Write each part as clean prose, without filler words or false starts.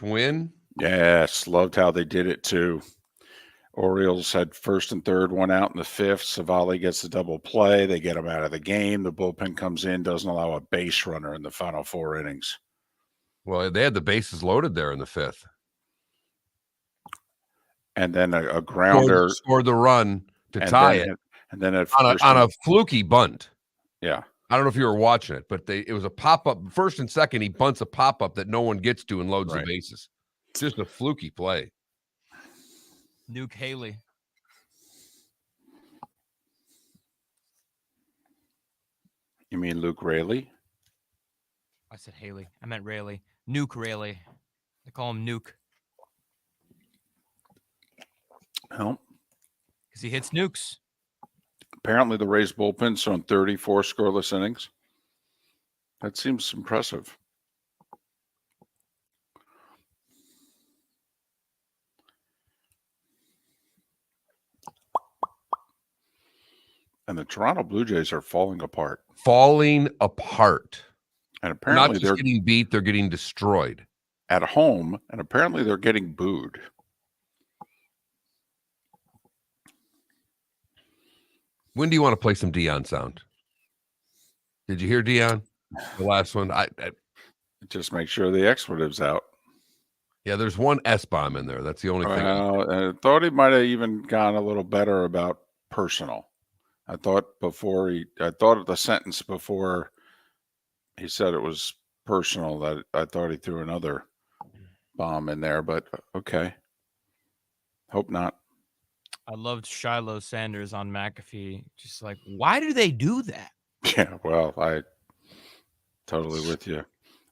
clutch win. Yes, loved how they did it too. Orioles had first and third, one out in the fifth. Savali gets the double play. They get him out of the game. The bullpen comes in, doesn't allow a base runner in the final 4 innings. Well, they had the bases loaded there in the fifth. And then a grounder. Scored the run to tie it. And then on a fluky bunt. Yeah. I don't know if you were watching it, but it was a pop-up. First and second, he bunts a pop-up that no one gets to and loads the bases. Just a fluky play. Nuke Haley. You mean Luke Raley? I said Haley. I meant Raley. Nuke Raley. They call him Nuke. Well, because he hits nukes. Apparently the Rays bullpen's on 34 scoreless innings. That seems impressive. And the Toronto Blue Jays are falling apart. Falling apart. And apparently they're getting beat, they're getting destroyed. At home, and apparently they're getting booed. When do you want to play some Dion sound? Did you hear Dion? The last one? I just make sure the expletive's out. Yeah, there's one S-bomb in there. That's the only thing. I thought he might have even gone a little better about personal. I thought the sentence before he said it was personal, that I thought he threw another bomb in there, but okay. Hope not. I loved Shiloh Sanders on McAfee. Just like, why do they do that? Yeah, well, I totally with you.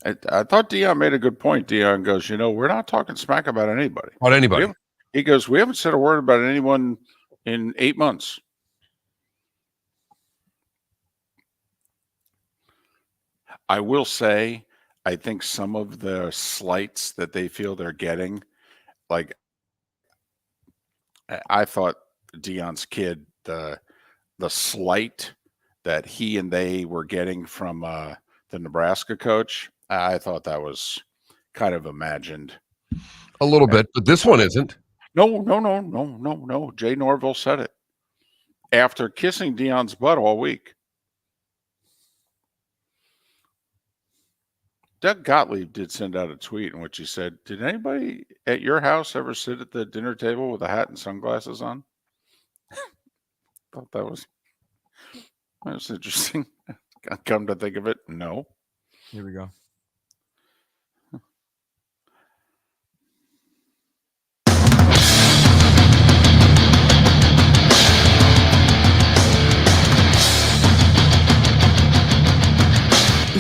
I thought Dion made a good point. Dion goes, we're not talking smack about anybody. About anybody. He goes, we haven't said a word about anyone in 8 months. I will say, I think some of the slights that they feel they're getting, like I thought Dion's kid, the slight that he and they were getting from the Nebraska coach, I thought that was kind of imagined. A little bit, but this one isn't. No. Jay Norville said it after kissing Dion's butt all week. Doug Gottlieb did send out a tweet in which he said, did anybody at your house ever sit at the dinner table with a hat and sunglasses on? Thought that was interesting. Come to think of it, no. Here we go.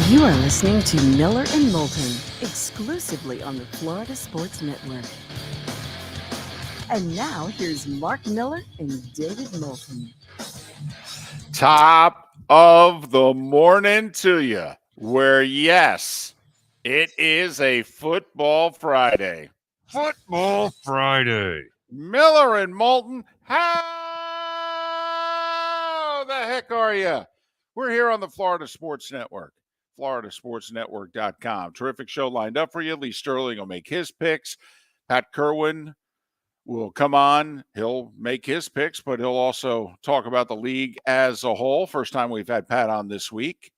You are listening to Miller and Moulton, exclusively on the Florida Sports Network. And now, here's Mark Miller and David Moulton. Top of the morning to you, where, yes, it is a Football Friday. Football Friday. Miller and Moulton, how the heck are you? We're here on the Florida Sports Network. FloridaSportsNetwork.com. Terrific show lined up for you. Lee Sterling will make his picks. Pat Kirwan will come on. He'll make his picks, but he'll also talk about the league as a whole. First time we've had Pat on this week,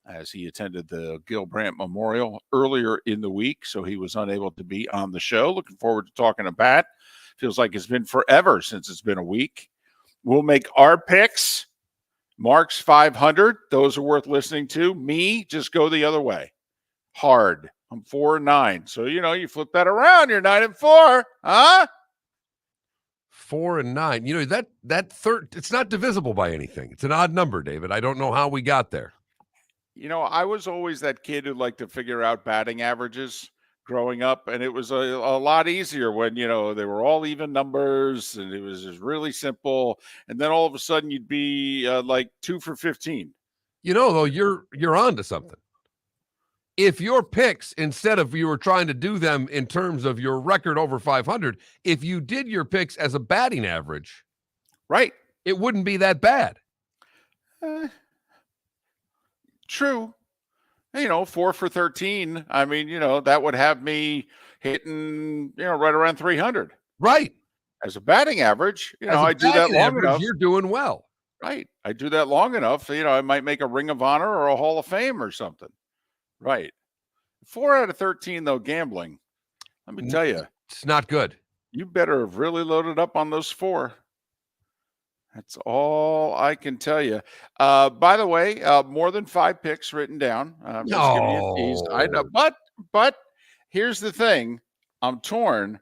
as he attended the Gil Brandt Memorial earlier in the week, so he was unable to be on the show. Looking forward to talking to Pat. Feels like it's been forever since it's been a week. We'll make our picks. Mark's 500. Those are worth listening to. Me, just go the other way. Hard. I'm 4-9. So, you flip that around. You're 9-4. Huh? 4-9. That third, it's not divisible by anything. It's an odd number, David. I don't know how we got there. I was always that kid who liked to figure out batting averages growing up, and it was a lot easier when, they were all even numbers, and it was just really simple. And then all of a sudden you'd be like 2 for 15. Though, you're on to something. If your picks, instead of you were trying to do them in terms of your record over 500, if you did your picks as a batting average, right, it wouldn't be that bad. True. 4 for 13. I mean, that would have me, hitting, right around 300. Right. As a batting average, As a I do that batting long average, enough. you're doing well. Right. I do that long enough. I might make a Ring of Honor or a Hall of Fame or something. Right. 4 out of 13, though, gambling. Let me tell you, It's not good. you better have really loaded up on those 4. That's all I can tell you. By the way, more than 5 picks written down. I'm just giving you a tease. I know, but here's the thing. I'm torn.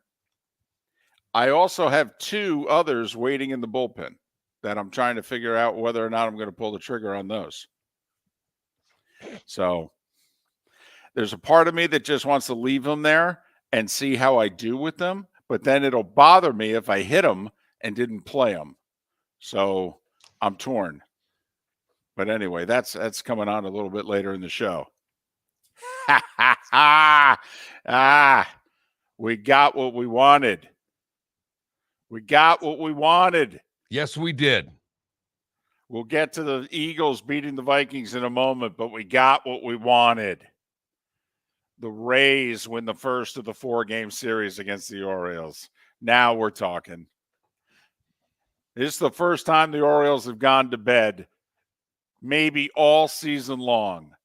I also have 2 others waiting in the bullpen that I'm trying to figure out whether or not I'm going to pull the trigger on those. So there's a part of me that just wants to leave them there and see how I do with them, but then it'll bother me if I hit them and didn't play them. So I'm torn. But anyway, that's coming on a little bit later in the show. We got what we wanted. We got what we wanted. Yes, we did. We'll get to the Eagles beating the Vikings in a moment, but we got what we wanted. The Rays win the first of the 4-game series against the Orioles. Now we're talking. This is the first time the Orioles have gone to bed, maybe all season long,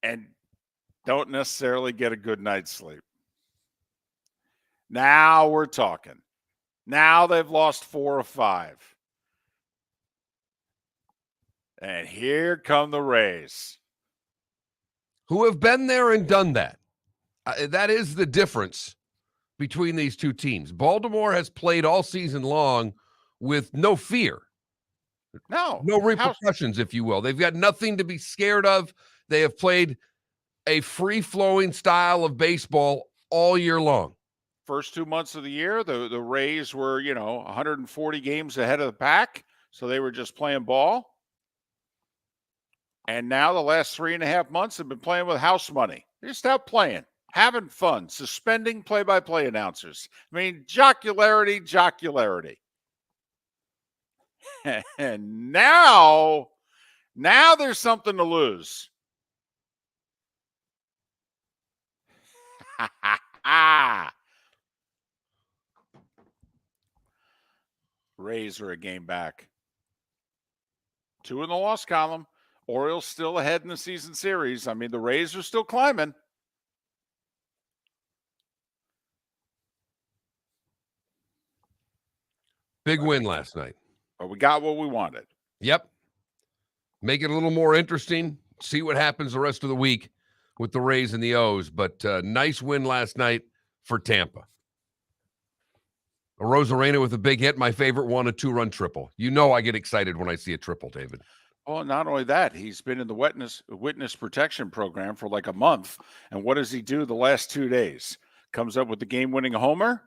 and don't necessarily get a good night's sleep. Now we're talking. Now they've lost 4 of 5. And here come the Rays, Who have been there and done that. That is the difference between these two teams. Baltimore has played all season long with no fear. No repercussions, if you will. They've got nothing to be scared of. They have played a free-flowing style of baseball all year long. First 2 months of the year, the Rays were, 140 games ahead of the pack, so they were just playing ball. And now the last 3.5 months have been playing with house money. They're just out playing, having fun, suspending play-by-play announcers. I mean, jocularity. And now there's something to lose. Rays are a game back. 2 in the loss column. Orioles still ahead in the season series. I mean, the Rays are still climbing. Big win last night. But we got what we wanted. Yep. Make it a little more interesting. See what happens the rest of the week with the Rays and the O's. But nice win last night for Tampa. Rosarena with a big hit. My favorite one, a 2-run triple. You know I get excited when I see a triple, David. Well, not only that, he's been in the witness protection program for like a month. And what does he do the last 2 days? Comes up with the game-winning homer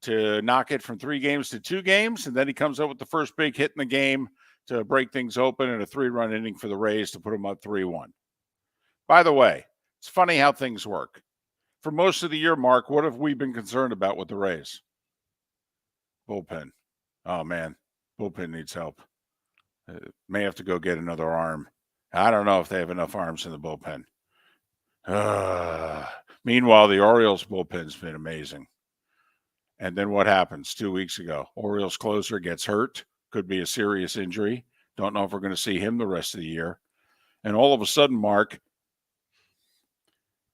to knock it from 3 games to 2 games. And then he comes up with the first big hit in the game to break things open in a 3-run inning for the Rays to put them up 3-1. By the way, it's funny how things work. For most of the year, Mark, what have we been concerned about with the Rays? Bullpen. Oh, man. Bullpen needs help. May have to go get another arm. I don't know if they have enough arms in the bullpen. Meanwhile, the Orioles bullpen's been amazing. And then what happens 2 weeks ago? Orioles closer gets hurt. Could be a serious injury. Don't know if we're going to see him the rest of the year. And all of a sudden, Mark,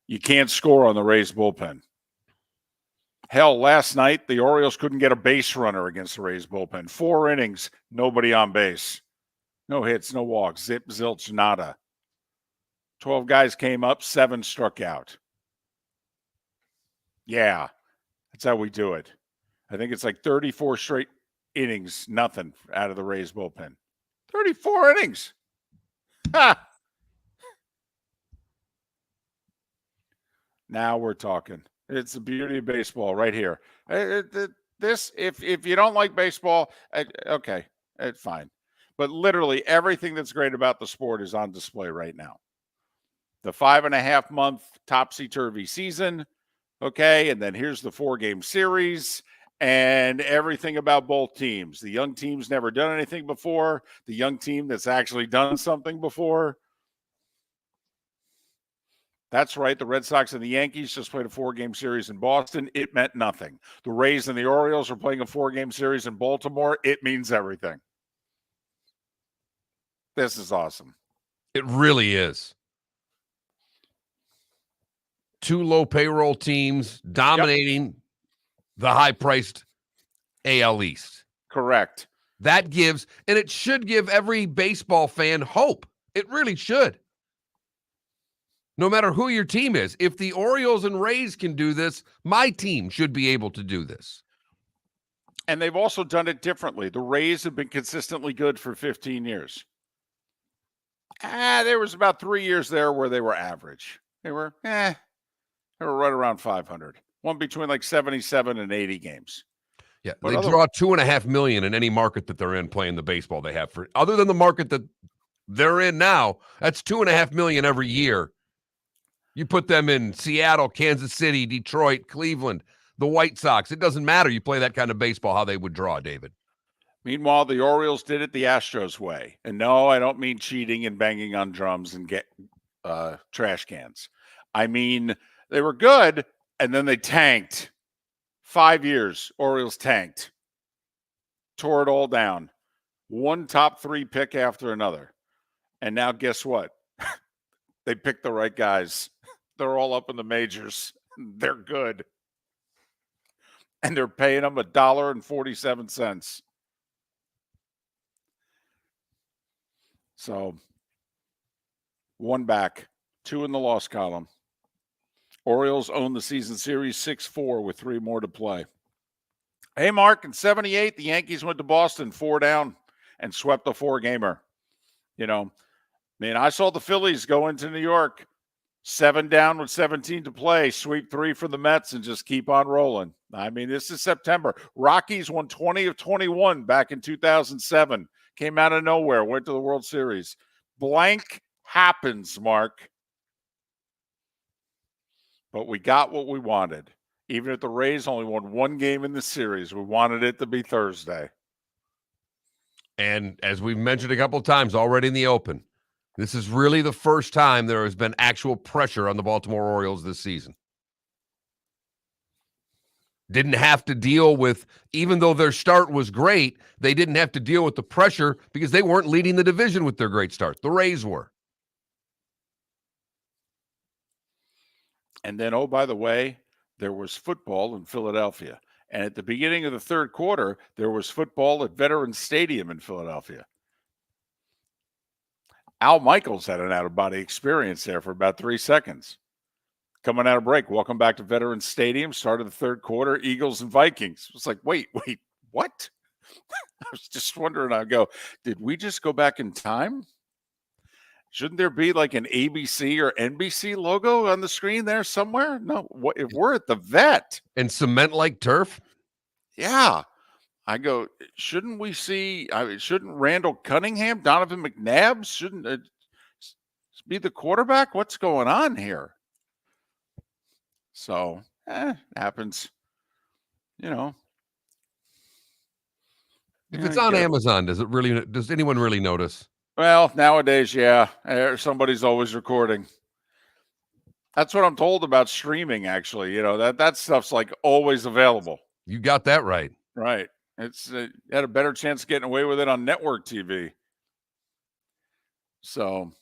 you can't score on the Rays bullpen. Hell, last night, the Orioles couldn't get a base runner against the Rays bullpen. 4 innings, nobody on base. No hits, no walks, zip, zilch, nada. 12 guys came up, 7 struck out. Yeah, that's how we do it. I think it's like 34 straight innings, nothing out of the Rays bullpen. 34 innings. Ha! Now we're talking. It's the beauty of baseball right here. This, if you don't like baseball, okay, it's fine. But literally everything that's great about the sport is on display right now. The 5.5-month topsy-turvy season, okay, and then here's the 4-game series and everything about both teams. The young team's never done anything before. The young team that's actually done something before. That's right. The Red Sox and the Yankees just played a 4-game series in Boston. It meant nothing. The Rays and the Orioles are playing a 4-game series in Baltimore. It means everything. This is awesome. It really is. 2 low payroll teams dominating the high-priced AL East. Correct. That gives, and it should give every baseball fan hope. It really should. No matter who your team is. If the Orioles and Rays can do this, my team should be able to do this. And they've also done it differently. The Rays have been consistently good for 15 years. There was about 3 years there where they were average. They were right around 500. One between like 77 and 80 games. Yeah, But they draw $2.5 million in any market that they're in playing the baseball they have. For other than the market that they're in now, that's $2.5 million every year. You put them in Seattle, Kansas City, Detroit, Cleveland, the White Sox. It doesn't matter. You play that kind of baseball, how they would draw, David. Meanwhile, the Orioles did it the Astros way. And no, I don't mean cheating and banging on drums and get trash cans. I mean, they were good, and then they tanked. 5 years, Orioles tanked. Tore it all down. One top 3 pick after another. And now guess what? They picked the right guys. They're all up in the majors. They're good. And they're paying them $1.47. So 1 back, 2 in the loss column. Orioles own the season series 6-4 with 3 more to play. Hey, Mark, in 78, the Yankees went to Boston 4 down and swept a 4-gamer. You know, I saw the Phillies go into New York 7 down with 17 to play, sweep 3 for the Mets, and just keep on rolling. I mean, this is September. Rockies won 20 of 21 back in 2007. Came out of nowhere, went to the World Series. Blank happens, Mark. But we got what we wanted. Even if the Rays only won 1 game in the series, we wanted it to be Thursday. And as we've mentioned a couple of times already in the open, this is really the first time there has been actual pressure on the Baltimore Orioles this season. Didn't have to deal with, even though their start was great, they didn't have to deal with the pressure because they weren't leading the division with their great start. The Rays were. And then, oh, by the way, there was football in Philadelphia. And at the beginning of the third quarter, there was football at Veterans Stadium in Philadelphia. Al Michaels had an out-of-body experience there for about 3 seconds. Coming out of break, welcome back to Veterans Stadium, start of the third quarter, Eagles and Vikings. It was like, wait, what? I was just wondering, I go, did we just go back in time? Shouldn't there be like an ABC or NBC logo on the screen there somewhere? No, what if we're at the Vet? And cement-like turf? Yeah. I go, shouldn't we see, shouldn't Randall Cunningham, Donovan McNabb, shouldn't it be the quarterback? What's going on here? So, happens. You know. If it's on Amazon, does anyone really notice? Well, nowadays, yeah, somebody's always recording. That's what I'm told about streaming, actually. You know, that stuff's like always available. You got that right. Right. It's had a better chance of getting away with it on network TV. So.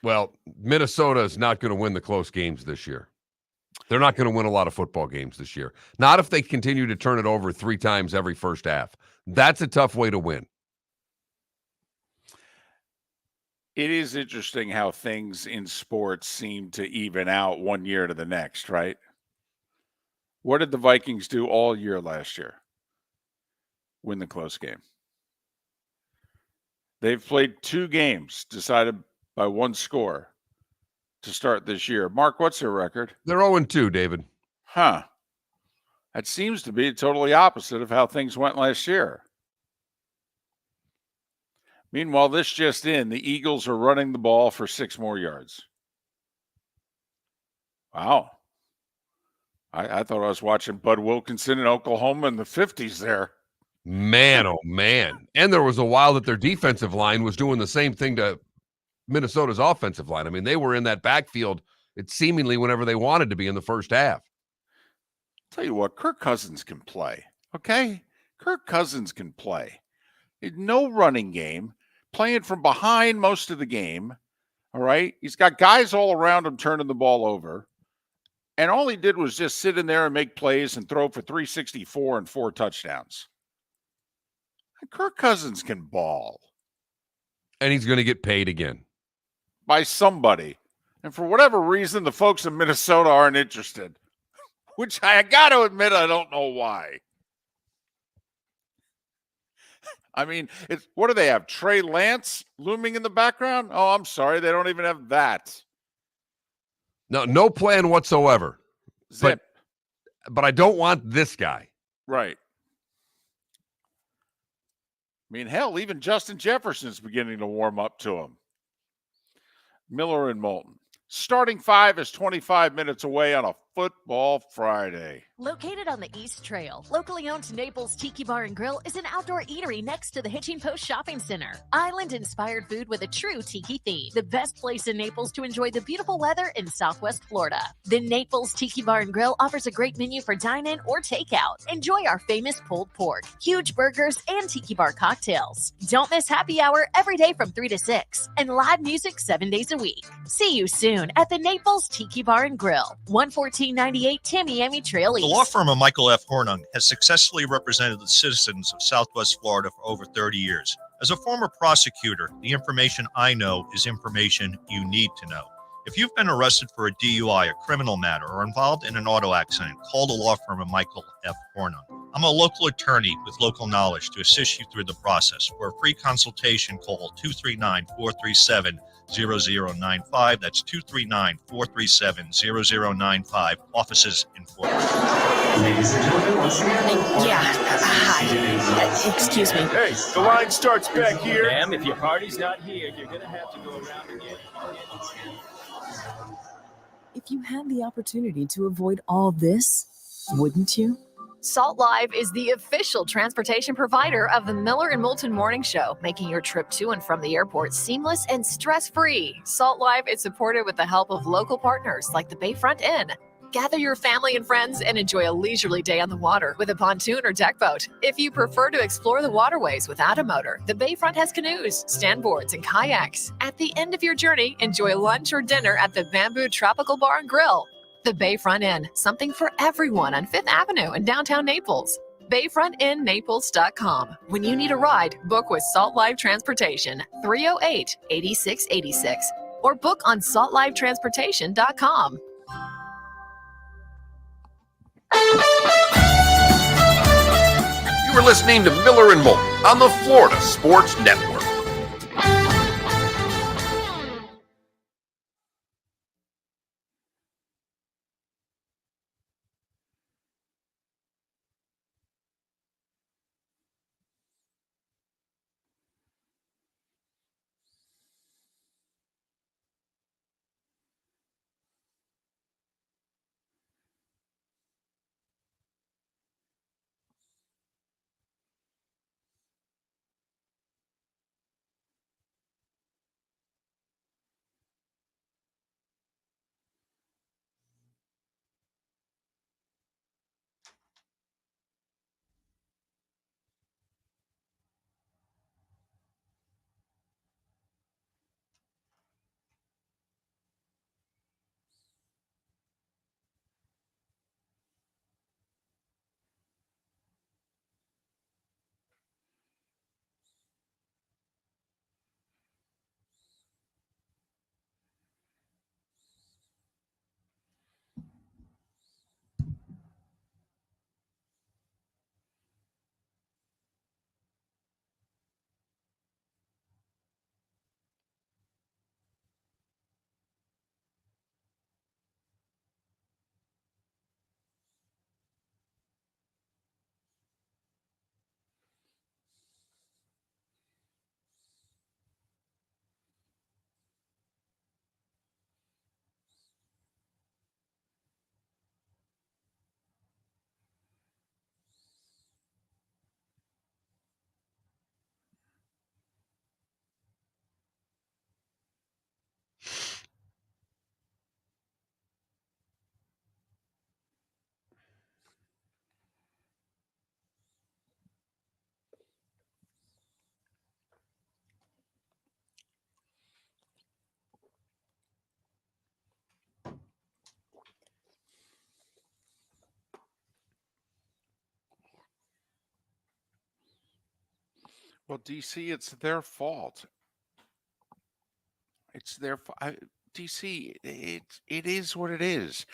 Well, Minnesota is not going to win the close games this year. They're not going to win a lot of football games this year. Not if they continue to turn it over 3 times every first half. That's a tough way to win. It is interesting how things in sports seem to even out one year to the next, right? What did the Vikings do all year last year? Win the close game. They've played 2 games decided by 1 score to start this year. Mark, what's their record? They're 0-2, David. Huh. That seems to be totally opposite of how things went last year. Meanwhile, this just in, the Eagles are running the ball for 6 more yards. Wow. I thought I was watching Bud Wilkinson in Oklahoma in the 50s there. Man, oh man. And there was a while that their defensive line was doing the same thing to Minnesota's offensive line. I mean, they were in that backfield, it's seemingly whenever they wanted to be in the first half. Tell you what, Kirk Cousins can play, okay? Kirk Cousins can play. No running game, playing from behind most of the game, all right? He's got guys all around him turning the ball over. And all he did was just sit in there and make plays and throw for 364 and 4 touchdowns. Kirk Cousins can ball. And he's going to get paid again. By somebody. And for whatever reason, the folks in Minnesota aren't interested, which I got to admit, I don't know why. I mean, what do they have? Trey Lance looming in the background? Oh, I'm sorry. They don't even have that. No plan whatsoever. Zip. But I don't want this guy. Right. I mean, hell, even Justin Jefferson's beginning to warm up to him. Miller and Moulton. Starting 5 is 25 minutes away on a football Friday. Located on the East Trail, locally owned Naples Tiki Bar and Grill is an outdoor eatery next to the Hitching Post Shopping Center. Island-inspired food with a true tiki theme. The best place in Naples to enjoy the beautiful weather in Southwest Florida. The Naples Tiki Bar and Grill offers a great menu for dine-in or takeout. Enjoy our famous pulled pork, huge burgers, and tiki bar cocktails. Don't miss happy hour every day from 3 to 6 and live music 7 days a week. See you soon at the Naples Tiki Bar and Grill, 11498 Tamiami Trail East. The law firm of Michael F. Hornung has successfully represented the citizens of Southwest Florida for over 30 years. As a former prosecutor, the information I know is information you need to know. If you've been arrested for a DUI, a criminal matter, or involved in an auto accident, call the law firm of Michael F. Hornung. I'm a local attorney with local knowledge to assist you through the process. For a free consultation, call 239-437-0095. That's 239-437-0095. Offices in Fort Worth. Ladies and gentlemen, once again. Hi. Excuse me. Hey, the line starts back here. Ma'am, if your party's not here, you're gonna have to go around again. If you had the opportunity to avoid all this, wouldn't you? Salt Live is the official transportation provider of the Miller and Moulton Morning Show, making your trip to and from the airport seamless and stress-free. Salt Live is supported with the help of local partners like the Bayfront Inn. Gather your family and friends and enjoy a leisurely day on the water with a pontoon or deck boat. If you prefer to explore the waterways without a motor, the Bayfront has canoes, standboards, and kayaks. At the end of your journey, enjoy lunch or dinner at the Bamboo Tropical Bar and Grill. The Bayfront Inn, something for everyone on 5th Avenue in downtown Naples. BayfrontInNaples.com. When you need a ride, book with Salt Live Transportation, 308-8686, or book on saltlivetransportation.com. You were listening to Miller and Moulton on the Florida Sports Network. Well, DC, it's their fault. It's their DC. It is what it is.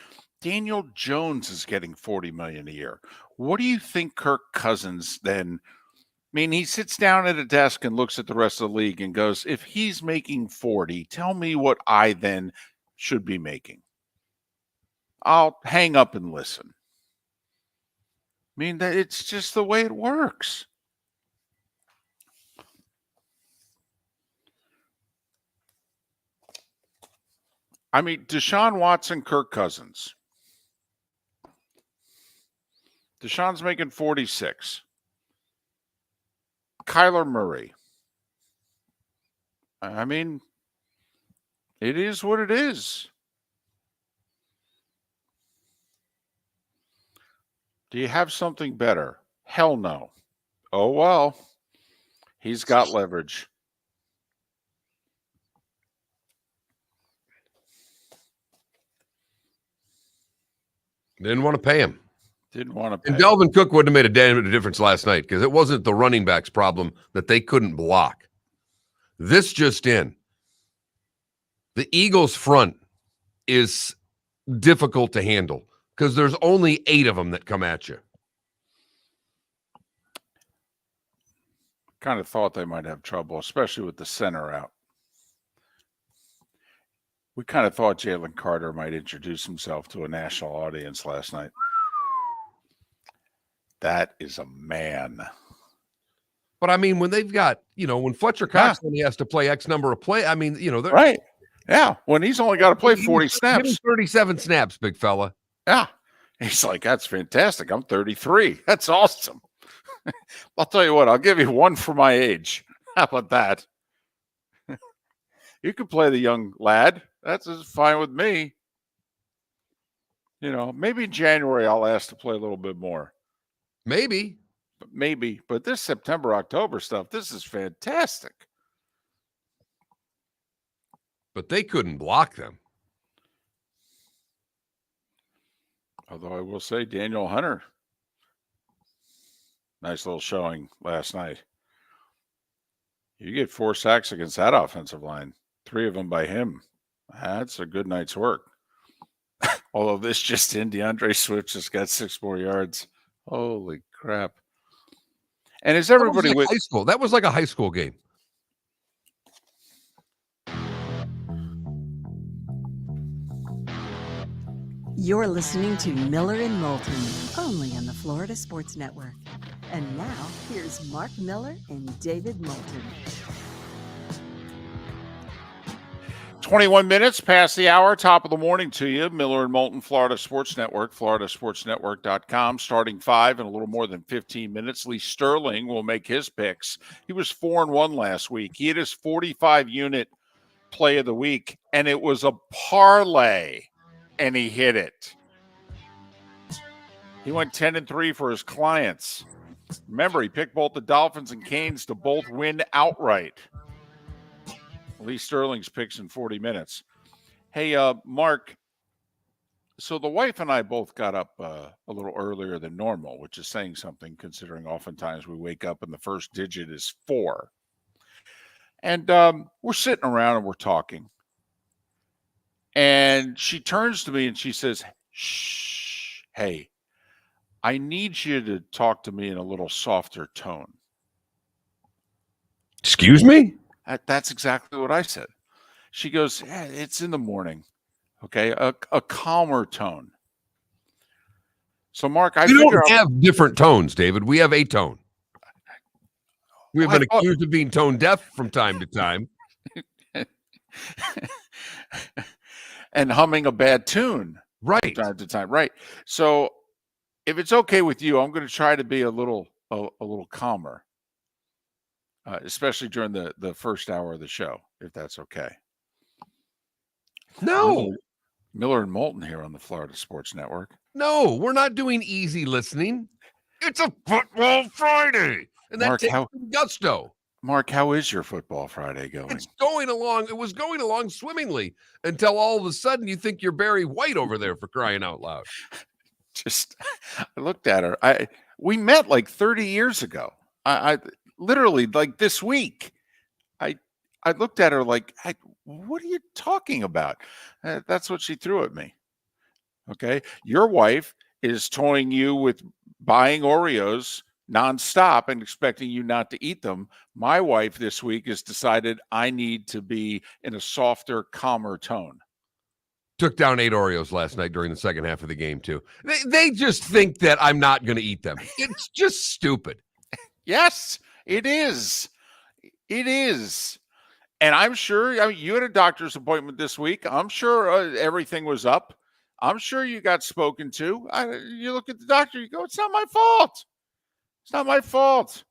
Daniel Jones is getting $40 million a year. What do you think Kirk Cousins then? I mean, he sits down at a desk and looks at the rest of the league and goes, if he's making 40, tell me what I then should be making. I'll hang up and listen. I mean, it's just the way it works. I mean, Deshaun Watson, Kirk Cousins. Deshaun's making 46. Kyler Murray. I mean, it is what it is. Do you have something better? Hell no. Oh, well, he's got leverage. Didn't want to pay him. Didn't want to pay And him. Dalvin Cook wouldn't have made a damn difference last night because it wasn't the running back's problem that they couldn't block. This just in. The Eagles' front is difficult to handle because there's only 8 of them that come at you. Kind of thought they might have trouble, especially with the center out. We kind of thought Jalen Carter might introduce himself to a national audience last night. That is a man. But I mean, when they've got, when Fletcher Cox only has to play X number of play, I mean, they're right. Yeah. When he's only got to play 40 snaps. 37 snaps, big fella. Yeah. He's like, that's fantastic. I'm 33. That's awesome. I'll tell you what, I'll give you one for my age. How about that? You can play the young lad. That's fine with me. Maybe in January I'll ask to play a little bit more. Maybe. But this September, October stuff, this is fantastic. But they couldn't block them. Although I will say Daniel Hunter, nice little showing last night. You get 4 sacks against that offensive line, 3 of them by him. That's a good night's work. Although this just in, DeAndre Swift just got 6 more yards. Holy crap. And is everybody that was like with high school? That was like a high school game. You're listening to Miller and Moulton, only on the Florida Sports Network. And now, here's Mark Miller and David Moulton. 21 minutes past the hour, top of the morning to you. Miller and Moulton, Florida Sports Network, floridasportsnetwork.com. Starting 5 in a little more than 15 minutes. Lee Sterling will make his picks. He was 4-1 last week. He had his 45-unit play of the week, and it was a parlay, and he hit it. He went 10-3 for his clients. Remember, he picked both the Dolphins and Canes to both win outright. Lee Sterling's picks in 40 minutes. Hey, Mark, so the wife and I both got up a little earlier than normal, which is saying something considering oftentimes we wake up and the first digit is 4. And we're sitting around and we're talking. And she turns to me and she says, shh, hey, I need you to talk to me in a little softer tone. Excuse me? That's exactly what I said. She goes, yeah, it's in the morning. Okay, a calmer tone. So, Mark, We don't have different tones, David. We have a tone. We've been accused of being tone deaf from time to time. And humming a bad tune. Right. From time to time. Right. So, if it's okay with you, I'm going to try to be a little calmer. Especially during the first hour of the show, if that's okay. No. Miller and Moulton here on the Florida Sports Network. No, we're not doing easy listening. It's a football Friday. And that Mark, takes some gusto. Mark, how is your football Friday going? It's going along. It was going along swimmingly until all of a sudden you think you're Barry White over there, for crying out loud. I looked at her. We met like 30 years ago. literally like this week. I looked at her like, what are you talking about? That's what she threw at me. Okay. Your wife is toying you with buying Oreos nonstop and expecting you not to eat them. My wife this week has decided I need to be in a softer, calmer tone. Took down 8 Oreos last night during the second half of the game, too. They just think that I'm not going to eat them. It's just stupid. Yes, it is. It is. And I'm sure, I mean, you had a doctor's appointment this week. I'm sure everything was up. I'm sure you got spoken to. You look at the doctor, you go, it's not my fault. It's not my fault.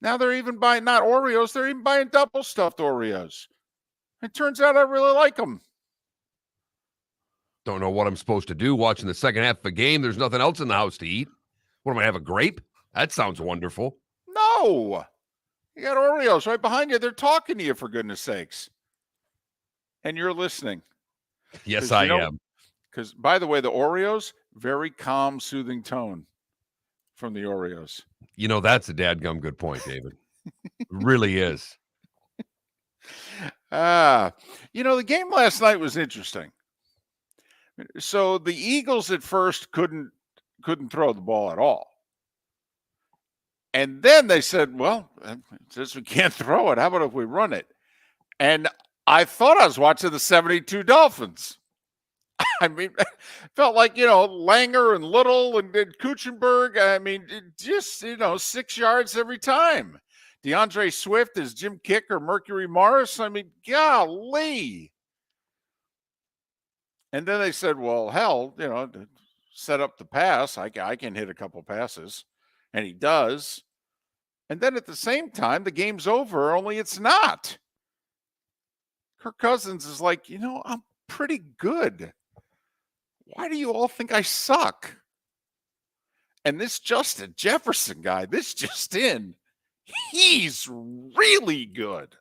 Now they're even buying, not Oreos, they're even buying double stuffed Oreos. It turns out I really like them. Don't know what I'm supposed to do watching the second half of a game. There's nothing else in the house to eat. What am I, have a grape? That sounds wonderful. No. You got Oreos right behind you. They're talking to you, for goodness sakes. And you're listening. Yes, I am. Because, by the way, the Oreos, very calm, soothing tone from the Oreos. You know, that's a dadgum good point, David. It really is. The game last night was interesting. So the Eagles at first couldn't throw the ball at all. And then they said, well, since we can't throw it, how about if we run it? And I thought I was watching the 72 Dolphins. I mean, felt like, Langer and Little and Kuchenberg. I mean, just, 6 yards every time. DeAndre Swift is Jim Kick or Mercury Morris. I mean, golly. And then they said, well, hell, to set up the pass, I can hit a couple passes. And he does. And then at the same time, the game's over, only it's not. Kirk Cousins is like, I'm pretty good. Why do you all think I suck? And this Justin Jefferson guy, this just in, he's really good.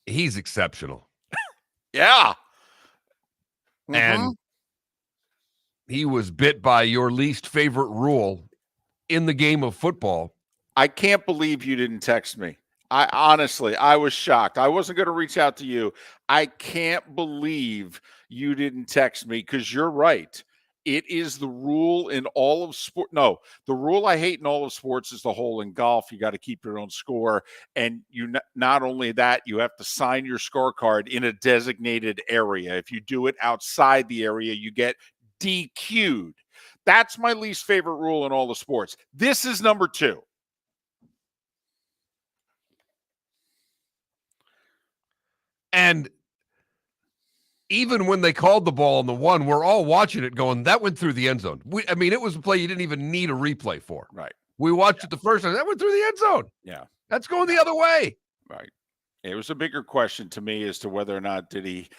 He's exceptional. Yeah. And he was bit by your least favorite rule in the game of football. I can't believe you didn't text me. I was shocked. I wasn't going to reach out to you. I can't believe you didn't text me because you're right. It is the rule in all of sport. No, the rule I hate in all of sports is the hole in golf. You got to keep your own score. And not only that, you have to sign your scorecard in a designated area. If you do it outside the area, you get DQ'd. That's my least favorite rule in all the sports. This is number 2. And even when they called the ball on the one, we're all watching it going, that went through the end zone. It was a play you didn't even need a replay for. Right. We watched it the first time. That went through the end zone. Yeah. That's going the other way. Right. It was a bigger question to me as to whether or not did he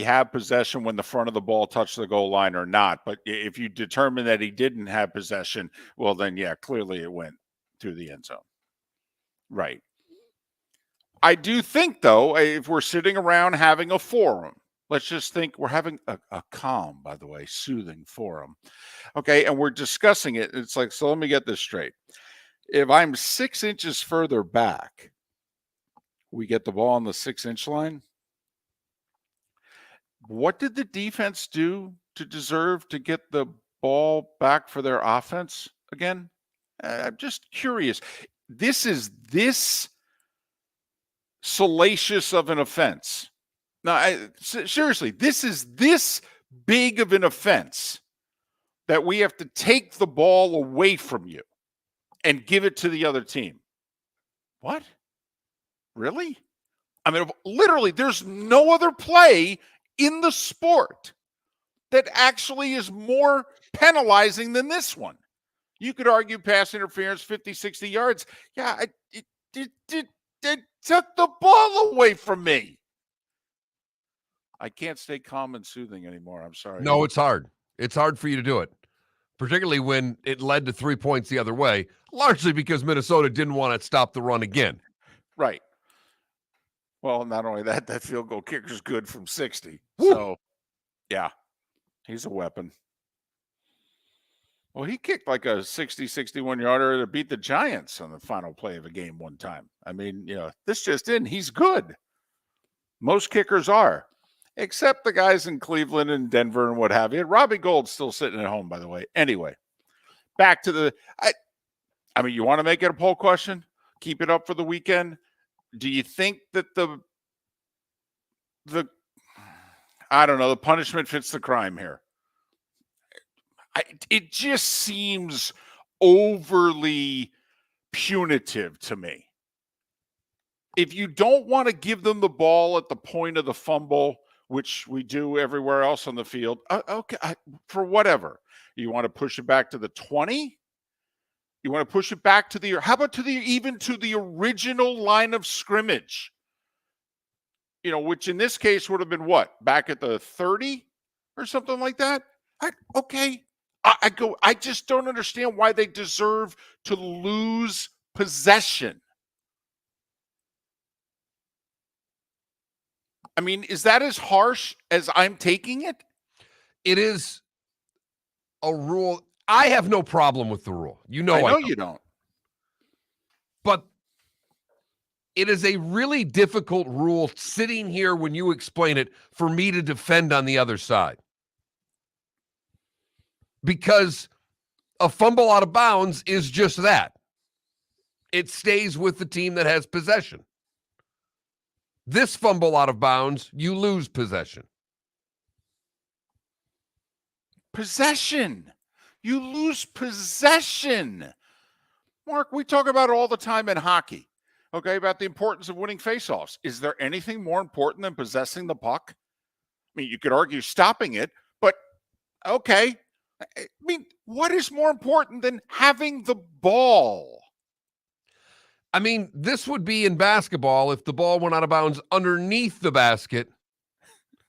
have possession when the front of the ball touched the goal line or not. But if you determine that he didn't have possession, well, then, yeah, clearly it went through the end zone. Right. I do think, though, if we're sitting around having a forum, let's just think we're having a calm, by the way, soothing forum. Okay, and we're discussing it. It's like, so let me get this straight. If I'm 6 inches further back, we get the ball on the 6-inch line. What did the defense do to deserve to get the ball back for their offense again? I'm just curious. This is this salacious of an offense. Now, seriously, this is this big of an offense that we have to take the ball away from you and give it to the other team. What? Really? I mean, literally, there's no other play in the sport that actually is more penalizing than this one. You could argue pass interference, 50, 60 yards. Yeah, it took the ball away from me. I can't stay calm and soothing anymore. I'm sorry. No, it's hard. It's hard for you to do it, particularly when it led to 3 points the other way, largely because Minnesota didn't want to stop the run again. Right. Well, not only that field goal kicker's good from 60. Woo. So, yeah, he's a weapon. Well, he kicked like a 60, 61-yarder to beat the Giants on the final play of a game one time. I mean, this just in. He's good. Most kickers are, except the guys in Cleveland and Denver and what have you. Robbie Gould's still sitting at home, by the way. Anyway, back to I mean, you want to make it a poll question? Keep it up for the weekend. Do you think that the punishment fits the crime here? It just seems overly punitive to me. If you don't want to give them the ball at the point of the fumble, which we do everywhere else on the field, okay, for whatever. You want to push it back to the 20? You want to push it back to how about even to the original line of scrimmage? Which in this case would have been what? Back at the 30 or something like that? Okay. I just don't understand why they deserve to lose possession. I mean, is that as harsh as I'm taking it? It is a rule. I have no problem with the rule. I know you don't. But it is a really difficult rule sitting here when you explain it for me to defend on the other side. Because a fumble out of bounds is just that. It stays with the team that has possession. This fumble out of bounds, you lose possession. Possession. You lose possession. Mark, we talk about it all the time in hockey, okay, about the importance of winning faceoffs. Is there anything more important than possessing the puck? I mean, you could argue stopping it, but okay. I mean, what is more important than having the ball? I mean, this would be in basketball if the ball went out of bounds underneath the basket,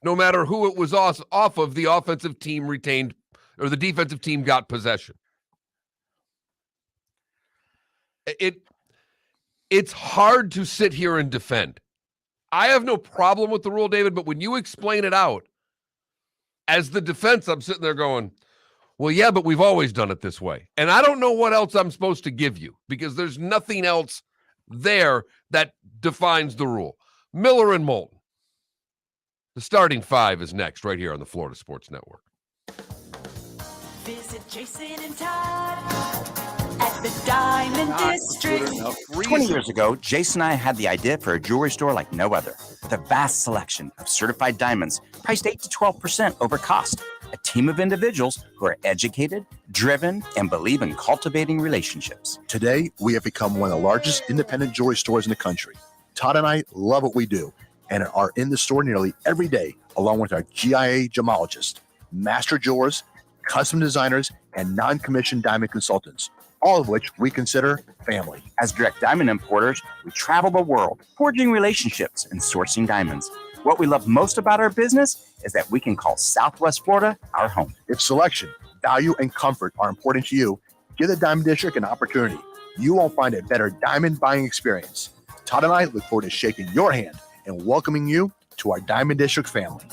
no matter who it was off of, the offensive team retained or the defensive team got possession. It's hard to sit here and defend. I have no problem with the rule, David, but when you explain it out, as the defense, I'm sitting there going, well, yeah, but we've always done it this way. And I don't know what else I'm supposed to give you because there's nothing else there that defines the rule. Miller and Moulton. The starting five is next right here on the Florida Sports Network. Visit Jason and Todd at the Diamond District. 20 years ago, Jason and I had the idea for a jewelry store like no other. With a vast selection of certified diamonds priced 8 to 12% over cost. A team of individuals who are educated, driven, and believe in cultivating relationships. Today, we have become one of the largest independent jewelry stores in the country. Todd and I love what we do and are in the store nearly every day, along with our GIA gemologists, master jewelers, custom designers, and non-commissioned diamond consultants, all of which we consider family. As direct diamond importers, we travel the world, forging relationships and sourcing diamonds. What we love most about our business is that we can call Southwest Florida our home. If selection, value, and comfort are important to you, give the Diamond District an opportunity. You won't find a better diamond buying experience. Todd and I look forward to shaking your hand and welcoming you to our Diamond District family.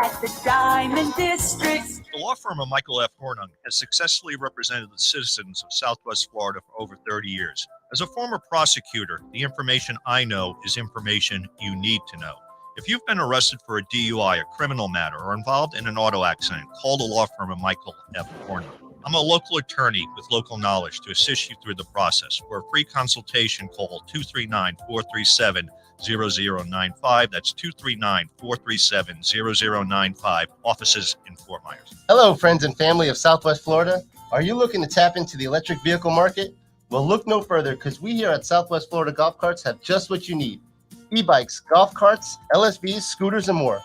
At the Diamond District. The law firm of Michael F. Hornung has successfully represented the citizens of Southwest Florida for over 30 years. As a former prosecutor, the information I know is information you need to know. If you've been arrested for a DUI, a criminal matter, or involved in an auto accident, call the law firm of Michael F. Hornung. I'm a local attorney with local knowledge to assist you through the process. For a free consultation, call 239-437-0095. That's 239-437-0095. Offices in Fort Myers. Hello, friends and family of Southwest Florida. Are you looking to tap into the electric vehicle market? Well, look no further because we here at Southwest Florida Golf Carts have just what you need. E-bikes, golf carts, LSVs, scooters, and more.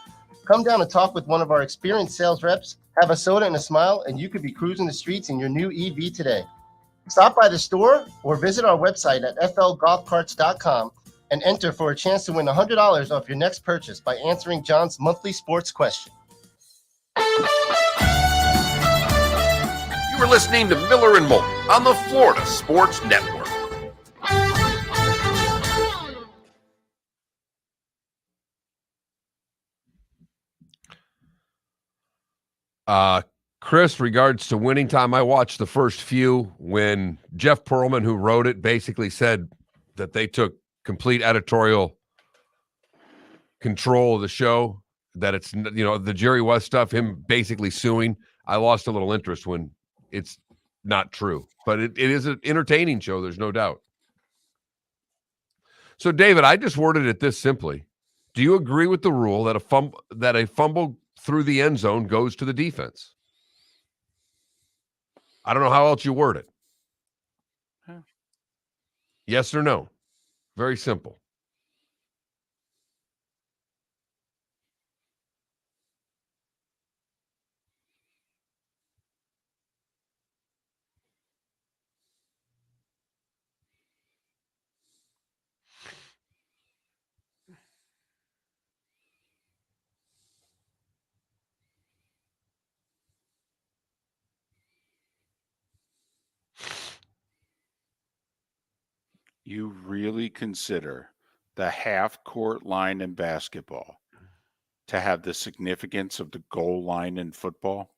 Come down and talk with one of our experienced sales reps, have a soda and a smile, and you could be cruising the streets in your new EV today. Stop by the store or visit our website at flgolfcarts.com and enter for a chance to win $100 off your next purchase by answering John's monthly sports question. You were listening to Miller and Moulton on the Florida Sports Network. Chris, regards to winning time, I watched the first few when Jeff Pearlman, who wrote it, basically said that they took complete editorial control of the show, that it's, the Jerry West stuff, him basically suing. I lost a little interest when it's not true, but it is an entertaining show. There's no doubt. So, David, I just worded it this simply. Do you agree with the rule that a fumble through the end zone goes to the defense? I don't know how else you word it. Yes or no? Very simple. You really consider the half-court line in basketball to have the significance of the goal line in football?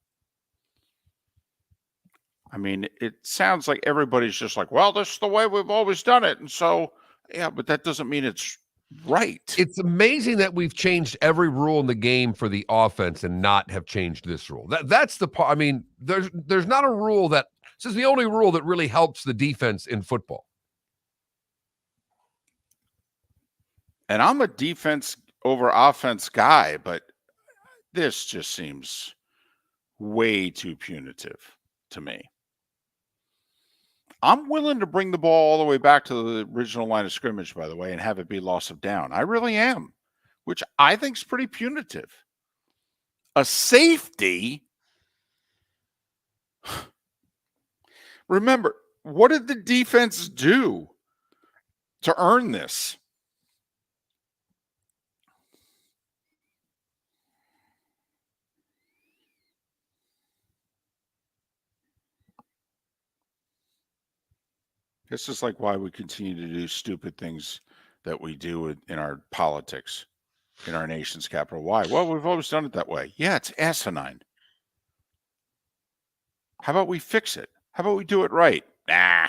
I mean, it sounds like everybody's just like, well, this is the way we've always done it. And so, yeah, but that doesn't mean it's right. It's amazing that we've changed every rule in the game for the offense and not have changed this rule. That's the part. I mean, there's not a rule this is the only rule that really helps the defense in football. And I'm a defense over offense guy, but this just seems way too punitive to me. I'm willing to bring the ball all the way back to the original line of scrimmage, by the way, and have it be loss of down. I really am, which I think is pretty punitive. A safety. Remember, what did the defense do to earn this? This is like why we continue to do stupid things that we do in our politics, in our nation's capital. Why? Well, we've always done it that way. Yeah, it's asinine. How about we fix it? How about we do it right? Nah.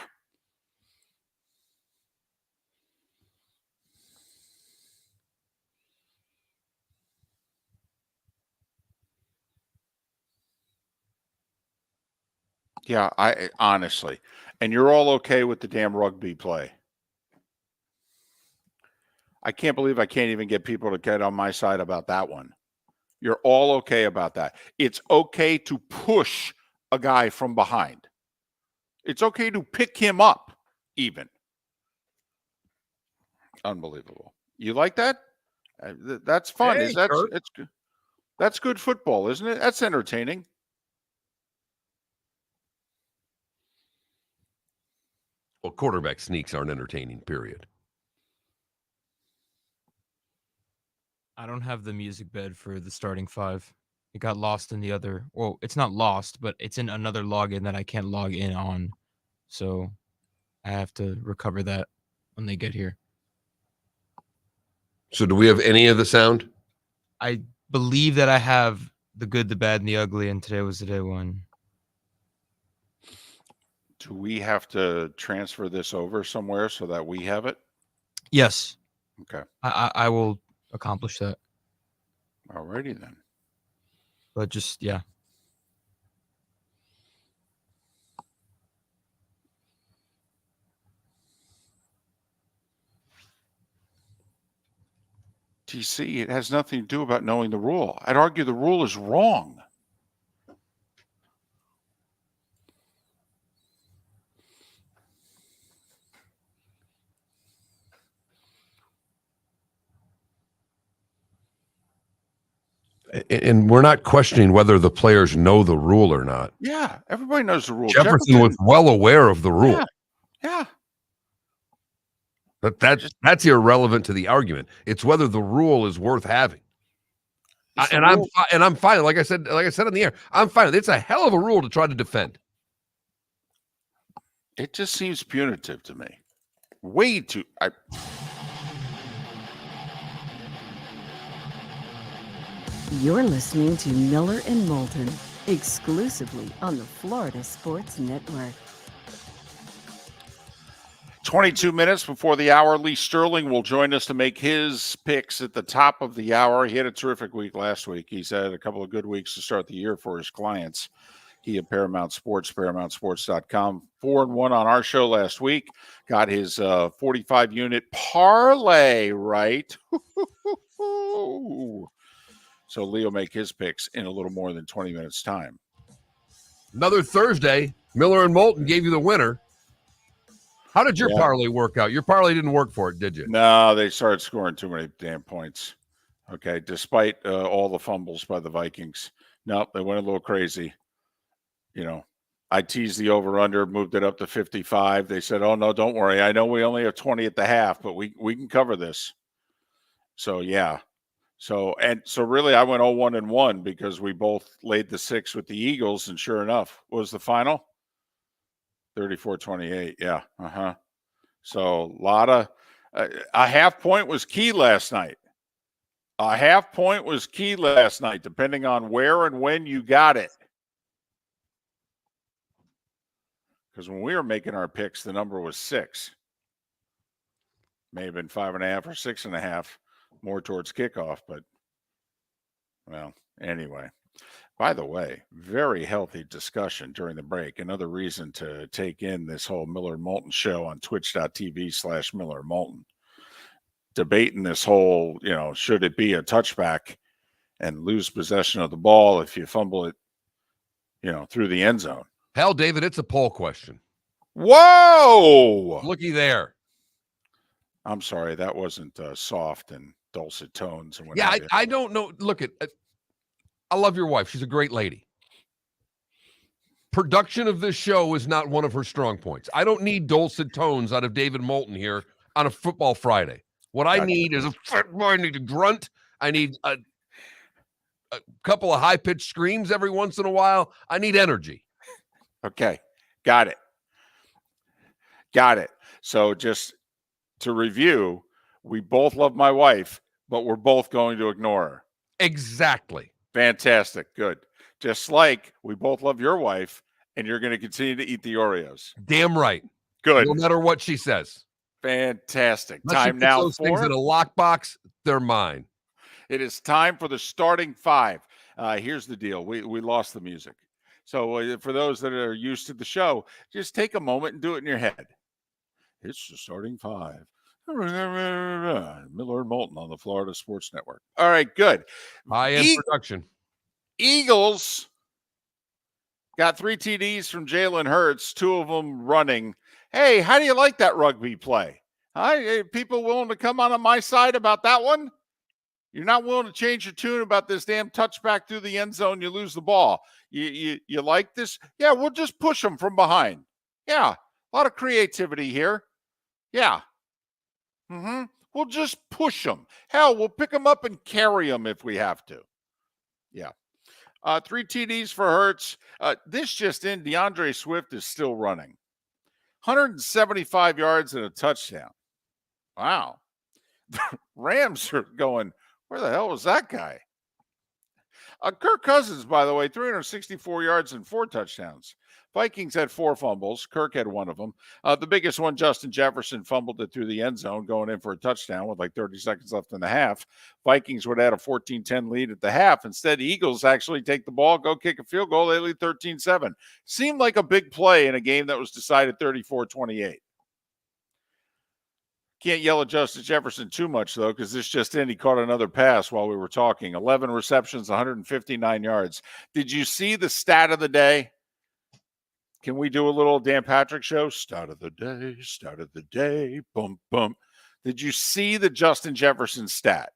Yeah, I honestly. And you're all okay with the damn rugby play. I can't believe I can't even get people to get on my side about that one. You're all okay about that. It's okay to push a guy from behind. It's okay to pick him up, even. Unbelievable. You like that? That's fun. Hey, It's good. That's good football, isn't it? That's entertaining. Well, quarterback sneaks aren't entertaining, period. I don't have the music bed for the starting five. It got lost in the other. Well, it's not lost, but it's in another login that I can't log in on. So I have to recover that when they get here. So do we have any of the sound? I believe that I have the good, the bad, and the ugly, and today was the day one. Do we have to transfer this over somewhere so that we have it? Yes. Okay. I will accomplish that. Alrighty then. But just, yeah. TC, it has nothing to do about knowing the rule. I'd argue the rule is wrong. And we're not questioning whether the players know the rule or not. Yeah, everybody knows the rule. Jefferson was well aware of the rule. Yeah. But that's irrelevant to the argument. It's whether the rule is worth having. I'm fine. Like I said on the air, I'm fine. It's a hell of a rule to try to defend. It just seems punitive to me. Way too. You're listening to Miller and Moulton, exclusively on the Florida Sports Network. 22 minutes before the hour, Lee Sterling will join us to make his picks at the top of the hour. He had a terrific week last week. He's had a couple of good weeks to start the year for his clients. He at Paramount Sports, ParamountSports.com. 4-1 on our show last week. Got his 45-unit parlay right. So Lee will make his picks in a little more than 20 minutes' time. Another Thursday, Miller and Moulton gave you the winner. How did your parlay work out? Your parlay didn't work for it, did you? No, they started scoring too many damn points. Okay, despite all the fumbles by the Vikings. No, they went a little crazy. You know, I teased the over-under, moved it up to 55. They said, oh, no, don't worry. I know we only have 20 at the half, but we can cover this. So, yeah. So really I went 0-1-1 because we both laid the 6 with the Eagles, and sure enough, what was the final? 34-28, yeah. So a lot of a half point was key last night. A half point was key last night, depending on where and when you got it. Because when we were making our picks, the number was 6. May have been 5.5 or 6.5, more towards kickoff, but well, anyway. By the way, very healthy discussion during the break. Another reason to take in this whole Miller Moulton show on twitch.tv/Miller Moulton. Debating this whole, should it be a touchback and lose possession of the ball if you fumble it, through the end zone? Hell, David, it's a poll question. Whoa! Looky there. I'm sorry, that wasn't soft and dulcet tones. And yeah, I don't know. Look at. I love your wife. She's a great lady. Production of this show is not one of her strong points. I don't need dulcet tones out of David Moulton here on a Football Friday. What I need is I need a grunt. I need a couple of high-pitched screams every once in a while. I need energy. Okay. Got it. So just to review, we both love my wife, but we're both going to ignore her. Exactly. Fantastic. Good. Just like we both love your wife, and you're going to continue to eat the Oreos. Damn right. Good. No matter what she says. Fantastic. Unless time now those things in a lockbox, they're mine. It is time for the starting 5. Here's the deal. We lost the music. So for those that are used to the show, just take a moment and do it in your head. It's the starting 5. Miller and Moulton on the Florida Sports Network. All right, good. High-end production. Eagles got 3 TDs from Jalen Hurts, 2 of them running. Hey, how do you like that rugby play? People willing to come on my side about that one? You're not willing to change your tune about this damn touchback through the end zone. You lose the ball. You like this? Yeah, we'll just push them from behind. Yeah, a lot of creativity here. Yeah. We'll just push them. Hell, we'll pick them up and carry them if we have to. Yeah. 3 TDs for Hurts. This just in, DeAndre Swift is still running. 175 yards and a touchdown. Wow. The Rams are going, where the hell was that guy? Kirk Cousins, by the way, 364 yards and 4 touchdowns. Vikings had 4 fumbles. Kirk had 1 of them. The biggest one, Justin Jefferson, fumbled it through the end zone, going in for a touchdown with like 30 seconds left in the half. Vikings would add a 14-10 lead at the half. Instead, Eagles actually take the ball, go kick a field goal. They lead 13-7. Seemed like a big play in a game that was decided 34-28. Can't yell at Justin Jefferson too much, though, because this just in, he caught another pass while we were talking. 11 receptions, 159 yards. Did you see the stat of the day? Can we do a little Dan Patrick show? Start of the day, boom, boom. Did you see the Justin Jefferson stat?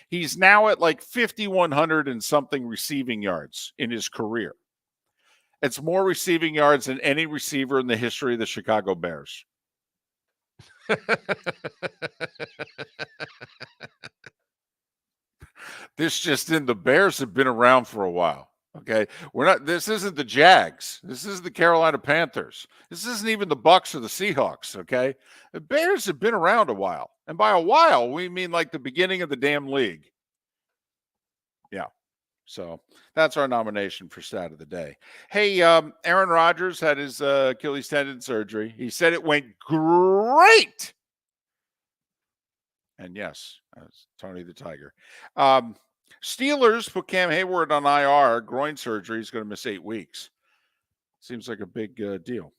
He's now at like 5,100 and something receiving yards in his career. It's more receiving yards than any receiver in the history of the Chicago Bears. This just in, the Bears have been around for a while. Okay, this isn't the Jags. This is the Carolina Panthers. This isn't even the Bucks or the Seahawks. Okay, the Bears have been around a while, and by a while we mean like the beginning of the damn league. Yeah, So that's our nomination for stat of the day. Hey, Aaron Rodgers had his Achilles tendon surgery. He said it went great. And yes, that's Tony the Tiger. Steelers put Cam Hayward on IR, groin surgery. He's going to miss 8 weeks. Seems like a big deal.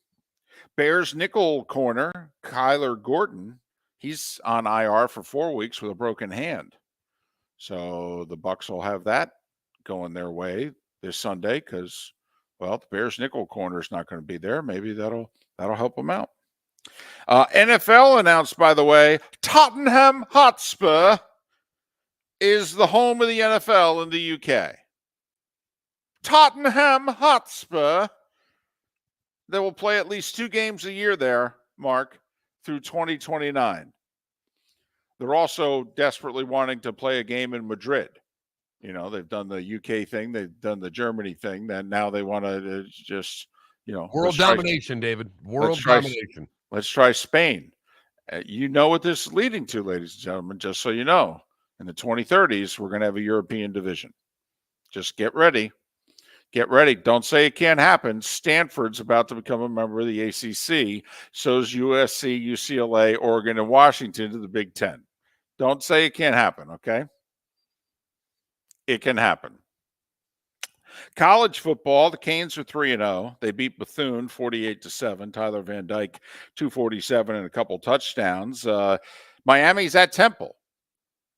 Bears nickel corner, Kyler Gordon, he's on IR for 4 weeks with a broken hand. So the Bucs will have that going their way this Sunday because, well, the Bears nickel corner is not going to be there. Maybe that'll help them out. NFL announced, by the way, Tottenham Hotspur is the home of the NFL in the UK. Tottenham Hotspur. They will play at least 2 games a year there, Mark, through 2029. They're also desperately wanting to play a game in Madrid. You know, they've done the UK thing. They've done the Germany thing. Then now they want to just, world domination, David. World domination. Let's try Spain. You know what this is leading to, ladies and gentlemen, just so you know. In the 2030s, we're going to have a European division. Just get ready. Get ready. Don't say it can't happen. Stanford's about to become a member of the ACC. So's USC, UCLA, Oregon, and Washington to the Big Ten. Don't say it can't happen, okay? It can happen. College football, the Canes are 3-0. They beat Bethune 48-7. Tyler Van Dyke, 247 and a couple touchdowns. Miami's at Temple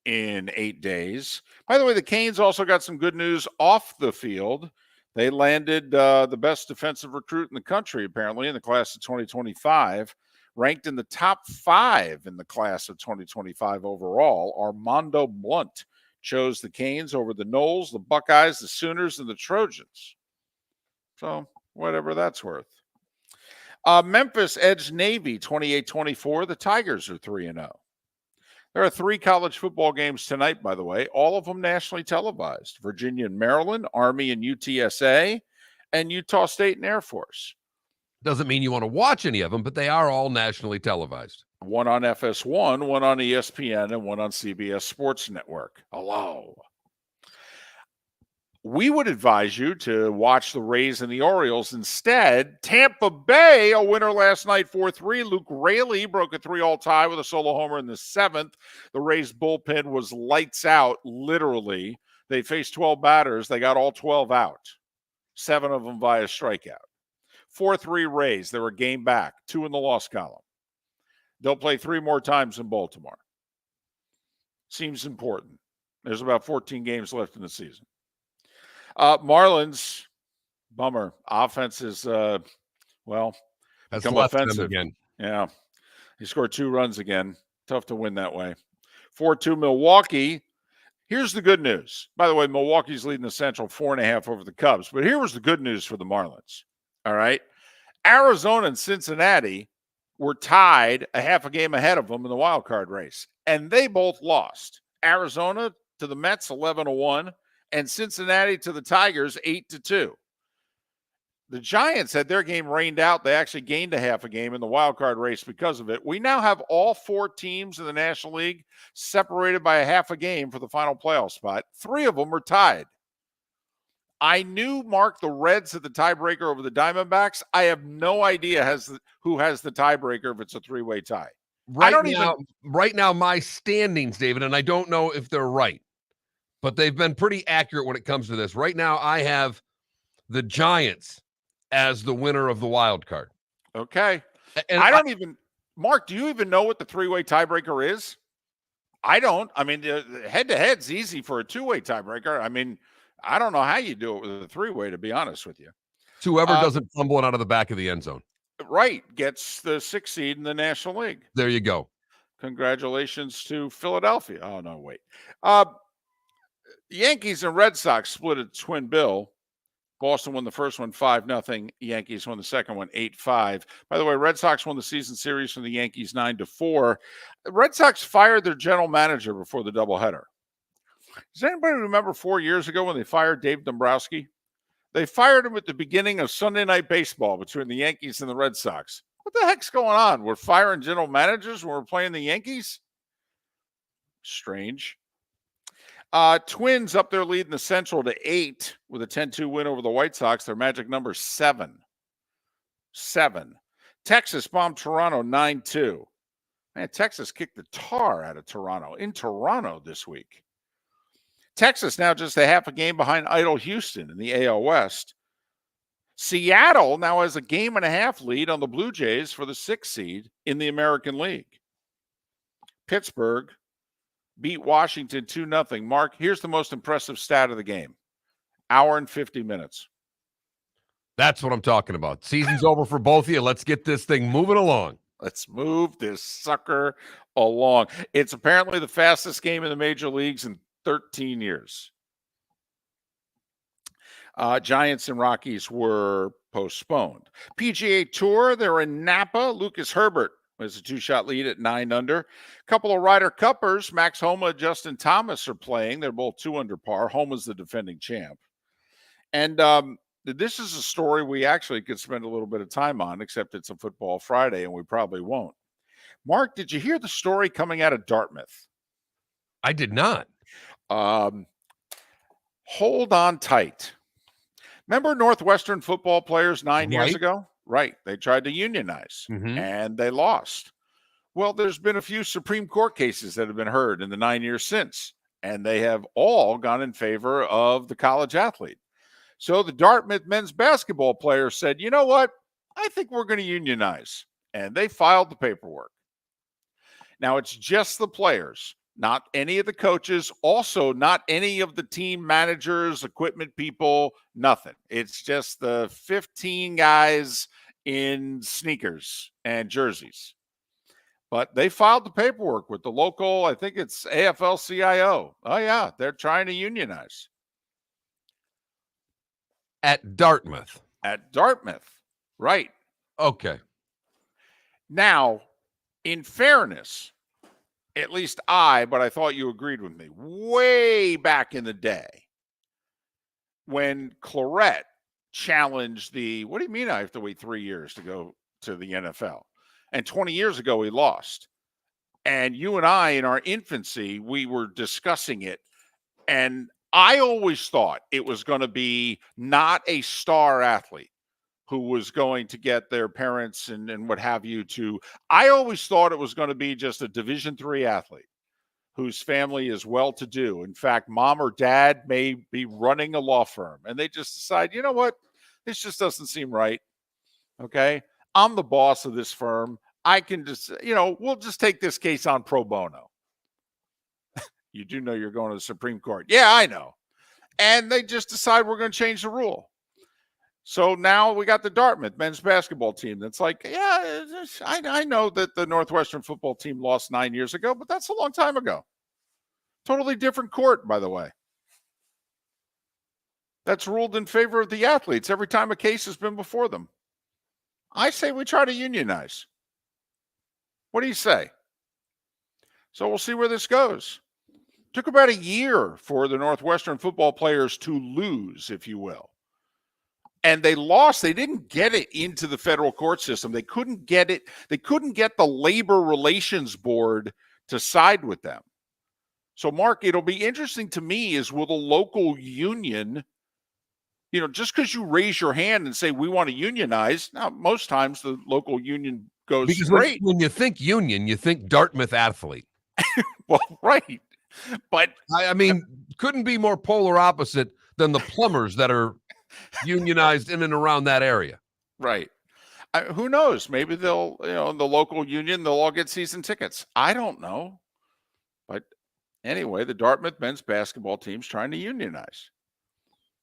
in 8 days. By the way, the Canes also got some good news off the field. They landed the best defensive recruit in the country, apparently, in the class of 2025. Ranked in the top 5 in the class of 2025 overall, Armando Blunt chose the Canes over the Noles, the Buckeyes, the Sooners, and the Trojans. So whatever that's worth. Memphis edged Navy 28-24. The Tigers are 3-0. There are 3 college football games tonight, by the way, all of them nationally televised. Virginia and Maryland, Army and UTSA, and Utah State and Air Force. Doesn't mean you want to watch any of them, but they are all nationally televised. One on FS1, one on ESPN, and one on CBS Sports Network. Hello. We would advise you to watch the Rays and the Orioles instead. Tampa Bay, a winner last night, 4-3. Luke Raley broke a 3-all tie with a solo homer in the 7th. The Rays bullpen was lights out, literally. They faced 12 batters. They got all 12 out, 7 of them via strikeout. 4-3 Rays. They were game back, 2 in the loss column. They'll play 3 more times in Baltimore. Seems important. There's about 14 games left in the season. Marlins, bummer. Offense is, That's become left them offensive. again. Yeah. He scored 2 runs again. Tough to win that way. 4-2 Milwaukee. Here's the good news. By the way, Milwaukee's leading the Central 4.5 over the Cubs. But here was the good news for the Marlins. All right. Arizona and Cincinnati were tied a half a game ahead of them in the wild card race. And they both lost. Arizona to the Mets 11-1. And Cincinnati to the Tigers 8-2. The Giants had their game rained out. They actually gained a half a game in the wild card race because of it. We now have all 4 teams in the National League separated by a half a game for the final playoff spot. 3 of them were tied. I knew, Mark, the Reds had the tiebreaker over the Diamondbacks. I have no idea who has the tiebreaker if it's a 3-way tie. Right now, my standings, David, and I don't know if they're right, but they've been pretty accurate when it comes to this. Right now, I have the Giants as the winner of the wild card. Okay. And Mark, do you even know what the 3-way tiebreaker is? I don't. I mean, the head-to-head's easy for a 2-way tiebreaker. I mean, I don't know how you do it with a 3-way, to be honest with you. It's whoever doesn't fumble it out of the back of the end zone. Right. Gets the 6th seed in the National League. There you go. Congratulations to Philadelphia. Oh, no, wait. Yankees and Red Sox split a twin bill. Boston won the first one 5-0. Yankees won the second one 8-5. By the way, Red Sox won the season series from the Yankees 9-4. The Red Sox fired their general manager before the doubleheader. Does anybody remember 4 years ago when they fired Dave Dombrowski? They fired him at the beginning of Sunday Night Baseball between the Yankees and the Red Sox. What the heck's going on? We're firing general managers when we're playing the Yankees? Strange. Twins up there leading the Central to 8 with a 10-2 win over the White Sox. Their magic number 7. 7. Texas bombed Toronto 9-2. Man, Texas kicked the tar out of Toronto in Toronto this week. Texas now just a half a game behind idle Houston in the AL West. Seattle now has a game and a half lead on the Blue Jays for the 6th seed in the American League. Pittsburgh beat Washington 2-0. Mark, here's the most impressive stat of the game. Hour and 50 minutes. That's what I'm talking about. Season's over for both of you. Let's get this thing moving along. Let's move this sucker along. It's apparently the fastest game in the major leagues in 13 years. Giants and Rockies were postponed. PGA Tour, they're in Napa. Lucas Herbert has a 2-shot lead at 9 under. A couple of Ryder Cuppers, Max Homa, Justin Thomas are playing. They're both 2 under par. Homa's the defending champ. And this is a story we actually could spend a little bit of time on, except it's a football Friday and we probably won't. Mark, did you hear the story coming out of Dartmouth? I did not. Hold on tight. Remember Northwestern football players 9 years ago? Right. They tried to unionize and they lost. Well, there's been a few Supreme Court cases that have been heard in the 9 years since, and they have all gone in favor of the college athlete. So the Dartmouth men's basketball players said, you know what? I think we're going to unionize. And they filed the paperwork. Now, it's just the players, not any of the coaches, also not any of the team managers, equipment people, nothing. It's just the 15 guys in sneakers and jerseys. But they filed the paperwork with the local, I think it's AFL-CIO. Oh, yeah, they're trying to unionize. At Dartmouth. At Dartmouth, right. Okay. Now, in fairness, at least but I thought you agreed with me, way back in the day when Claret challenged what do you mean I have to wait 3 years to go to the NFL? And 20 years ago, he lost. And you and I, in our infancy, we were discussing it. And I always thought it was going to be not a star athlete who was going to get their parents and what have you to. I always thought it was going to be just a Division III athlete whose family is well-to-do. In fact, mom or dad may be running a law firm, and they just decide, you know what? This just doesn't seem right. Okay? I'm the boss of this firm. I can just, we'll just take this case on pro bono. You do know you're going to the Supreme Court. Yeah, I know. And they just decide we're going to change the rule. So now we got the Dartmouth men's basketball team that's like, yeah, I know that the Northwestern football team lost 9 years ago, but that's a long time ago. Totally different court, by the way. That's ruled in favor of the athletes every time a case has been before them. I say we try to unionize. What do you say? So we'll see where this goes. Took about a year for the Northwestern football players to lose, if you will. And they lost. They didn't get it into the federal court system. They couldn't get it. They couldn't get the Labor Relations Board to side with them. So, Mark, it'll be interesting to me is will the local union, just because you raise your hand and say we want to unionize, now most times the local union goes because great. When you think union, you think Dartmouth athlete. Well, right. But I mean, couldn't be more polar opposite than the plumbers that are unionized in and around that area. Right. Who knows? Maybe they'll, the local union, they'll all get season tickets. I don't know. But anyway, the Dartmouth men's basketball team's trying to unionize.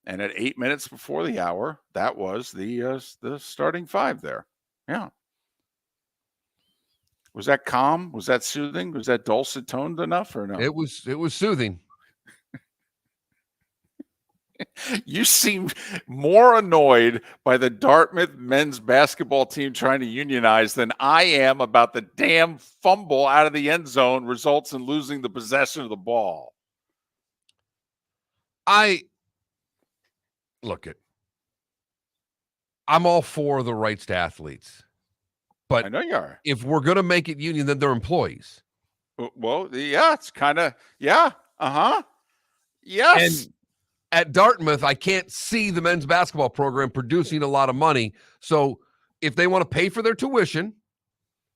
And at 8 minutes before the hour, that was the starting five there. Yeah. Was that calm? Was that soothing? Was that dulcet toned enough or no? It was soothing. You seem more annoyed by the Dartmouth men's basketball team trying to unionize than I am about the damn fumble out of the end zone results in losing the possession of the ball. I'm all for the rights to athletes. But I know you are. If we're going to make it union, then they're employees. Well, yeah, it's kind of, yeah. Uh-huh. Yes. And at Dartmouth, I can't see the men's basketball program producing a lot of money. So if they want to pay for their tuition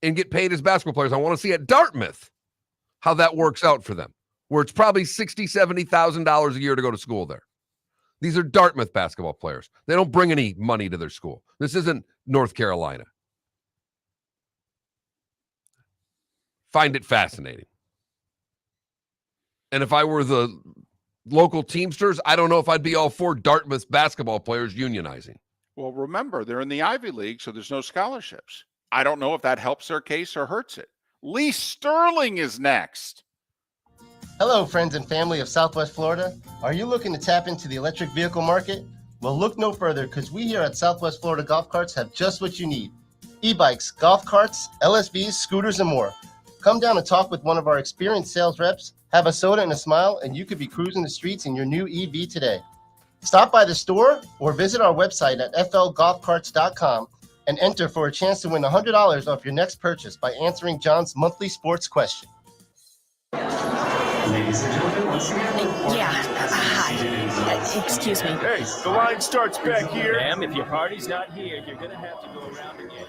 and get paid as basketball players, I want to see at Dartmouth how that works out for them, where it's probably $60,000, $70,000 a year to go to school there. These are Dartmouth basketball players. They don't bring any money to their school. This isn't North Carolina. Find it fascinating. And if I were the local Teamsters, I don't know if I'd be all for Dartmouth basketball players unionizing. Well, remember, they're in the Ivy League, so there's no scholarships. I don't know if that helps their case or hurts it. Lee Sterling is next. Hello, friends and family of Southwest Florida. Are you looking to tap into the electric vehicle market? Well, look no further, because we here at Southwest Florida Golf Carts have just what you need. E-bikes, golf carts, LSVs, scooters, and more. Come down and talk with one of our experienced sales reps, have a soda and a smile, and you could be cruising the streets in your new EV today. Stop by the store or visit our website at flgolfcarts.com and enter for a chance to win $100 off your next purchase by answering John's monthly sports question. Ladies and gentlemen, once again. Hi. Excuse me. Hey, the line starts back here. Ma'am, if your party's not here, you're gonna have to go around again.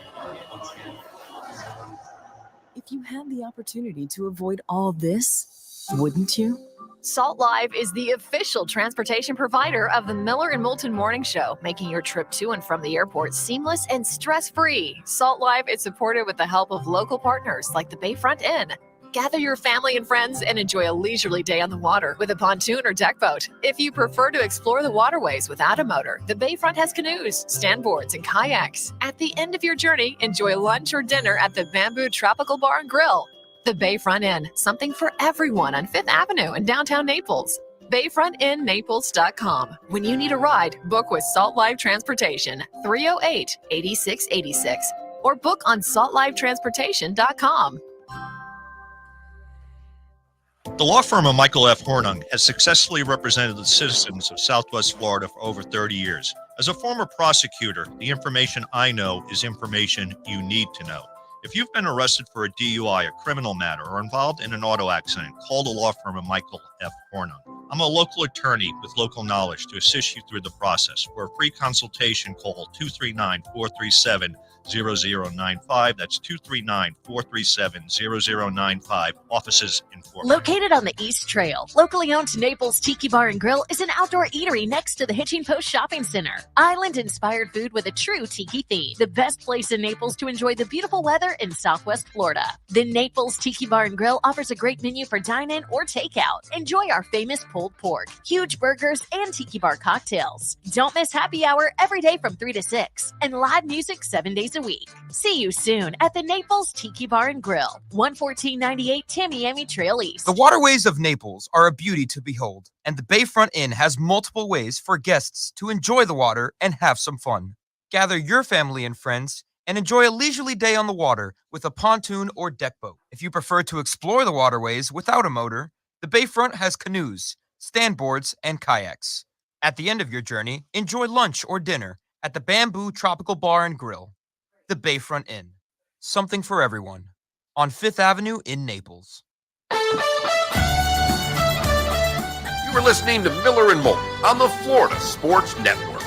If you had the opportunity to avoid all this, wouldn't you? Salt Live is the official transportation provider of the Miller and Moulton Morning Show, making your trip to and from the airport seamless and stress-free. Salt Live is supported with the help of local partners like the Bayfront Inn. Gather your family and friends and enjoy a leisurely day on the water with a pontoon or deck boat. If you prefer to explore the waterways without a motor, the Bayfront has canoes, standboards, and kayaks. At the end of your journey, enjoy lunch or dinner at the Bamboo Tropical Bar and Grill. The Bayfront Inn, something for everyone on 5th Avenue in downtown Naples. BayfrontInNaples.com. When you need a ride, book with Salt Live Transportation, 308-8686, or book on saltlivetransportation.com. The law firm of Michael F. Hornung has successfully represented the citizens of Southwest Florida for over 30 years. As a former prosecutor, the information I know is information you need to know. If you've been arrested for a DUI, a criminal matter, or involved in an auto accident, call the law firm of Michael F. Hornung. I'm a local attorney with local knowledge to assist you through the process. For a free consultation, call 239-437-0095. That's 239-437-0095. Offices in Fort Worth. Located on the East Trail, locally owned Naples Tiki Bar and Grill is an outdoor eatery next to the Hitching Post Shopping Center. Island-inspired food with a true tiki theme. The best place in Naples to enjoy the beautiful weather in Southwest Florida. The Naples Tiki Bar and Grill offers a great menu for dine-in or takeout. Enjoy our famous pulled pork, huge burgers, and tiki bar cocktails. Don't miss happy hour every day from 3 to 6 and live music 7 days a week. See you soon at the Naples Tiki Bar and Grill, 11498 Tamiami Trail East. The waterways of Naples are a beauty to behold, and the Bayfront Inn has multiple ways for guests to enjoy the water and have some fun. Gather your family and friends and enjoy a leisurely day on the water with a pontoon or deck boat. If you prefer to explore the waterways without a motor, the Bayfront has canoes, standboards, and kayaks. At the end of your journey, enjoy lunch or dinner at the Bamboo Tropical Bar and Grill. The Bayfront Inn, something for everyone, on 5th Avenue in Naples. You were listening to Miller and Moulton on the Florida Sports Network.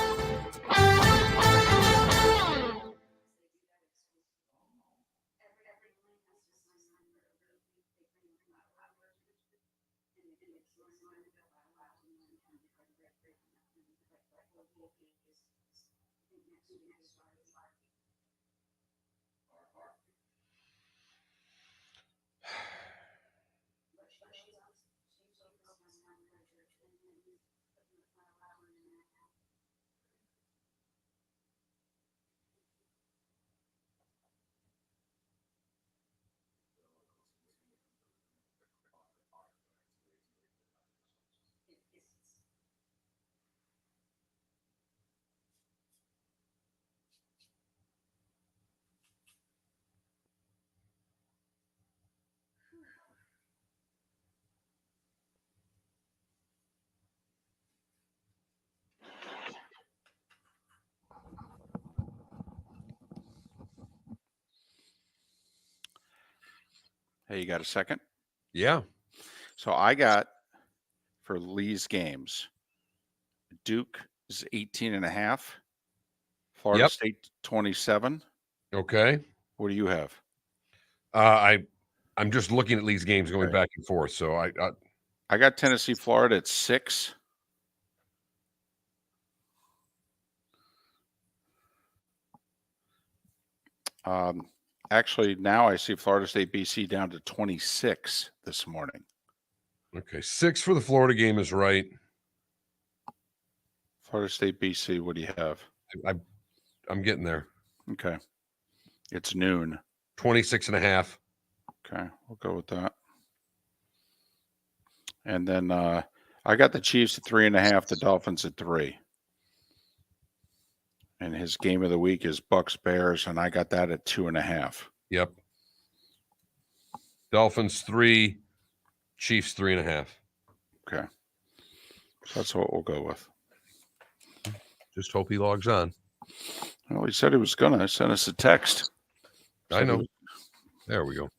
Hey, you got a second? Yeah. So I got for Lee's games. Duke is 18.5. Florida Yep. State 27. Okay. What do you have? I'm just looking at these games going Okay. back and forth. So I got Tennessee, Florida at 6. Actually, now I see Florida State, BC down to 26 this morning. okay, 6 for the Florida game is right. Florida State, BC, what do you have? I'm getting there. Okay. It's noon. 26.5. Okay, we'll go with that. And then I got the Chiefs at 3.5, the Dolphins at 3. And his game of the week is Bucks Bears, and I got that at 2.5. Yep. Dolphins 3, Chiefs 3.5. Okay. So that's what we'll go with. Just hope he logs on. Well, he said he was going to send us a text. I know. There we go.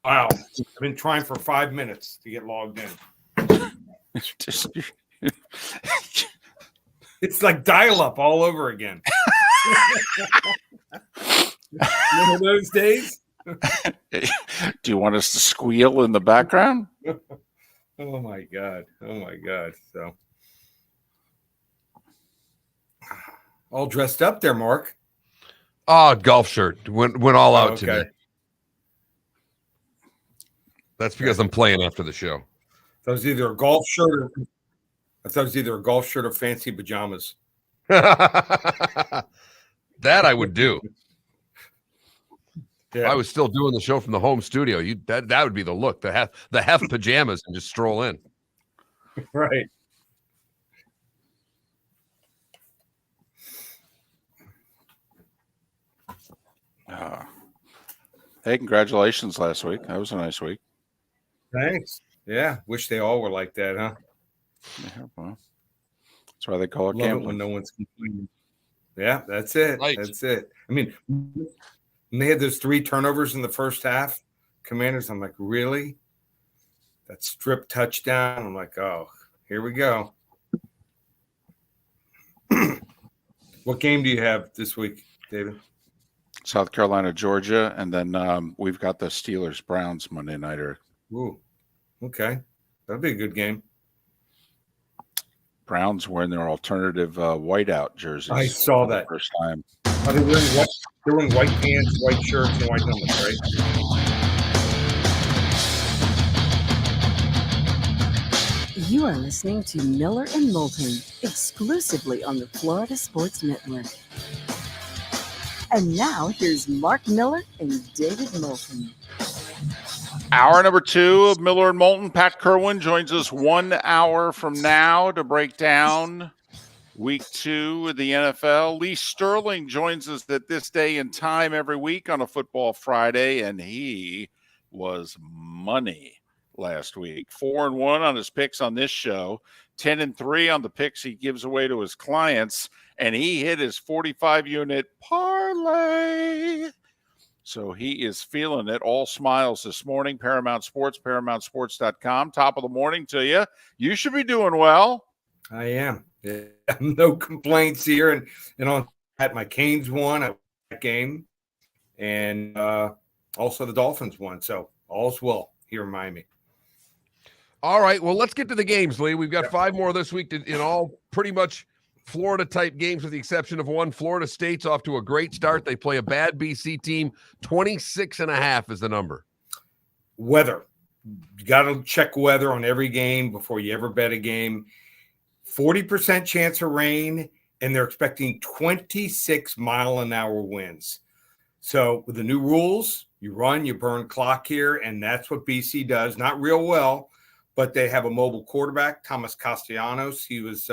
Wow. I've been trying for 5 minutes to get logged in. It's like dial-up all over again. Remember those days? Do you want us to squeal in the background? Oh my God. So all dressed up there, Mark. Oh, golf shirt. Went all out today. That's because I'm playing after the show. That was either a golf shirt or fancy pajamas. That I would do. Yeah. I was still doing the show from the home studio. That would be the look. The half pajamas and just stroll in. Right. Hey, congratulations last week. That was a nice week. Thanks. Yeah. Wish they all were like that, huh? Yeah, well, that's why they call it Love gambling. it when no one's complaining. Yeah, that's it. Right. That's it. I mean, when they had those 3 turnovers in the first half, Commanders, I'm like, really? That strip touchdown. I'm like, oh, here we go. What game do you have this week, David? South Carolina, Georgia, and then we've got the Steelers Browns Monday nighter. Ooh, okay, that'll be a good game. Browns wearing their alternative whiteout jerseys. I saw for the that first time. Are they wearing white? They're wearing white pants, white shirts, and white helmets, right? You are listening to Miller and Moulton, exclusively on the Florida Sports Network. And now here's Mark Miller and David Moulton. Hour number 2 of Miller and Moulton. Pat Kirwan joins us 1 hour from now to break down week 2 of the NFL. Lee Sterling joins us at this day and time every week on a Football Friday, and he was money last week. 4-1 on his picks on this show, 10-3 on the picks he gives away to his clients, and he hit his 45-unit parlay. So he is feeling it. All smiles this morning. Paramount Sports, ParamountSports.com. Top of the morning to you. You should be doing well. I am. Yeah, no complaints here. And on that, my Canes won a game, and also the Dolphins won. So all's well here in Miami. All right. Well, let's get to the games, Lee. We've got 5 more this week in all pretty much Florida-type games with the exception of one. Florida State's off to a great start. They play a bad BC team. 26.5 is the number. Weather. You got to check weather on every game before you ever bet a game. 40% chance of rain, and they're expecting 26-mile-an-hour winds. So with the new rules, you run, you burn clock here, and that's what BC does. Not real well, but they have a mobile quarterback, Thomas Castellanos. He was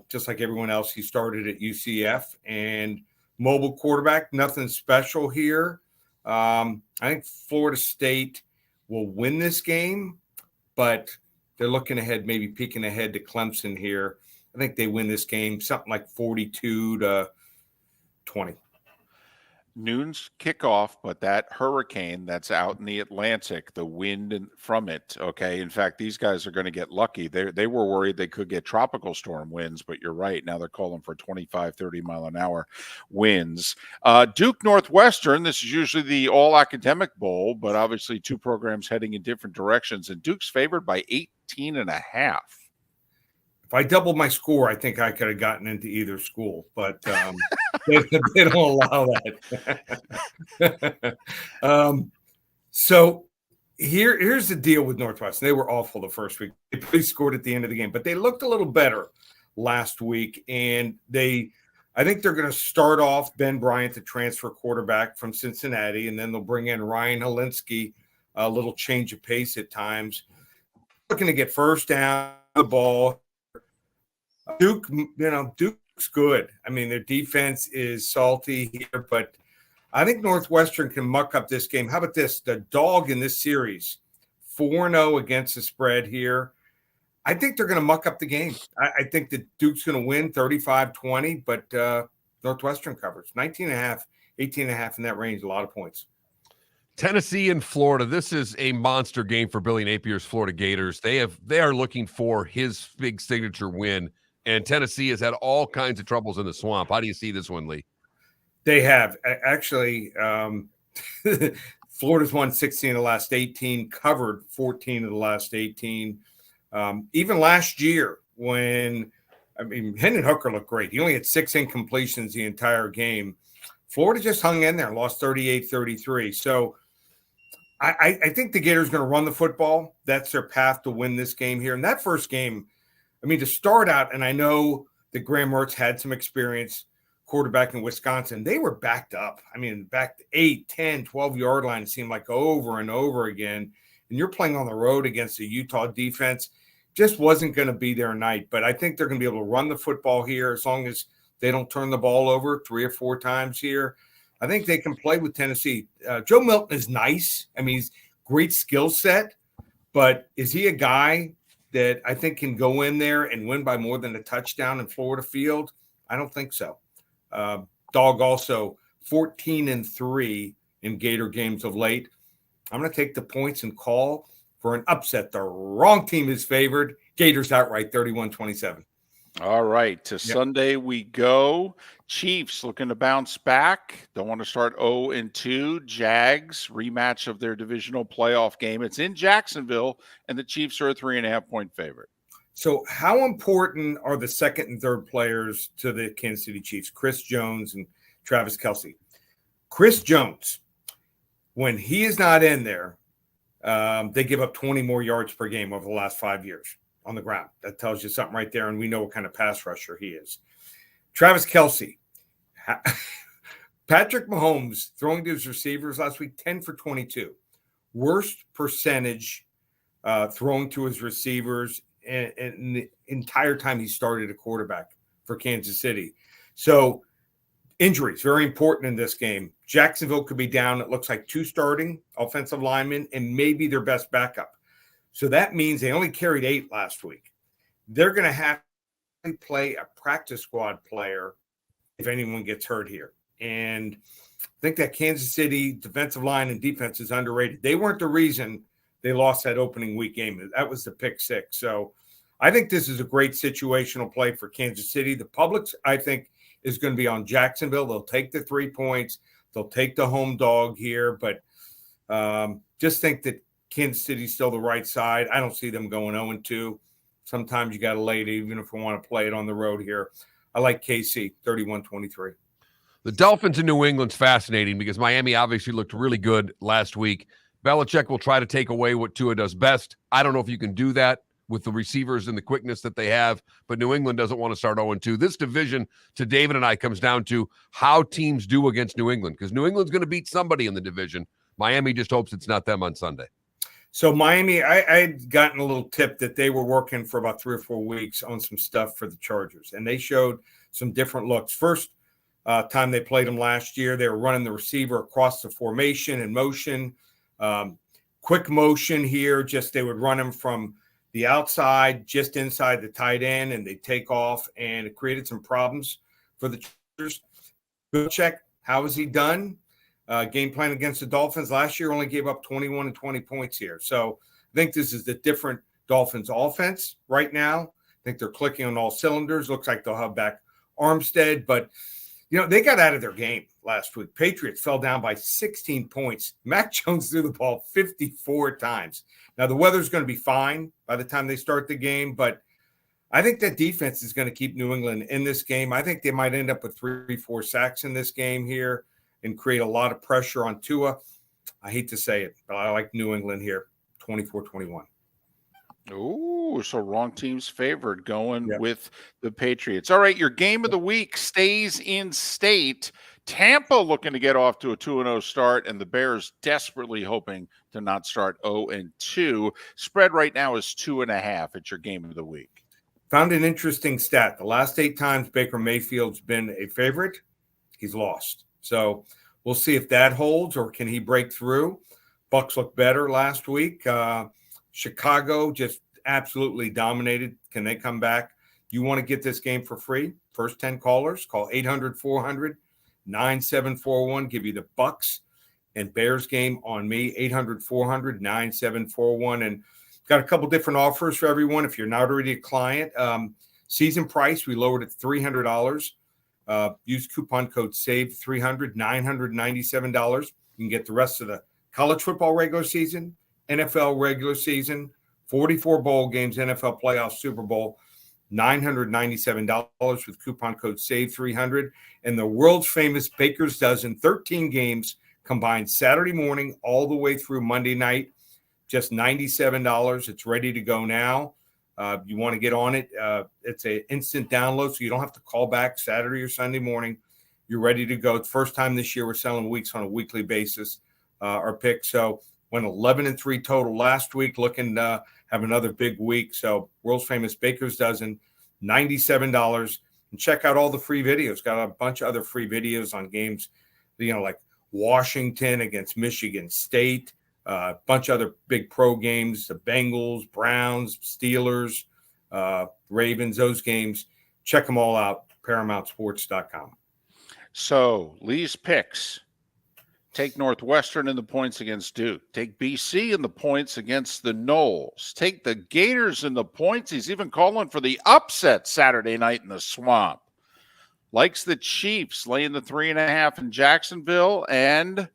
just like everyone else. He started at UCF, and mobile quarterback, nothing special here. I think Florida State will win this game, but they're looking ahead, maybe peeking ahead to Clemson here. I think they win this game, something like 42-20. noon's kickoff, but that hurricane that's out in the Atlantic, the wind from it, okay? In fact, these guys are going to get lucky. They were worried they could get tropical storm winds, but you're right. Now they're calling for 25, 30 mile an hour winds. Duke Northwestern, this is usually the all-academic bowl, but obviously two programs heading in different directions, and Duke's favored by 18.5. If I doubled my score, I think I could have gotten into either school, but they don't allow that. So here's the deal with Northwestern. They were awful the first week. They pretty scored at the end of the game, but they looked a little better last week, and I think they're going to start off Ben Bryant, the transfer quarterback from Cincinnati, and then they'll bring in Ryan Helinski, a little change of pace at times. Looking to get first down the ball. Duke's good. I mean, their defense is salty here, but I think Northwestern can muck up this game. How about this? The dog in this series, 4-0 against the spread here. I think they're going to muck up the game. I think that Duke's going to win 35-20, but Northwestern covers 19.5, 18.5 in that range, a lot of points. Tennessee and Florida. This is a monster game for Billy Napier's Florida Gators. They are looking for his big signature win. And Tennessee has had all kinds of troubles in the swamp. How do you see this one, Lee? They have. Actually, Florida's won 16 of the last 18, covered 14 of the last 18. Even last year when, Hendon Hooker looked great. He only had 6 incompletions the entire game. Florida just hung in there, lost 38-33. So I think the Gators are going to run the football. That's their path to win this game here. And that first game, to start out, and I know that Graham Mertz had some experience quarterback in Wisconsin, they were backed up. Back 8, 10, 12-yard line, it seemed like over and over again. And you're playing on the road against a Utah defense. Just wasn't going to be their night. But I think they're going to be able to run the football here as long as they don't turn the ball over 3 or 4 times here. I think they can play with Tennessee. Joe Milton is nice. He's great skill set. But is he a guy that I think can go in there and win by more than a touchdown in Florida Field? I don't think so. Dog also 14-3 in Gator games of late. I'm going to take the points and call for an upset. The wrong team is favored. Gators outright 31-27. All right. To Sunday we go. Chiefs looking to bounce back. Don't want to start 0-2. Jags, rematch of their divisional playoff game. It's in Jacksonville, and the Chiefs are a 3.5-point favorite. So how important are the second and third players to the Kansas City Chiefs, Chris Jones and Travis Kelce? Chris Jones, when he is not in there, they give up 20 more yards per game over the last 5 years on the ground. That tells you something right there, and we know what kind of pass rusher he is. Travis Kelce, Patrick Mahomes throwing to his receivers last week, 10 for 22. Worst percentage throwing to his receivers in the entire time he started a quarterback for Kansas City. So injuries, very important in this game. Jacksonville could be down, it looks like 2 starting offensive linemen and maybe their best backup. So that means they only carried 8 last week. They're going to have to play a practice squad player if anyone gets hurt here. And I think that Kansas City defensive line and defense is underrated. They weren't the reason they lost that opening week game. That was the pick 6. So I think this is a great situational play for Kansas City. The public, I think, is going to be on Jacksonville. They'll take the 3 points. They'll take the home dog here. But just think that Kansas City's still the right side. I don't see them going 0-2. Sometimes you got to lay it, even if we want to play it on the road here. I like KC, 31-23. The Dolphins in New England's fascinating because Miami obviously looked really good last week. Belichick will try to take away what Tua does best. I don't know if you can do that with the receivers and the quickness that they have, but New England doesn't want to start 0-2. This division, to David and I, comes down to how teams do against New England because New England's going to beat somebody in the division. Miami just hopes it's not them on Sunday. So Miami, I'd gotten a little tip that they were working for about 3 or 4 weeks on some stuff for the Chargers, and they showed some different looks. First time they played them last year, they were running the receiver across the formation and motion. Quick motion here, just they would run him from the outside, just inside the tight end, and they take off, and it created some problems for the Chargers. Belichick, how has he done? game plan against the Dolphins last year only gave up 21 and 20 points here. So I think this is the different Dolphins offense right now. I think they're clicking on all cylinders. Looks like they'll have back Armstead, but they got out of their game last week. Patriots fell down by 16 points. Mac Jones threw the ball 54 times. Now the weather's going to be fine by the time they start the game, but I think that defense is going to keep New England in this game. I think they might end up with 3-4 sacks in this game here and create a lot of pressure on Tua. I hate to say it, but I like New England here, 24-21. Ooh, so wrong team's favored going with the Patriots. All right, your game of the week stays in state. Tampa looking to get off to a 2-0 start, and the Bears desperately hoping to not start 0-2. Spread right now is 2.5. It's your game of the week. Found an interesting stat. The last 8 times Baker Mayfield's been a favorite, he's lost. So we'll see if that holds or can he break through. Bucks looked better last week. Chicago just absolutely dominated. Can they come back? You want to get this game for free? First 10 callers, call 800-400-9741. Give you the Bucks and Bears game on me, 800-400-9741. And got a couple different offers for everyone. If you're not already a client, season price, we lowered it $300. Use coupon code SAVE300, $997. You can get the rest of the college football regular season, NFL regular season, 44 bowl games, NFL playoffs, Super Bowl, $997 with coupon code SAVE300. And the world's famous Baker's Dozen, 13 games combined Saturday morning all the way through Monday night, just $97. It's ready to go now. You want to get on it. It's an instant download, so you don't have to call back Saturday or Sunday morning. You're ready to go. It's the first time this year we're selling weeks on a weekly basis, our picks. So went 11-3 total last week, looking to have another big week. So world's famous Baker's Dozen, $97. And check out all the free videos. Got a bunch of other free videos on games, like Washington against Michigan State, a bunch of other big pro games, the Bengals, Browns, Steelers, Ravens, those games. Check them all out, ParamountSports.com. So Lee's picks. Take Northwestern in the points against Duke. Take BC in the points against the Knowles. Take the Gators in the points. He's even calling for the upset Saturday night in the Swamp. Likes the Chiefs laying the 3.5 in Jacksonville. And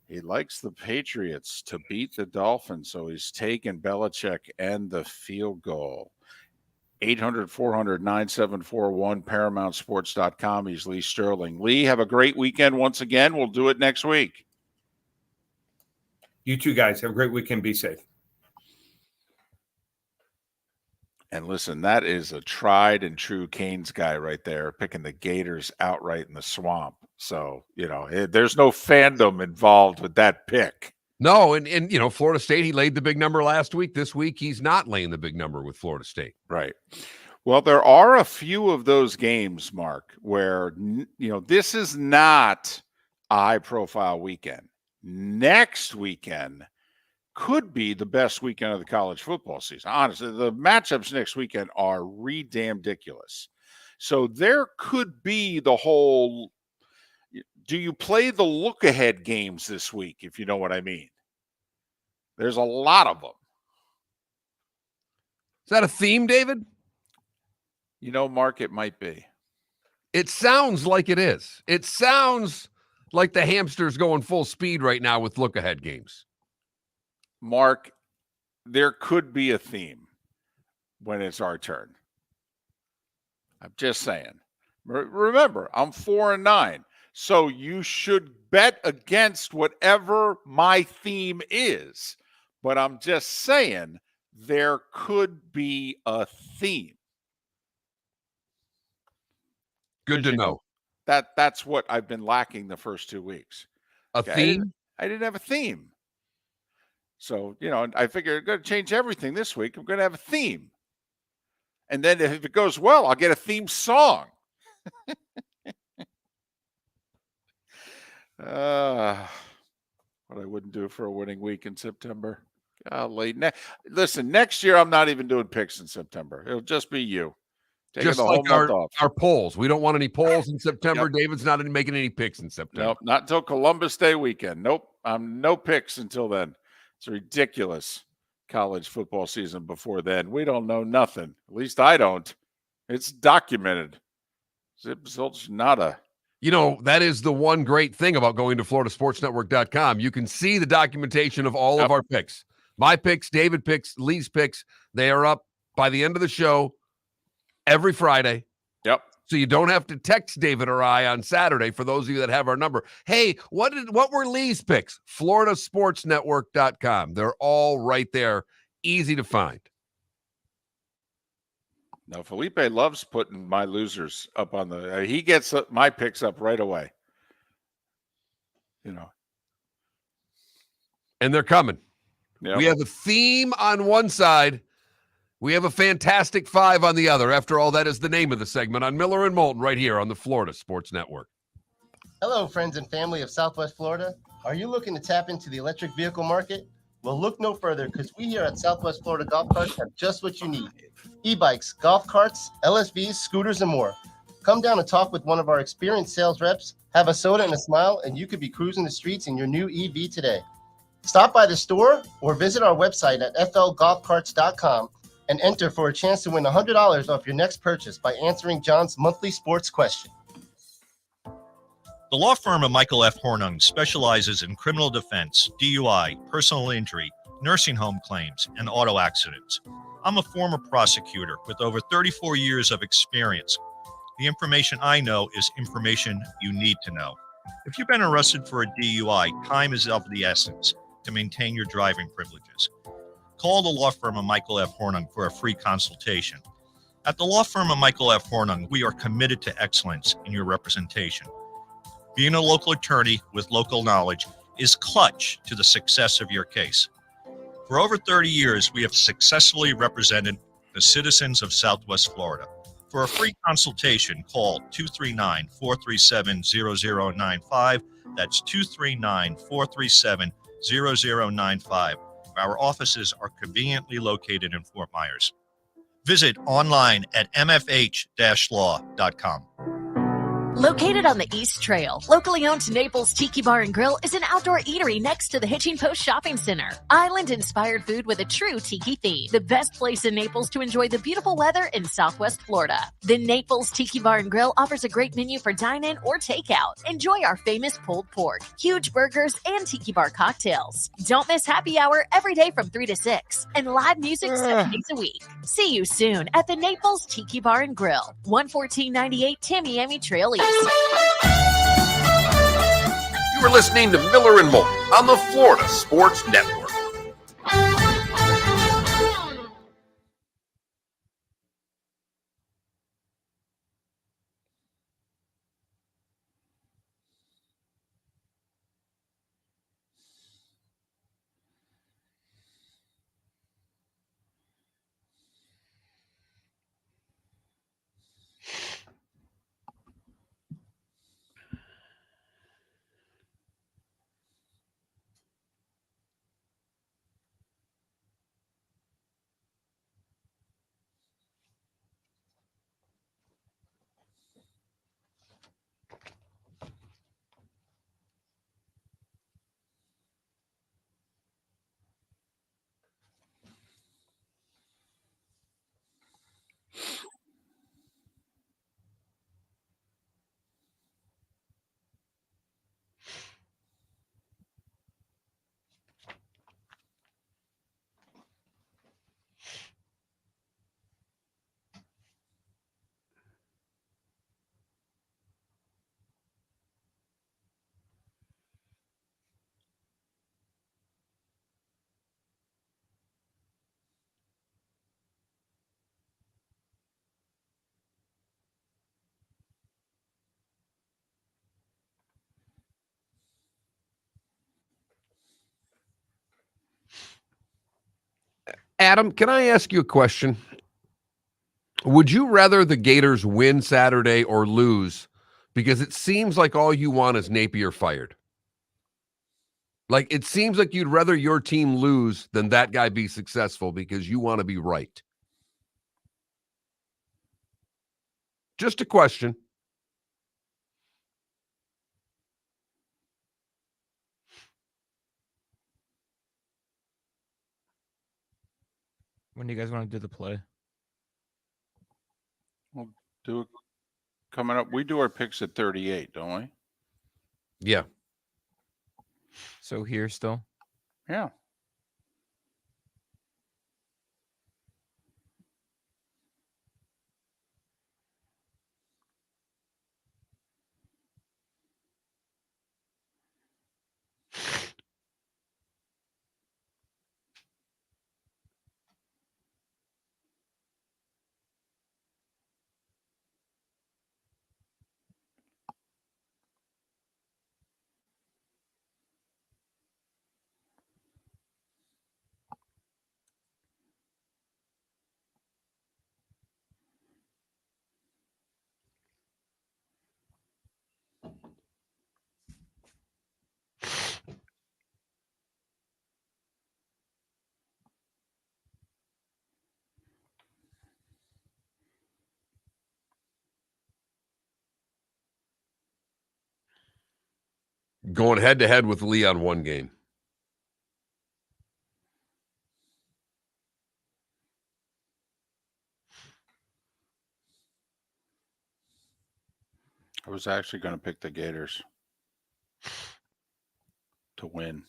he likes the Patriots to beat the Dolphins. So he's taking Belichick and the field goal. 800-400-9741, ParamountSports.com. He's Lee Sterling. Lee, have a great weekend once again. We'll do it next week. You too, guys. Have a great weekend. Be safe. And listen, that is a tried and true Canes guy right there, picking the Gators outright in the Swamp. So, there's no fandom involved with that pick. No, and Florida State, he laid the big number last week. This week, he's not laying the big number with Florida State. Right. Well, there are a few of those games, Mark, where, this is not a high-profile weekend. Next weekend could be the best weekend of the college football season. Honestly, the matchups next weekend are ridiculous. So there could be the whole... Do you play the look-ahead games this week, if you know what I mean? There's a lot of them. Is that a theme, David? Mark, it might be. It sounds like it is. It sounds like the hamster's going full speed right now with look-ahead games. Mark, there could be a theme when it's our turn. I'm just saying. Remember, I'm 4-9. So you should bet against whatever my theme is. But I'm just saying there could be a theme. Good to know. That's what I've been lacking the first 2 weeks. A theme? I didn't have a theme. So, I figured I'm going to change everything this week. I'm going to have a theme. And then if it goes well, I'll get a theme song. What I wouldn't do for a winning week in September. Golly. Listen, next year I'm not even doing picks in September. It'll just be you. Taking Just the whole like month off. our polls. We don't want any polls in September. David's not making any picks in September. Nope, not until Columbus Day weekend. Nope, no picks until then. It's ridiculous. College football season before then. We don't know nothing. At least I don't. It's documented. Zip zilch nada. You know, that is the one great thing about going to floridasportsnetwork.com. You can see the documentation of all of our picks. My picks, David picks, Lee's picks. They are up by the end of the show every Friday. Yep. So you don't have to text David or I on Saturday for those of you that have our number. Hey, what were Lee's picks? floridasportsnetwork.com. They're all right there. Easy to find. No, Felipe loves putting my losers up on the he gets my picks up right away. You know. And they're coming. Yep. We have a theme on one side. We have a fantastic five on the other. After all, that is the name of the segment on Miller and Moulton right here on the Florida Sports Network. Hello, friends and family of Southwest Florida. Are you looking to tap into the electric vehicle market? Well, look no further because we here at Southwest Florida Golf Carts have just what you need. E-bikes, golf carts, LSVs, scooters, and more. Come down and talk with one of our experienced sales reps, have a soda and a smile, and you could be cruising the streets in your new EV today. Stop by the store or visit our website at flgolfcarts.com and enter for a chance to win $100 off your next purchase by answering John's monthly sports question. The law firm of Michael F. Hornung specializes in criminal defense, DUI, personal injury, nursing home claims, and auto accidents. I'm a former prosecutor with over 34 years of experience. The information I know is information you need to know. If you've been arrested for a DUI, time is of the essence to maintain your driving privileges. Call the law firm of Michael F. Hornung for a free consultation. At the law firm of Michael F. Hornung, we are committed to excellence in your representation. Being a local attorney with local knowledge is clutch to the success of your case. For over 30 years, we have successfully represented the citizens of Southwest Florida. For a free consultation, call 239-437-0095. That's 239-437-0095. Our offices are conveniently located in Fort Myers. Visit online at mfh-law.com. Located on the East Trail, locally owned Naples Tiki Bar and Grill is an outdoor eatery next to the Hitching Post Shopping Center. Island-inspired food with a true tiki theme. The best place in Naples to enjoy the beautiful weather in Southwest Florida. The Naples Tiki Bar and Grill offers a great menu for dine-in or takeout. Enjoy our famous pulled pork, huge burgers, and tiki bar cocktails. Don't miss happy hour every day from 3 to 6 and live music 7 days a week. See you soon at the Naples Tiki Bar and Grill, 11498 Tamiami Trail East. You are listening to Miller and Moulton on the Florida Sports Network. Adam, can I ask you a question? Would you rather the Gators win Saturday or lose? Because it seems like all you want is Napier fired. Like, it seems like you'd rather your team lose than that guy be successful because you want to be right. Just a question. When do you guys want to do the play? We'll do it coming up. We do our picks at 38, don't we? Yeah. So here still? Yeah. Going head to head with Lee on one game. I was actually going to pick the Gators to win.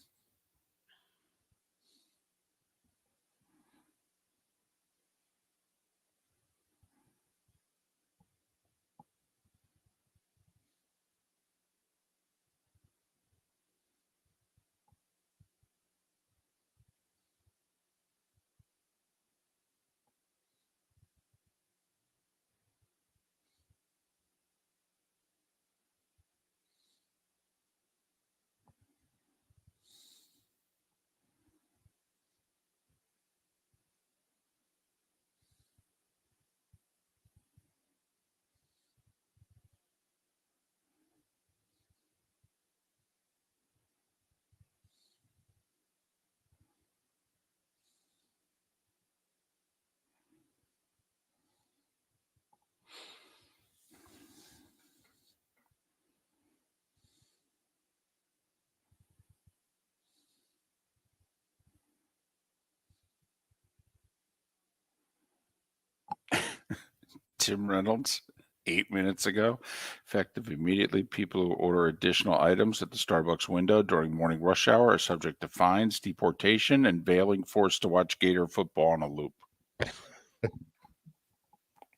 Tim Reynolds, 8 minutes ago. Effective immediately, people who order additional items at the Starbucks window during morning rush hour are subject to fines, deportation, and veiling, forced to watch Gator football on a loop.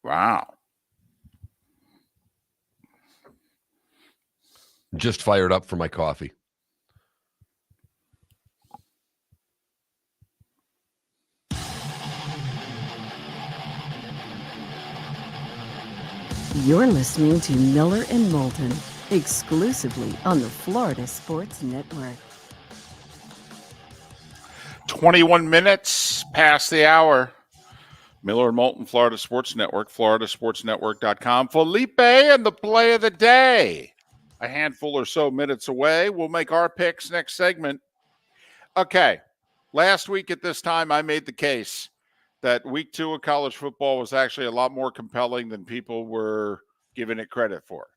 Wow. Just fired up for my coffee. You're listening to Miller and Moulton, exclusively on the Florida Sports Network. 21 minutes past the hour. Miller and Moulton, Florida Sports Network, floridasportsnetwork.com. Felipe and the play of the day. A handful or so minutes away. We'll make our picks next segment. Okay. Last week at this time, I made the case that week 2 of college football was actually a lot more compelling than people were giving it credit for.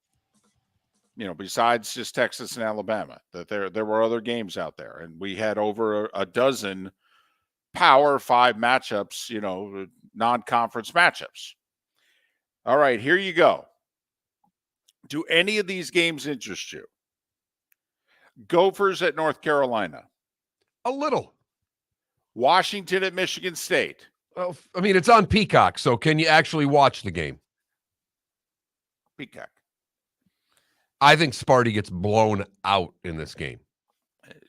You know, besides just Texas and Alabama, that there were other games out there, and we had over a dozen Power 5 matchups, you know, non-conference matchups. All right, here you go. Do any of these games interest you? Gophers at North Carolina. A little. Washington at Michigan State. Well, I mean, it's on Peacock, so can you actually watch the game? Peacock. I think Sparty gets blown out in this game.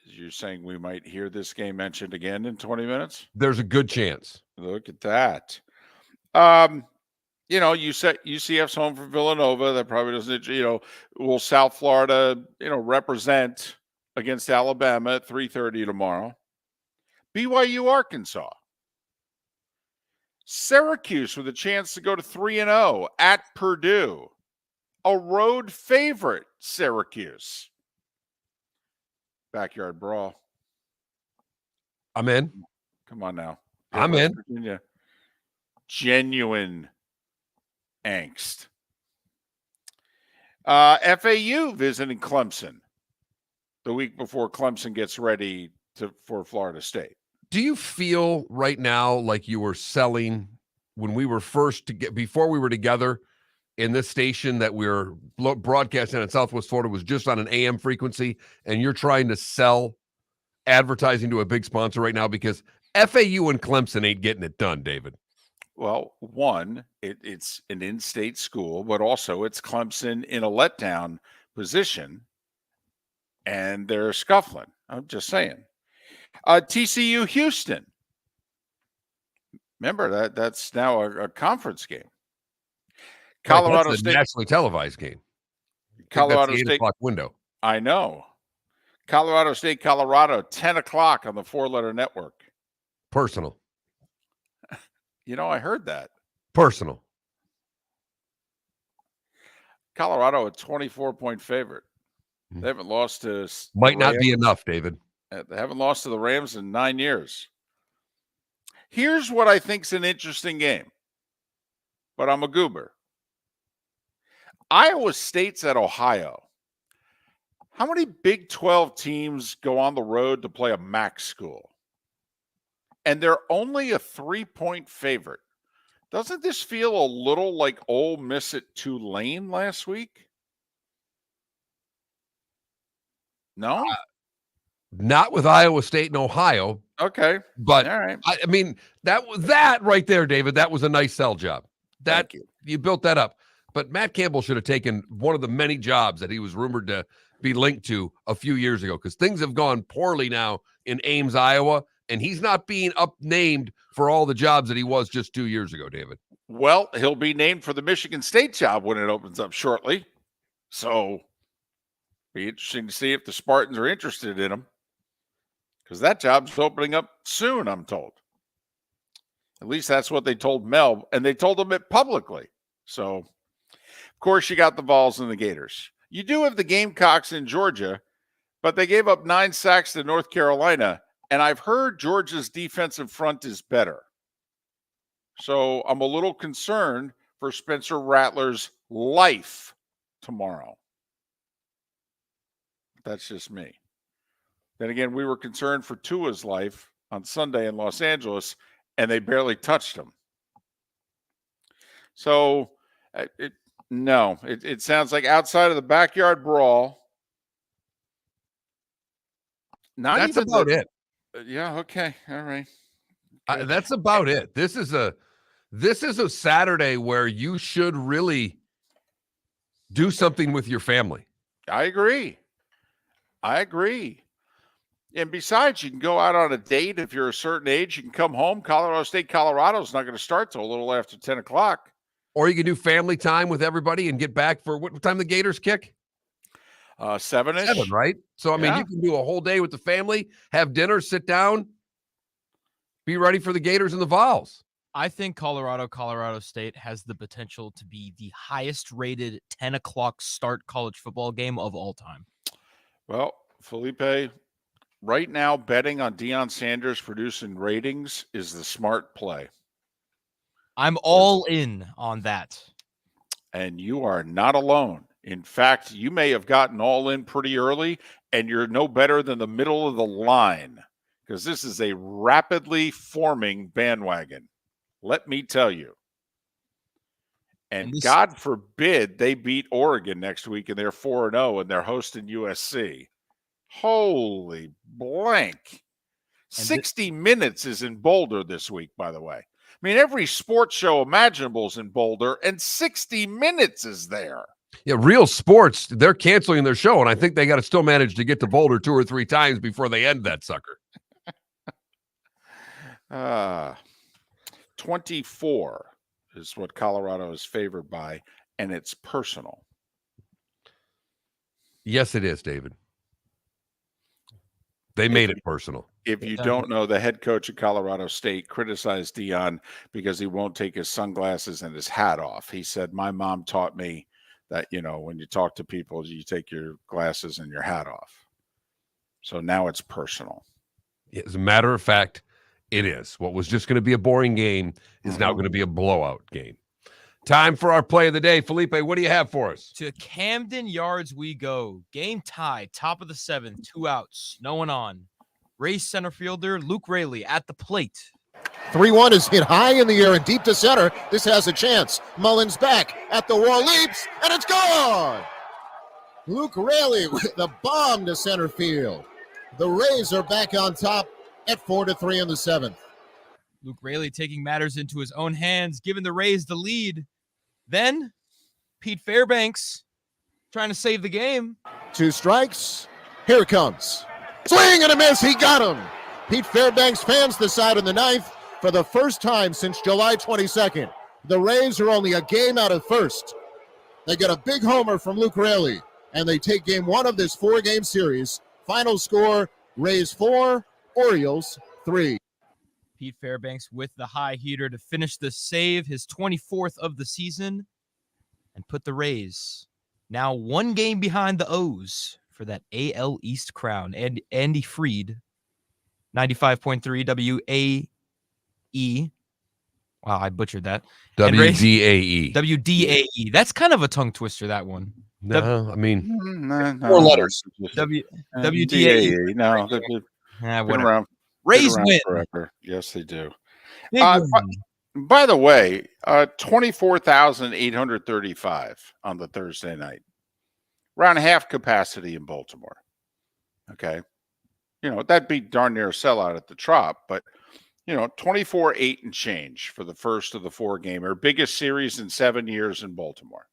You're saying we might hear this game mentioned again in 20 minutes? There's a good chance. Look at that. You know, you said UCF's home for Villanova. That probably doesn't, you know, will South Florida, you know, represent against Alabama at 3:30 tomorrow. BYU, Arkansas. Syracuse with a chance to go to 3-0 at Purdue. A road favorite, Syracuse. Backyard brawl. I'm in. Come on now. I'm in. Virginia. Genuine angst. FAU visiting Clemson the week before Clemson gets ready for Florida State. Do you feel right now like you were selling when we were before we were together in this station that we were broadcasting in Southwest Florida was just on an AM frequency, and you're trying to sell advertising to a big sponsor right now because FAU and Clemson ain't getting it done, David? Well, one, it's an in-state school, but also it's Clemson in a letdown position, and they're scuffling. I'm just saying. TCU Houston. Remember that's now a conference game. Colorado That's a State nationally televised game. Colorado That's the 8 State o'clock window. I know. Colorado State, Colorado, 10 o'clock on the 4-letter network. Personal. I heard that. Personal. Colorado, a 24-point favorite. They haven't lost to Might not be enough, David. They haven't lost to the Rams in 9 years. Here's what I think is an interesting game, but I'm a goober. Iowa State's at Ohio. How many Big 12 teams go on the road to play a MAC school? And they're only a 3-point favorite. Doesn't this feel a little like Ole Miss at Tulane last week? No? Not with Iowa State and Ohio. Okay. But all right. I mean, that right there, David, that was a nice sell job. Thank you. You built that up. But Matt Campbell should have taken one of the many jobs that he was rumored to be linked to a few years ago, because things have gone poorly now in Ames, Iowa, and he's not being named for all the jobs that he was just 2 years ago, David. Well, he'll be named for the Michigan State job when it opens up shortly. So be interesting to see if the Spartans are interested in him, because that job's opening up soon, I'm told. At least that's what they told Mel, and they told him it publicly. So, of course, you got the Vols and the Gators. You do have the Gamecocks in Georgia, but they gave up 9 sacks to North Carolina, and I've heard Georgia's defensive front is better. So I'm a little concerned for Spencer Rattler's life tomorrow. That's just me. Then again, we were concerned for Tua's life on Sunday in Los Angeles, and they barely touched him. So it sounds like outside of the backyard brawl. That's about it. Yeah. Okay. All right. That's about it. This is a Saturday where you should really do something with your family. I agree. And besides, you can go out on a date if you're a certain age. You can come home. Colorado State, Colorado is not going to start till a little after 10 o'clock. Or you can do family time with everybody and get back for what time the Gators kick? 7-ish. 7, right? So, I mean, Yeah. you can do a whole day with the family, have dinner, sit down, be ready for the Gators and the Vols. I think Colorado State has the potential to be the highest rated 10 o'clock start college football game of all time. Well, Felipe, right now, betting on Deion Sanders producing ratings is the smart play. I'm all in on that. And you are not alone. In fact, you may have gotten all in pretty early, and you're no better than the middle of the line, because this is a rapidly forming bandwagon. Let me tell you. And God forbid they beat Oregon next week and they're 4-0 and they're hosting USC. Holy blank. 60 Minutes is in Boulder this week, by the way. I mean, every sports show imaginable is in Boulder, and 60 Minutes is there. Yeah, Real Sports, they're canceling their show, and I think they got to still manage to get to Boulder 2 or 3 times before they end that sucker. 24 is what Colorado is favored by, and it's personal. Yes, it is, David. They made it personal. If you don't know, the head coach of Colorado State criticized Deion because he won't take his sunglasses and his hat off. He said, my mom taught me that, when you talk to people, you take your glasses and your hat off. So now it's personal. As a matter of fact, it is. What was just going to be a boring game is now going to be a blowout game. Time for our play of the day. Felipe, what do you have for us? To Camden Yards we go. Game tied, top of the 7th, 2 outs, no one on. Race center fielder Luke Raley at the plate. 3-1 is hit high in the air and deep to center. This has a chance. Mullins back at the wall, leaps, and it's gone! Luke Raley with the bomb to center field. The Rays are back on top at 4-3 in the 7th. Luke Raley taking matters into his own hands, giving the Rays the lead. Then Pete Fairbanks trying to save the game. 2 strikes. Here it comes. Swing and a miss. He got him. Pete Fairbanks fans the side in the 9th for the first time since July 22nd. The Rays are only a game out of first. They get a big homer from Luke Raley, and they take game 1 of this 4-game series. Final score, Rays 4, Orioles 3. Pete Fairbanks with the high heater to finish the save, his 24th of the season, and put the Rays now 1 game behind the O's for that AL East crown. And Andy Freed, 95.3 WAE. Wow, I butchered that. WDAE. WDAE. That's kind of a tongue twister, that one. No, I mean, No, 4 letters. WDAE. No, they've been Whatever. around. Rays been around win. forever. Yes, they do. Big By, win. by the way, 24,835 on the Thursday night. Around half capacity in Baltimore. Okay. That'd be darn near a sellout at the Trop, but 24-8 and change for the first of the 4-gamer. Biggest series in 7 years in Baltimore.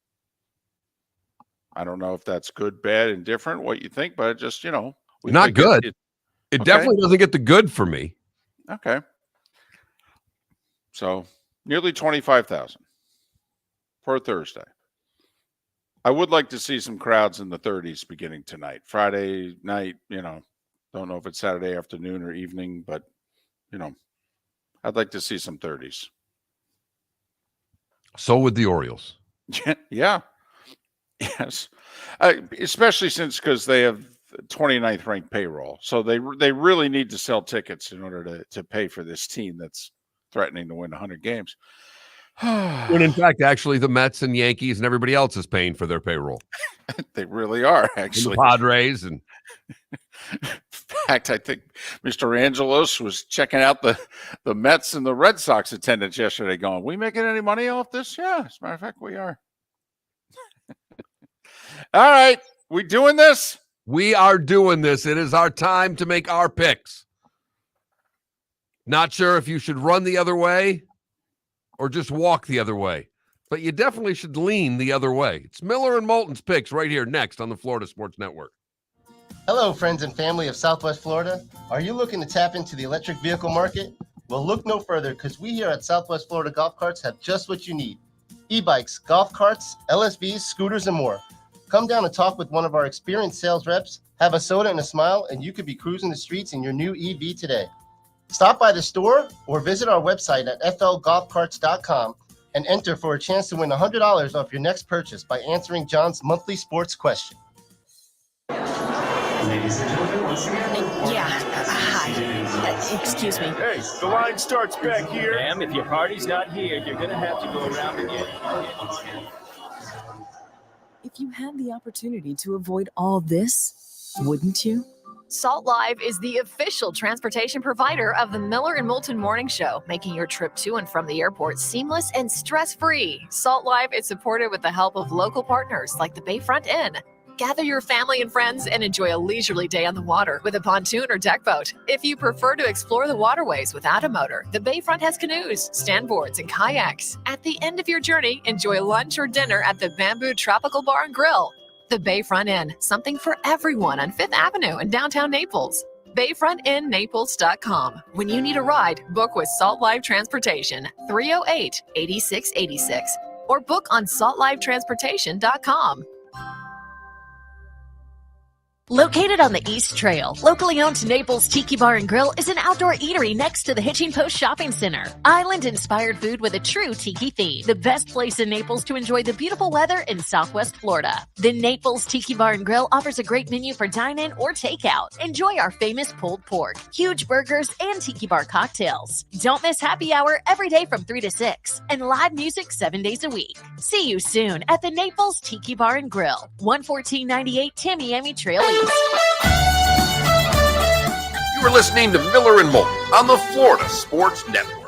I don't know if that's good, bad, and different, what you think, but just, we not think good. It okay. Definitely doesn't get the good for me. Okay. So nearly 25,000 for a Thursday. I would like to see some crowds in the 30s beginning tonight. Friday night, don't know if it's Saturday afternoon or evening, but, I'd like to see some 30s. So would the Orioles. Yeah. Yes. Especially because they have 29th ranked payroll. So they really need to sell tickets in order to pay for this team that's threatening to win 100 games. When in fact, actually, the Mets and Yankees and everybody else is paying for their payroll. They really are, And actually. the Padres and In fact, I think Mr. Angelos was checking out the Mets and the Red Sox attendance yesterday going, we making any money off this? Yeah, as a matter of fact, we are. All right. We doing this? we are doing this. It is our time to make our picks. Not sure if you should run the other way or just walk the other way, but you definitely should lean the other way. It's Miller and Moulton's picks right here next on the Florida Sports Network. Hello, friends and family of Southwest Florida. Are you looking to tap into the electric vehicle market? Well, look no further, because we here at Southwest Florida Golf Carts have just what you need. E-bikes, golf carts, LSVs, scooters, and more. Come down and talk with one of our experienced sales reps, have a soda and a smile, and you could be cruising the streets in your new EV today. Stop by the store or visit our website at flgolfcarts.com and enter for a chance to win $100 off your next purchase by answering John's monthly sports question. Ladies and gentlemen, once again. Hi. Excuse me. Hey, the line starts back here. Ma'am, if your party's not here, you're gonna have to go around again. If you had the opportunity to avoid all this, wouldn't you? Salt Live is the official transportation provider of the Miller and Moulton Morning Show, making your trip to and from the airport seamless and stress-free. Salt Live is supported with the help of local partners like the Bayfront Inn. Gather your family and friends and enjoy a leisurely day on the water with a pontoon or deck boat. If you prefer to explore the waterways without a motor, the Bayfront has canoes, standboards, and kayaks. At the end of your journey, enjoy lunch or dinner at the Bamboo Tropical Bar and Grill. The Bayfront Inn, something for everyone on 5th Avenue in downtown Naples. BayfrontInNaples.com. When you need a ride, book with Salt Live Transportation, 308-8686, or book on saltlivetransportation.com. Located on the East Trail, locally owned Naples Tiki Bar and Grill is an outdoor eatery next to the Hitching Post Shopping Center. Island-inspired food with a true tiki theme. The best place in Naples to enjoy the beautiful weather in Southwest Florida. The Naples Tiki Bar and Grill offers a great menu for dine-in or takeout. Enjoy our famous pulled pork, huge burgers, and tiki bar cocktails. Don't miss happy hour every day from 3 to 6 and live music 7 days a week. See you soon at the Naples Tiki Bar and Grill, 11498 Tamiami Trail East. You are listening to Miller and Moulton on the Florida Sports Network.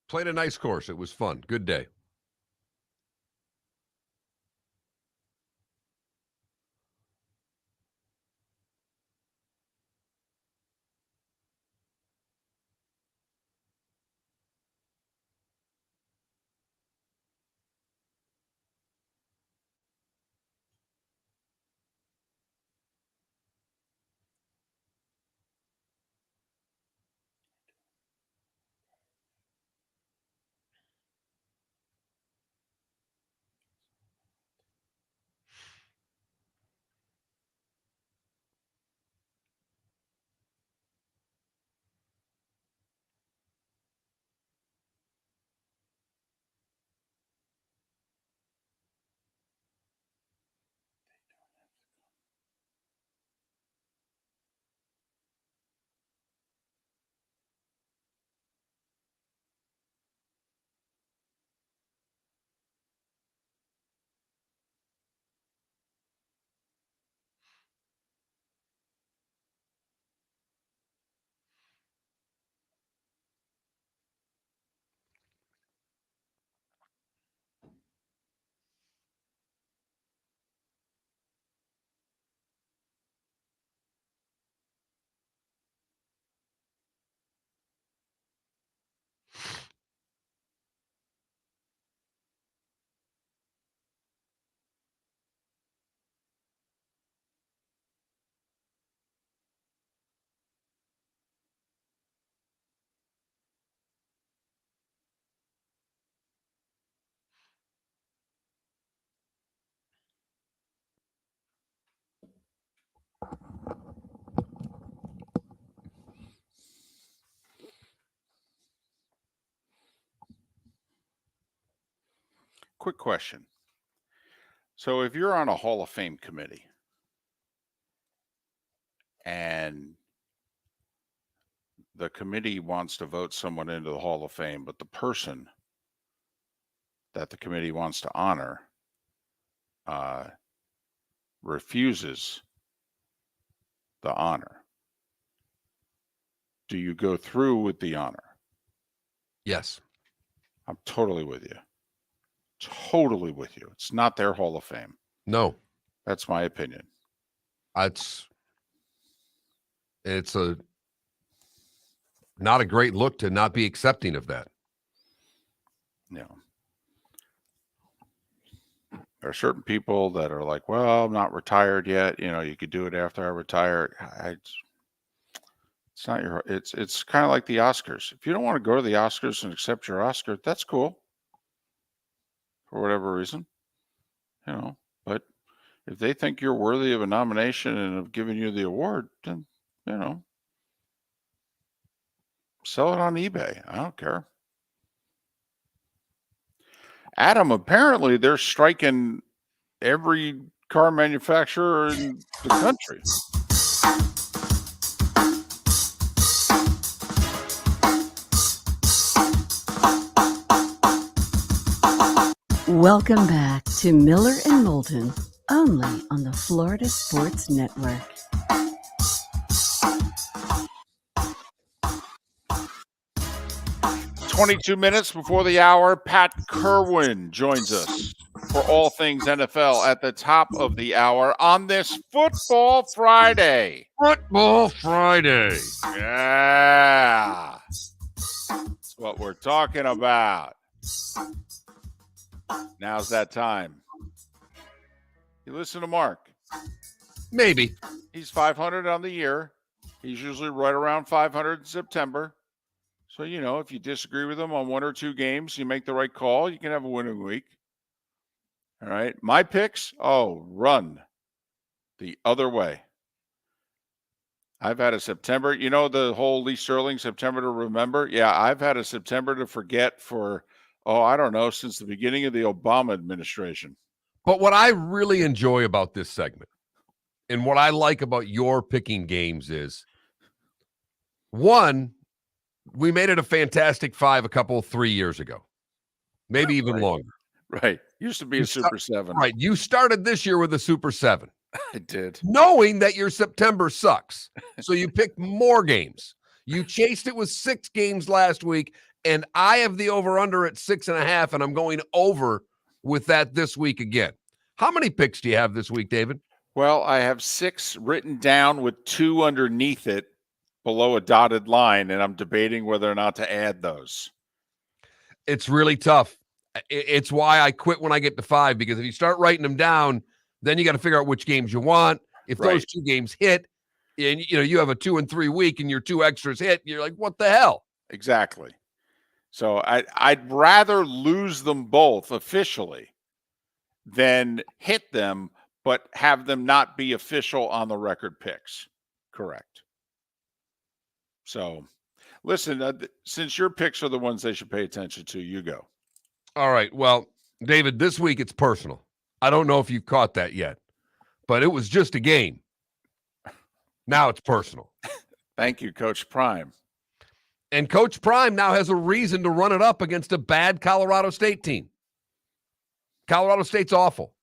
Played a nice course. It was fun. Good day. Quick question. So if you're on a Hall of Fame committee and the committee wants to vote someone into the Hall of Fame, but the person that the committee wants to honor refuses the honor, do you go through with the honor? Yes. I'm totally with you. Totally with you. It's not their Hall of Fame. No. That's my opinion. It's a not a great look to not be accepting of that. No. There are certain people that are like, well, I'm not retired yet. You could do it after I retire. It's not your, it's kind of like the Oscars. If you don't want to go to the Oscars and accept your Oscar, that's cool. For whatever reason, but if they think you're worthy of a nomination and have given you the award, then, sell it on eBay. I don't care. Adam, apparently they're striking every car manufacturer in the country. Welcome back to Miller and Moulton, only on the Florida Sports Network. "22 minutes before the hour, Pat Kirwan joins us for all things NFL at the top of the hour on this Football Friday. Football Friday. Yeah. That's what we're talking about. Now's that time. You listen to Mark. Maybe. He's 500 on the year. He's usually right around 500 in September. So, if you disagree with him on one or two games, you make the right call, you can have a winning week. All right. My picks, run the other way. I've had a September, the whole Lee Sterling September to remember? Yeah, I've had a September to forget for, I don't know, since the beginning of the Obama administration. But what I really enjoy about this segment and what I like about your picking games is, one, we made it a Fantastic Five 3 years ago, maybe even longer. Right. Used to be a Super 7. Right. You started this year with a Super 7. I did. Knowing that your September sucks. So you picked more games. You chased it with 6 games last week, and I have the over-under at 6.5, and I'm going over with that this week again. How many picks do you have this week, David? Well, I have 6 written down with 2 underneath it below a dotted line, and I'm debating whether or not to add those. It's really tough. It's why I quit when I get to 5, because if you start writing them down, then you got to figure out which games you want. If those 2 games hit, and you have a 2 and 3 week and your 2 extras hit, you're like, what the hell? Exactly. So I'd rather lose them both officially than hit them, but have them not be official on the record picks. Correct. So, listen, since your picks are the ones they should pay attention to, you go. All right. Well, David, this week it's personal. I don't know if you caught that yet, but it was just a game. Now it's personal. Thank you, Coach Prime. And Coach Prime now has a reason to run it up against a bad Colorado State team. Colorado State's awful.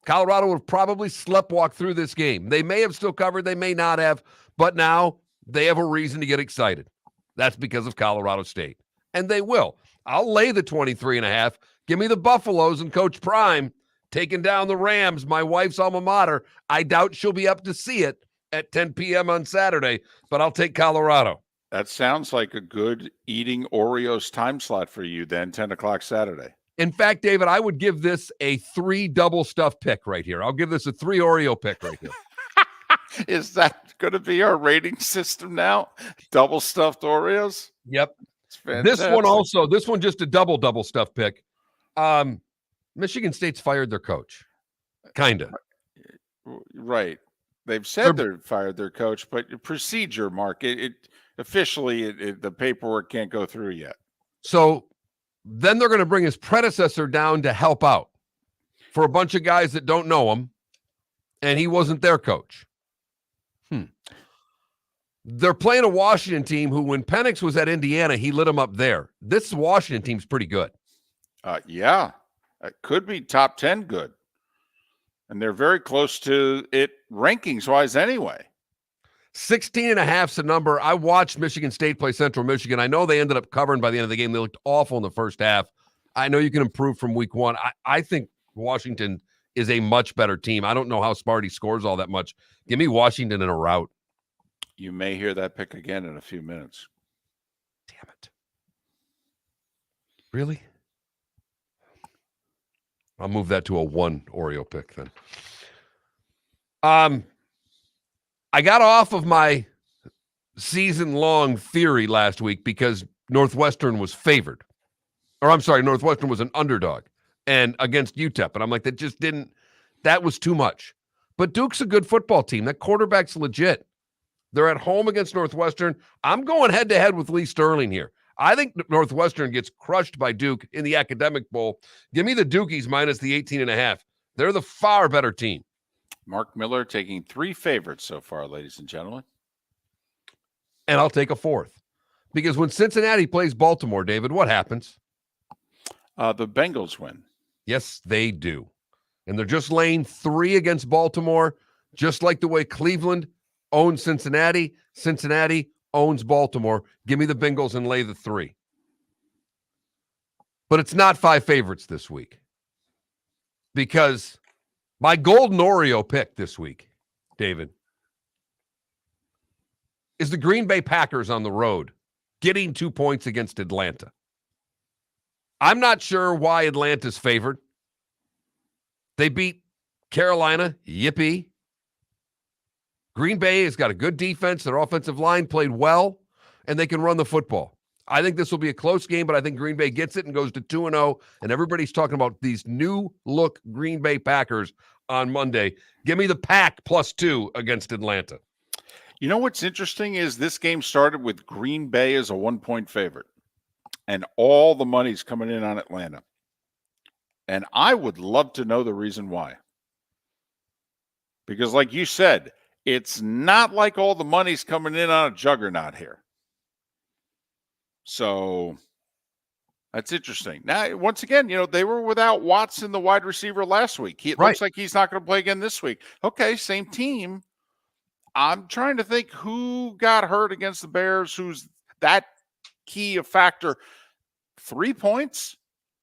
Colorado would have probably sleptwalked through this game. They may have still covered, they may not have, but now they have a reason to get excited. That's because of Colorado State. And they will. I'll lay the 23.5. Give me the Buffaloes and Coach Prime taking down the Rams, my wife's alma mater. I doubt she'll be up to see it at 10 p.m. on Saturday, but I'll take Colorado. That sounds like a good eating Oreos time slot for you then, 10 o'clock Saturday. In fact, David, I would give this a 3 double stuff pick right here. I'll give this a 3 Oreo pick right here. Is that going to be our rating system now? Double stuffed Oreos? Yep. This one just a double stuff pick. Michigan State's fired their coach. Kind of. Right. They've said they've fired their coach, but procedure, Mark, officially the paperwork can't go through yet. So then they're going to bring his predecessor down to help out for a bunch of guys that don't know him, and he wasn't their coach. They're playing a Washington team who, when Penix was at Indiana, he lit them up there. This Washington team's pretty good. Yeah. It could be top 10 good. And they're very close to it rankings-wise anyway. 16.5's the number. I watched Michigan State play Central Michigan. I know they ended up covering by the end of the game. They looked awful in the first half. I know you can improve from week 1. I think Washington is a much better team. I don't know how Sparty scores all that much. Give me Washington in a rout. You may hear that pick again in a few minutes. Damn it. Really? I'll move that to a 1 Oreo pick then. I got off of my season-long theory last week because Northwestern was favored. Or I'm sorry, Northwestern was an underdog and against UTEP. And I'm like, that was too much. But Duke's a good football team. That quarterback's legit. They're at home against Northwestern. I'm going head-to-head with Lee Sterling here. I think Northwestern gets crushed by Duke in the Academic Bowl. Give me the Dukies minus the 18.5. They're the far better team. Mark Miller taking 3 favorites so far, ladies and gentlemen. And I'll take a 4th. Because when Cincinnati plays Baltimore, David, what happens? The Bengals win. Yes, they do. And they're just laying 3 against Baltimore, just like the way Cleveland owns Cincinnati. Cincinnati owns Baltimore. Give me the Bengals and lay the 3. But it's not 5 favorites this week. Because my golden Oreo pick this week, David, is the Green Bay Packers on the road getting 2 points against Atlanta. I'm not sure why Atlanta's favored. They beat Carolina. Yippee. Green Bay has got a good defense. Their offensive line played well, and they can run the football. I think this will be a close game, but I think Green Bay gets it and goes to 2-0, and everybody's talking about these new-look Green Bay Packers on Monday. Give me the Pack +2 against Atlanta. You know what's interesting is this game started with Green Bay as a 1-point favorite, and all the money's coming in on Atlanta. And I would love to know the reason why. Because like you said, it's not like all the money's coming in on a juggernaut here. So that's interesting. Now, once again, they were without Watson, the wide receiver, last week. It looks like he's not going to play again this week. Okay, same team. I'm trying to think who got hurt against the Bears, who's that key a factor. 3 points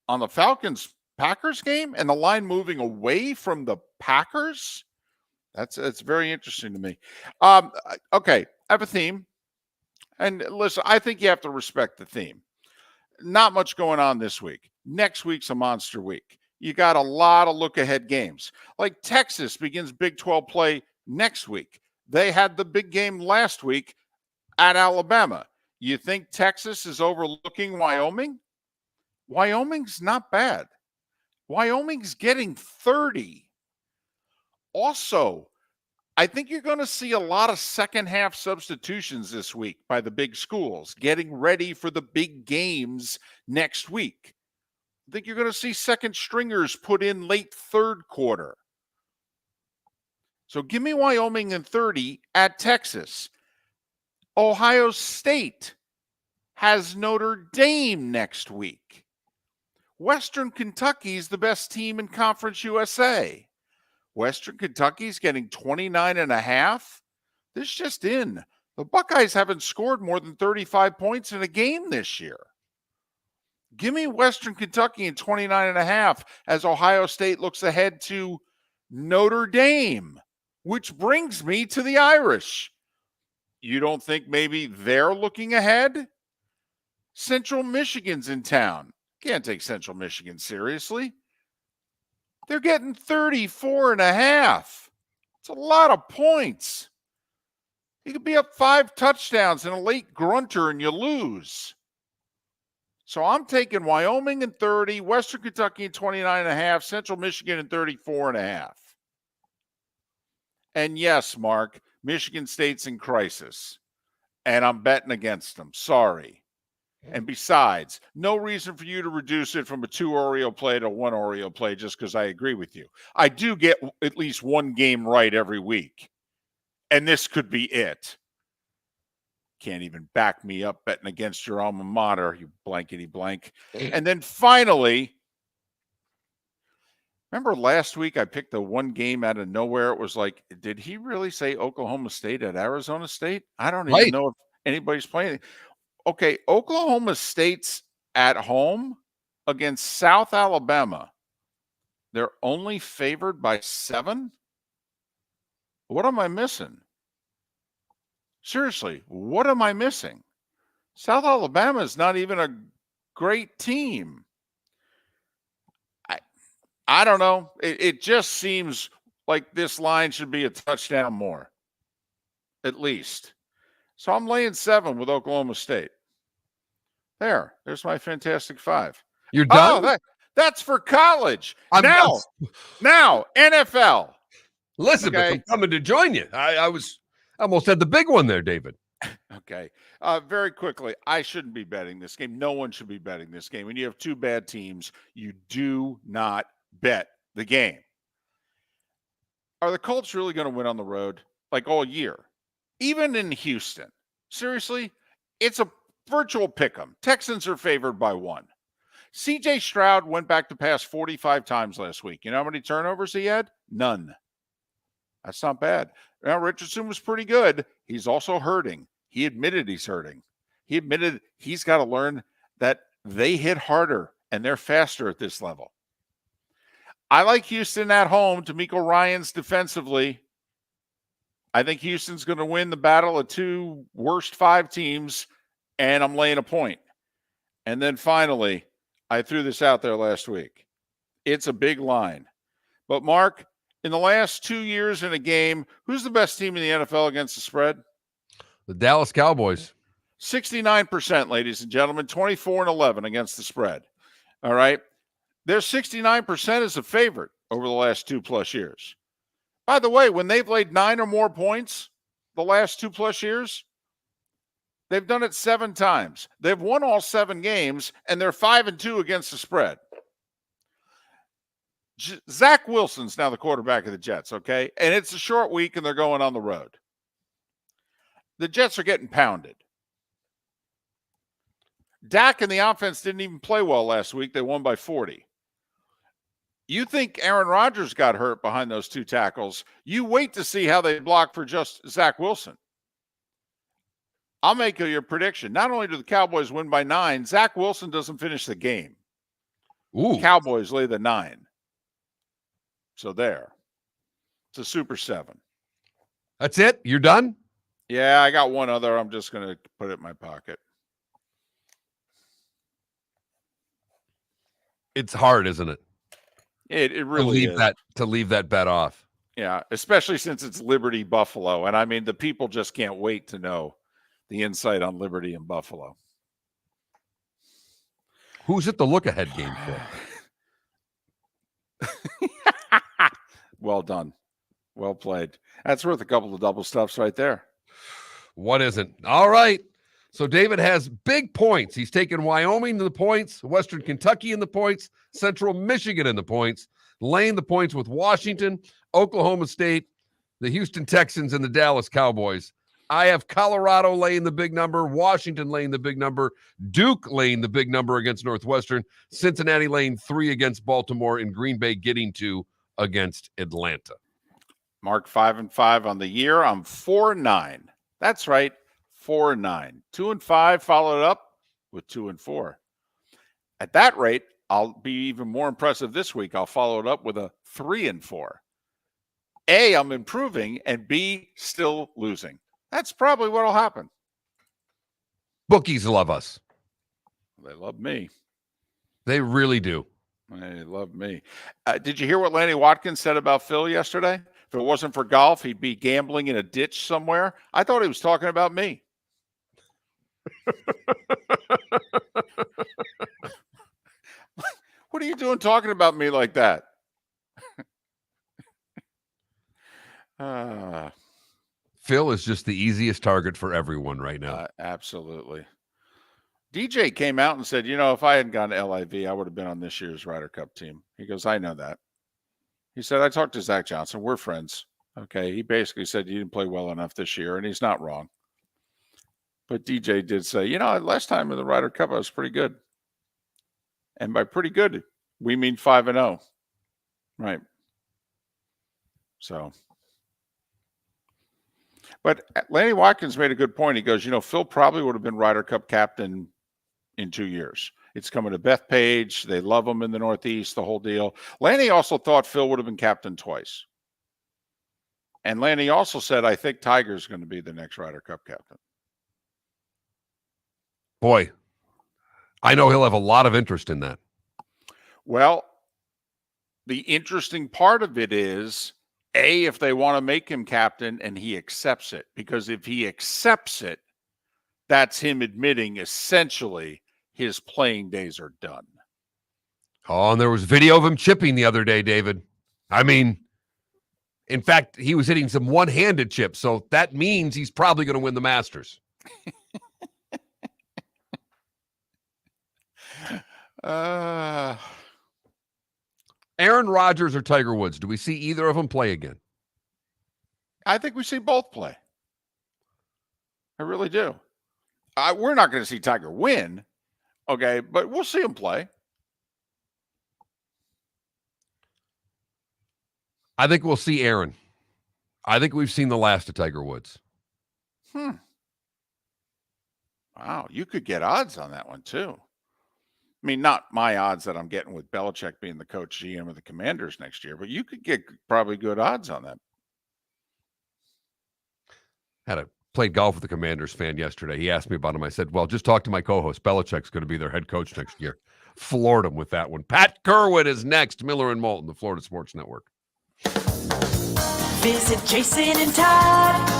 on the Falcons-Packers game and the line moving away from the Packers? That's very interesting to me. Okay, I have a theme. And listen, I think you have to respect the theme. Not much going on this week. Next week's a monster week. You got a lot of look-ahead games. Like Texas begins Big 12 play next week. They had the big game last week at Alabama. You think Texas is overlooking Wyoming? Wyoming's not bad. Wyoming's getting 30. Also, I think you're going to see a lot of second-half substitutions this week by the big schools, getting ready for the big games next week. I think you're going to see second stringers put in late third quarter. So give me Wyoming and 30 at Texas. Ohio State has Notre Dame next week. Western Kentucky is the best team in Conference USA. Western Kentucky's getting 29.5. This just in. The Buckeyes haven't scored more than 35 points in a game this year. Give me Western Kentucky in 29.5 as Ohio State looks ahead to Notre Dame, which brings me to the Irish. You don't think maybe they're looking ahead? Central Michigan's in town. Can't take Central Michigan seriously. They're getting 34.5. It's a lot of points. You could be up 5 touchdowns and a late grunter and you lose. So I'm taking Wyoming in 30, Western Kentucky in 29.5, Central Michigan in 34.5. And yes, Mark, Michigan State's in crisis. And I'm betting against them. Sorry. And besides, no reason for you to reduce it from a 2 Oreo play to 1 Oreo play just because I agree with you. I do get at least one game right every week. And this could be it. Can't even back me up betting against your alma mater, you blankety blank. And then finally, remember last week I picked the one game out of nowhere? It was like, did he really say Oklahoma State at Arizona State? I don't even know if anybody's playing. Okay, Oklahoma State's at home against South Alabama. They're only favored by 7? What am I missing? Seriously, what am I missing? South Alabama is not even a great team. I don't know. It just seems like this line should be a touchdown more, at least. So I'm laying 7 with Oklahoma State. There's my Fantastic Five. You're done? Oh, that's for college. Now, NFL. Elizabeth, Okay. I'm coming to join you. I almost had the big one there, David. Okay. Very quickly, I shouldn't be betting this game. No one should be betting this game. When you have two bad teams, you do not bet the game. Are the Colts really going to win on the road like all year? Even in Houston? Seriously? It's a virtual pick 'em. Texans are favored by 1. CJ Stroud went back to pass 45 times last week. You know how many turnovers he had? None. That's not bad. Now, Richardson was pretty good. He's also hurting. He admitted he's hurting. He admitted he's got to learn that they hit harder and they're faster at this level. I like Houston at home. D'Amico Ryans defensively. I think Houston's going to win the battle of 2 worst 5 teams, and I'm laying a point. And then finally, I threw this out there last week. It's a big line. But, Mark, in the last 2 years in a game, who's the best team in the NFL against the spread? The Dallas Cowboys. 69%, ladies and gentlemen, 24-11 against the spread. All right. They're 69% as a favorite over the last 2+ years. By the way, when they've laid 9 or more points the last 2+ years, they've done it 7 times. They've won all 7 games, and they're 5-2 against the spread. Zach Wilson's now the quarterback of the Jets, okay? And it's a short week, and they're going on the road. The Jets are getting pounded. Dak and the offense didn't even play well last week. They won by 40. You think Aaron Rodgers got hurt behind those 2 tackles. You wait to see how they block for just Zach Wilson. I'll make your prediction. Not only do the Cowboys win by 9, Zach Wilson doesn't finish the game. Ooh. Cowboys lay the 9. So there. It's a Super 7. That's it? You're done? Yeah, I got one other. I'm just going to put it in my pocket. It's hard, isn't it? It really is. To leave that bet off. Yeah, especially since it's Liberty Buffalo. And I mean, the people just can't wait to know the insight on Liberty and Buffalo. Who's it the look-ahead game for? Well done. Well played. That's worth a couple of double stuffs right there. What isn't? All right. So David has big points. He's taken Wyoming in the points, Western Kentucky in the points, Central Michigan in the points, laying the points with Washington, Oklahoma State, the Houston Texans, and the Dallas Cowboys. I have Colorado laying the big number, Washington laying the big number, Duke laying the big number against Northwestern, Cincinnati laying 3 against Baltimore, and Green Bay getting 2 against Atlanta. Mark 5-5 on the year. I'm 4-9. That's right, 4-9. 2-5 followed up with 2-4. At that rate, I'll be even more impressive this week. I'll follow it up with a 3-4. A, I'm improving, and B, still losing. That's probably what will happen. Bookies love us. They love me. They really do. They love me. Did you hear what Lanny Watkins said about Phil yesterday? If it wasn't for golf, he'd be gambling in a ditch somewhere. I thought he was talking about me. What are you doing talking about me like that? Phil is just the easiest target for everyone right now. Absolutely. DJ came out and said, you know, if I hadn't gone to LIV, I would have been on this year's Ryder Cup team. He goes, I know that. He said, I talked to Zach Johnson. We're friends. Okay. He basically said you didn't play well enough this year, and he's not wrong. But DJ did say, you know, last time in the Ryder Cup, I was pretty good. And by pretty good, we mean 5-0. Right. So. But Lanny Watkins made a good point. He goes, you know, Phil probably would have been Ryder Cup captain in 2 years. It's coming to Bethpage. They love him in the Northeast, the whole deal. Lanny also thought Phil would have been captain twice. And Lanny also said, I think Tiger's going to be the next Ryder Cup captain. Boy, I know he'll have a lot of interest in that. Well, the interesting part of it is, A, if they want to make him captain and he accepts it. Because if he accepts it, that's him admitting essentially his playing days are done. Oh, and there was video of him chipping the other day, David. I mean, in fact, he was hitting some one-handed chips, so that means he's probably going to win the Masters. Aaron Rodgers or Tiger Woods, do we see either of them play again? I think we see both play. I really do. We're not going to see Tiger win, okay, but we'll see him play. I think we'll see Aaron. I think we've seen the last of Tiger Woods. Wow, you could get odds on that one too. I mean, not my odds that I'm getting with Belichick being the coach GM of the Commanders next year, but you could get probably good odds on that. Played golf with the Commanders fan yesterday. He asked me about him. I said, well, just talk to my co-host. Belichick's going to be their head coach next year. Floored him with that one. Pat Kirwan is next. Miller and Moulton, the Florida Sports Network. Visit Jason and Todd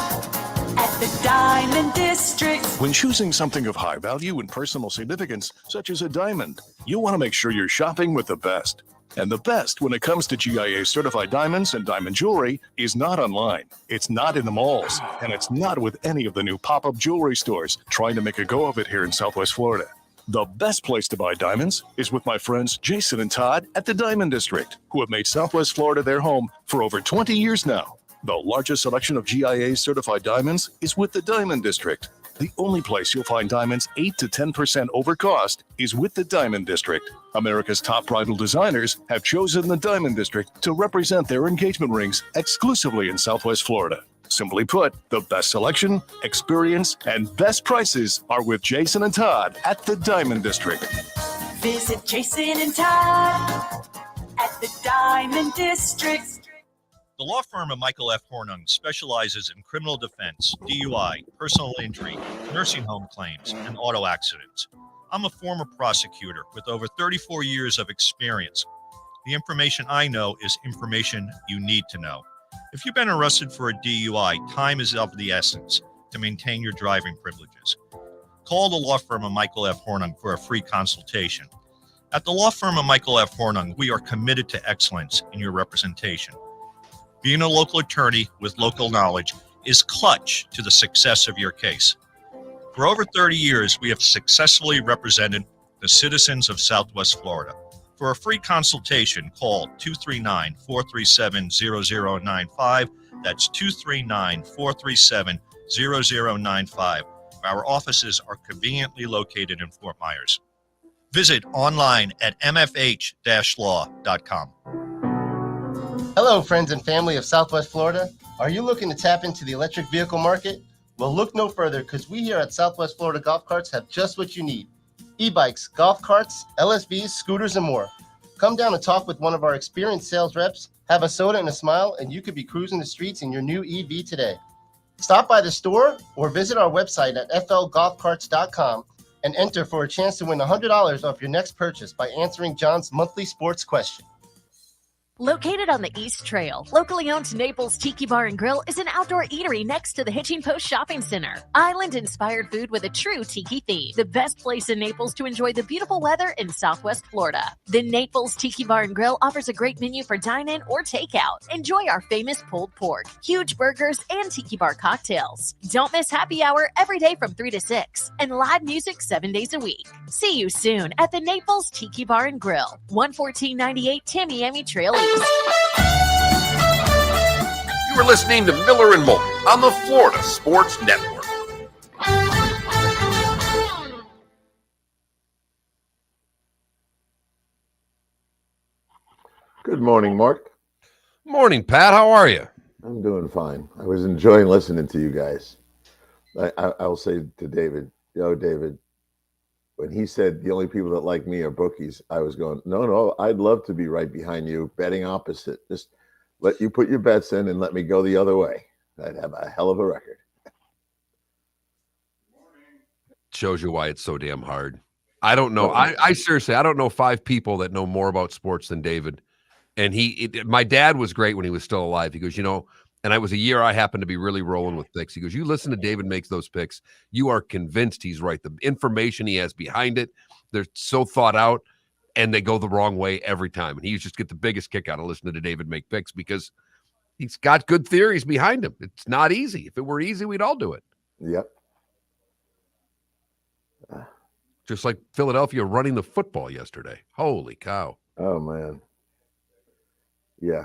at the Diamond District. When choosing something of high value and personal significance, such as a diamond, you want to make sure you're shopping with the best. And the best when it comes to GIA certified diamonds and diamond jewelry is not online. It's not in the malls. And it's not with any of the new pop-up jewelry stores trying to make a go of it here in Southwest Florida. The best place to buy diamonds is with my friends Jason and Todd at the Diamond District, who have made Southwest Florida their home for over 20 years now. The largest selection of GIA certified diamonds is with the Diamond District. The only place you'll find diamonds 8 to 10% over cost is with the Diamond District. America's top bridal designers have chosen the Diamond District to represent their engagement rings exclusively in Southwest Florida. Simply put, the best selection, experience, and best prices are with Jason and Todd at the Diamond District. Visit Jason and Todd at the Diamond District. The law firm of Michael F. Hornung specializes in criminal defense, DUI, personal injury, nursing home claims, and auto accidents. I'm a former prosecutor with over 34 years of experience. The information I know is information you need to know. If you've been arrested for a DUI, time is of the essence to maintain your driving privileges. Call the law firm of Michael F. Hornung for a free consultation. At the law firm of Michael F. Hornung, we are committed to excellence in your representation. Being a local attorney with local knowledge is clutch to the success of your case. For over 30 years, we have successfully represented the citizens of Southwest Florida. For a free consultation, call 239-437-0095. That's 239-437-0095. Our offices are conveniently located in Fort Myers. Visit online at mfh-law.com. Hello, friends and family of Southwest Florida. Are you looking to tap into the electric vehicle market? Well, look no further, because we here at Southwest Florida Golf Carts have just what you need. E-bikes, golf carts, LSVs, scooters, and more. Come down and talk with one of our experienced sales reps, have a soda and a smile, and you could be cruising the streets in your new EV today. Stop by the store or visit our website at flgolfcarts.com and enter for a chance to win $100 off your next purchase by answering John's monthly sports question. Located on the East Trail, locally owned Naples Tiki Bar and Grill is an outdoor eatery next to the Hitching Post Shopping Center. Island-inspired food with a true tiki theme. The best place in Naples to enjoy the beautiful weather in Southwest Florida. The Naples Tiki Bar and Grill offers a great menu for dine-in or takeout. Enjoy our famous pulled pork, huge burgers, and tiki bar cocktails. Don't miss happy hour every day from 3 to 6 and live music 7 days a week. See you soon at the Naples Tiki Bar and Grill, 11498 Tamiami Trail East. You are listening to Miller and Moulton on the Florida Sports Network. Good morning, Mark. Morning, Pat. How are you? I'm doing fine. I was enjoying listening to you guys. I'll say to David, David, when he said the only people that like me are bookies, I was going, no, I'd love to be right behind you, betting opposite. Just let you put your bets in and let me go the other way. I'd have a hell of a record. shows you why it's so damn hard. I don't know. I seriously, I don't know 5 people that know more about sports than David. And my dad was great when he was still alive. He goes, and I was a year I happened to be really rolling with picks. He goes, you listen to David makes those picks. You are convinced he's right. The information he has behind it, they're so thought out and they go the wrong way every time. And he just get the biggest kick out of listening to David make picks because he's got good theories behind him. It's not easy. If it were easy, we'd all do it. Yep. Just like Philadelphia running the football yesterday. Holy cow. Oh, man. Yeah.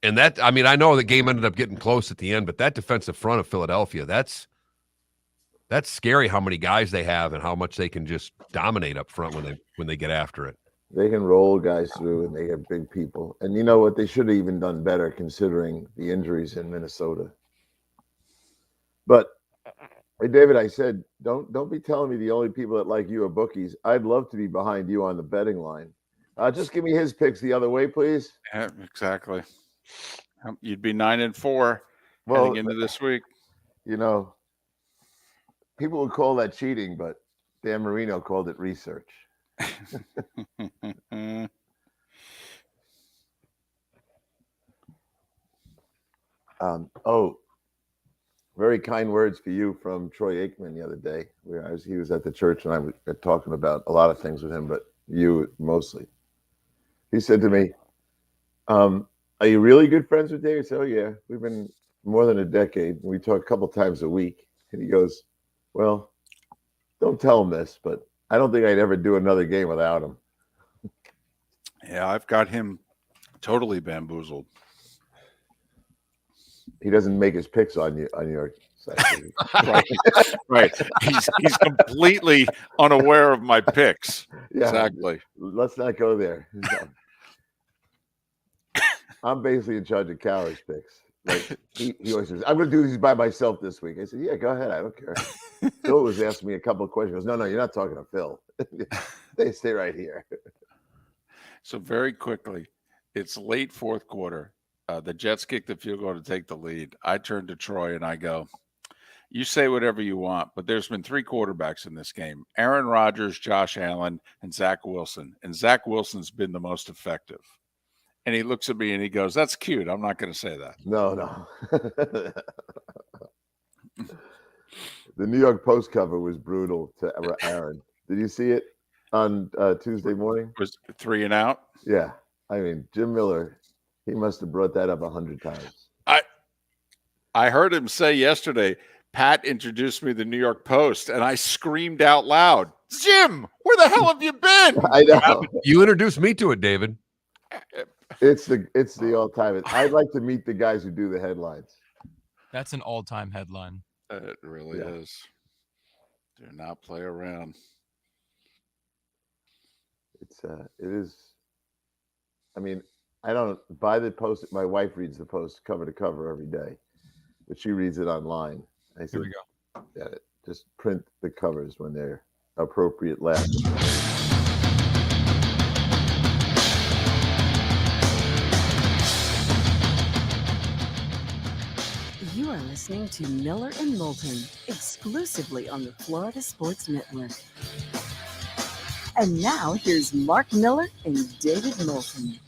And I know the game ended up getting close at the end, but that defensive front of Philadelphia, that's scary how many guys they have and how much they can just dominate up front when they get after it. They can roll guys through and they have big people. And you know what? They should have even done better considering the injuries in Minnesota. But hey, David, I said, don't be telling me the only people that like you are bookies. I'd love to be behind you on the betting line. Just give me his picks the other way, please. Yeah, exactly. You'd be 9-4 heading into this week. People would call that cheating, but Dan Marino called it research. Very kind words for you from Troy Aikman the other day. He was at the church and I was talking about a lot of things with him, but you mostly. He said to me, are you really good friends with David? I said, oh, yeah, we've been more than a decade. We talk a couple times a week. And he goes, well, don't tell him this, but I don't think I'd ever do another game without him. Yeah, I've got him totally bamboozled. He doesn't make his picks on your side. Right. He's completely unaware of my picks. Yeah, exactly. Let's not go there. I'm basically in charge of Cowher's picks. Like he always says, I'm going to do these by myself this week. I said, yeah, go ahead. I don't care. Phil was asking me a couple of questions. He goes, no, you're not talking to Phil. They stay right here. So very quickly, it's late fourth quarter. The Jets kick the field goal to take the lead. I turn to Troy and I go, you say whatever you want, but there's been 3 quarterbacks in this game: Aaron Rodgers, Josh Allen, and Zach Wilson. And Zach Wilson's been the most effective. And he looks at me and he goes, that's cute. I'm not going to say that. No. The New York Post cover was brutal to Aaron. Did you see it on Tuesday morning? Was 3 and out? Yeah. I mean, Jim Miller, he must have brought that up 100 times. I heard him say yesterday, Pat introduced me to the New York Post, and I screamed out loud, Jim, where the hell have you been? I know. You introduced me to it, David. It's the all-time. I'd like to meet the guys who do the headlines. That's an all-time headline. It really is. Do not play around. It is. I mean, I don't buy the Post. My wife reads the Post cover to cover every day, but she reads it online. I said, Here we go. Yeah, just print the covers when they're appropriate left. You are listening to Miller and Moulton, exclusively on the Florida Sports Network. And now here's Mark Miller and David Moulton.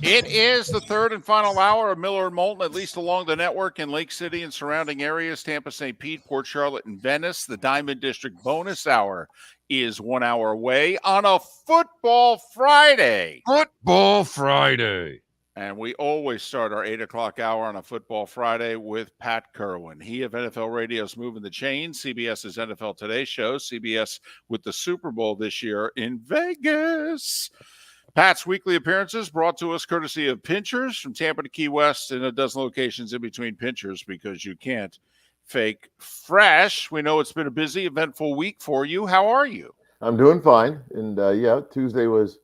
It is the third and final hour of Miller and Moulton, at least along the network in Lake City and surrounding areas, Tampa, St. Pete, Port Charlotte, and Venice. The Diamond District bonus hour is 1 hour away on a Football Friday. Football Friday. And we always start our 8 o'clock hour on a Football Friday with Pat Kirwan. He of NFL Radio's Moving the Chains, CBS's NFL Today show, CBS with the Super Bowl this year in Vegas. Pat's weekly appearances brought to us courtesy of Pinchers from Tampa to Key West and a dozen locations in between Pinchers, because you can't fake fresh. We know it's been a busy, eventful week for you. How are you? I'm doing fine. And Tuesday was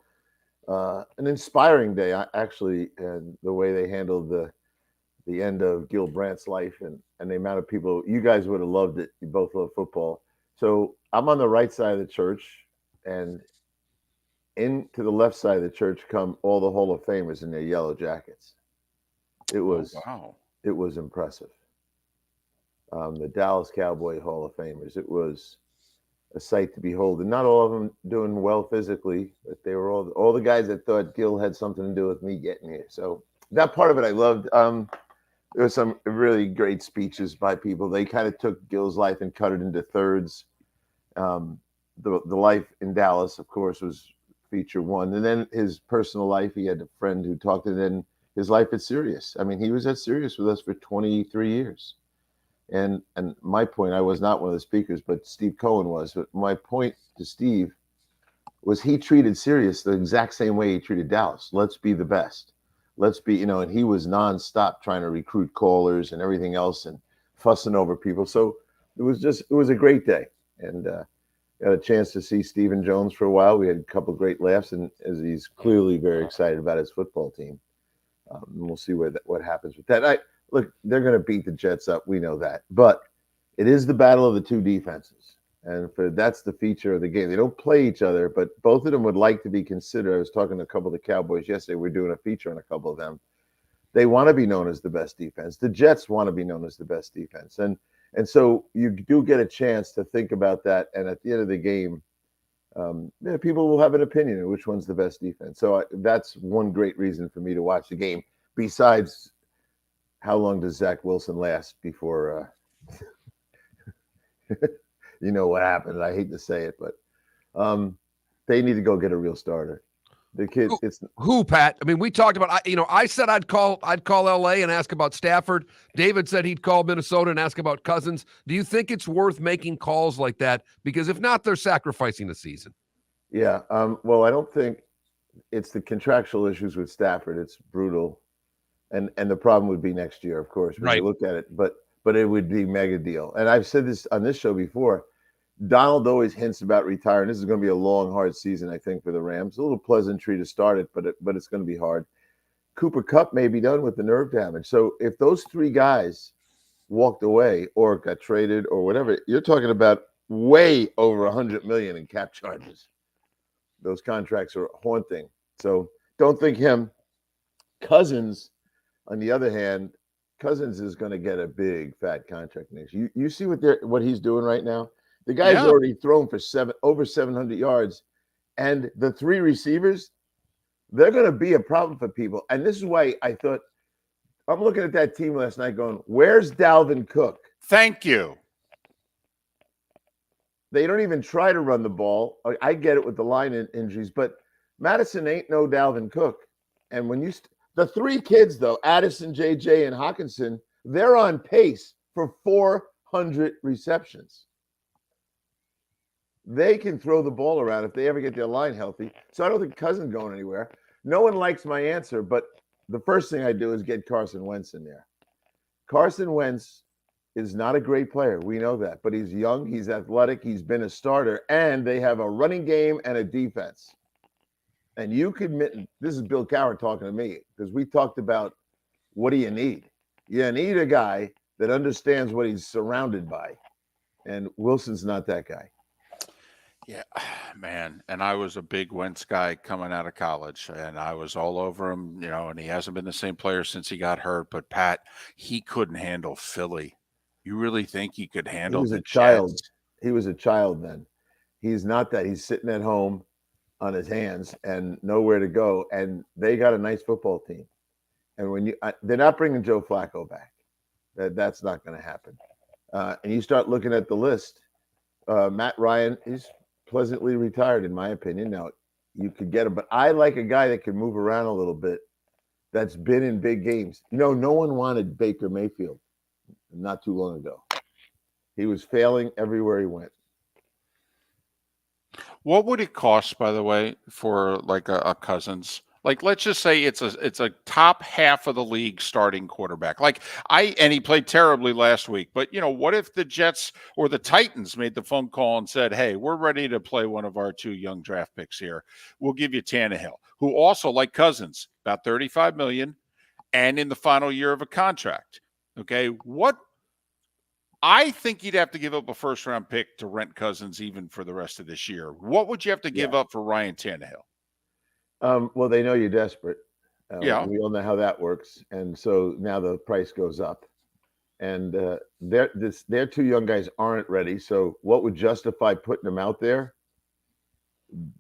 an inspiring day, actually, and the way they handled the end of Gil Brandt's life and the amount of people. You guys would have loved it. You both love football. So I'm on the right side of the church, and into the left side of the church come all the Hall of Famers in their yellow jackets. It was wow. It was impressive. the Dallas Cowboy Hall of Famers. It was a sight to behold, and not all of them doing well physically, but they were all the guys that thought Gil had something to do with me getting here. So that part of it I loved. There was some really great speeches by people. They kind of took Gil's life and cut it into thirds. The life in Dallas, of course, was feature one, and then his personal life. He had a friend who talked, and then his life at Sirius. I mean, he was at Sirius with us for 23 years. And my point, I was not one of the speakers, but Steve Cohen was. But my point to Steve was he treated Sirius the exact same way he treated Dallas. Let's be the best. Let's be, and he was nonstop trying to recruit callers and everything else and fussing over people. So it was a great day. And got a chance to see Stephen Jones for a while. We had a couple of great laughs, and as he's clearly very excited about his football team. And we'll see what happens with that. Look, they're going to beat the Jets up. We know that. But it is the battle of the two defenses. And that's the feature of the game. They don't play each other, but both of them would like to be considered. I was talking to a couple of the Cowboys yesterday. We're doing a feature on a couple of them. They want to be known as the best defense. The Jets want to be known as the best defense. And so you do get a chance to think about that. And at the end of the game, people will have an opinion of which one's the best defense. So that's one great reason for me to watch the game, besides how long does Zach Wilson last before you know what happened. I hate to say it, but they need to go get a real starter. The kid, who, Pat? I mean, we talked about. I said I'd call L.A. and ask about Stafford. David said he'd call Minnesota and ask about Cousins. Do you think it's worth making calls like that? Because if not, they're sacrificing the season. Yeah. Well, I don't think it's the contractual issues with Stafford. It's brutal, and the problem would be next year, of course, when you look at it. But it would be mega deal. And I've said this on this show before. Donald always hints about retiring. This is going to be a long, hard season, I think, for the Rams. A little pleasantry to start it, but it's going to be hard. Cooper Kupp may be done with the nerve damage. So if those three guys walked away or got traded or whatever, you're talking about way over $100 million in cap charges. Those contracts are haunting. So don't think him. Cousins, on the other hand, Cousins is going to get a big fat contract next. You see what he's doing right now? The guy's already thrown for over 700 yards, and the three receivers, they're going to be a problem for people. And this is why I thought, I'm looking at that team last night going, where's Dalvin Cook? Thank you. They don't even try to run the ball. I get it with the line injuries, but Madison ain't no Dalvin Cook. And when the three kids, though, Addison, JJ, and Hawkinson, they're on pace for 400 receptions. They can throw the ball around if they ever get their line healthy. So I don't think Cousins going anywhere. No one likes my answer, but the first thing I do is get Carson Wentz in there. Carson Wentz is not a great player. We know that. But he's young. He's athletic. He's been a starter. And they have a running game and a defense. And you could admit, this is Bill Cowher talking to me, because we talked about what do you need? You need a guy that understands what he's surrounded by. And Wilson's not that guy. Yeah, man. And I was a big Wentz guy coming out of college, and I was all over him, and he hasn't been the same player since he got hurt. But Pat, he couldn't handle Philly. You really think he could handle He was the a child. Jets? He was a child then. He's not that. He's sitting at home on his hands and nowhere to go. And they got a nice football team. And they're not bringing Joe Flacco back. That's not going to happen. And you start looking at the list. Matt Ryan is pleasantly retired, in my opinion. Now, you could get him, but I like a guy that can move around a little bit, that's been in big games. No one wanted Baker Mayfield not too long ago. He was failing everywhere he went. What would it cost, by the way, for like a Cousins? Like, let's just say it's a top half of the league starting quarterback. And he played terribly last week. But, what if the Jets or the Titans made the phone call and said, hey, we're ready to play one of our two young draft picks here. We'll give you Tannehill, who also, like Cousins, about $35 million and in the final year of a contract. Okay. I think you'd have to give up a first-round pick to rent Cousins even for the rest of this year. What would you have to give up for Ryan Tannehill? Well, they know you're desperate. Yeah. We all know how that works. And so now the price goes up. and their two young guys aren't ready. So what would justify putting them out there?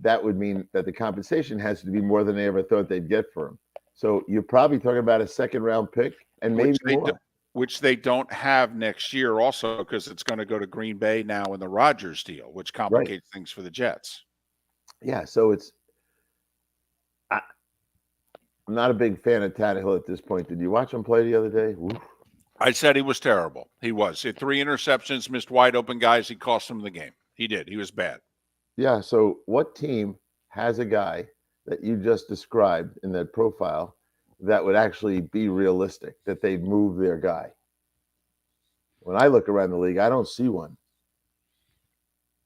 That would mean that the compensation has to be more than they ever thought they'd get for him. So you're probably talking about a second-round pick and maybe more. Which they don't have next year also because it's going to go to Green Bay now in the Rodgers deal, which complicates things for the Jets. Yeah, so I'm not a big fan of Tannehill at this point. Did you watch him play the other day? Oof. I said he was terrible. He was. He had 3 interceptions, missed wide open guys. He cost them the game. He did. He was bad. Yeah, so what team has a guy that you just described in that profile that would actually be realistic, that they'd move their guy? When I look around the league, I don't see one.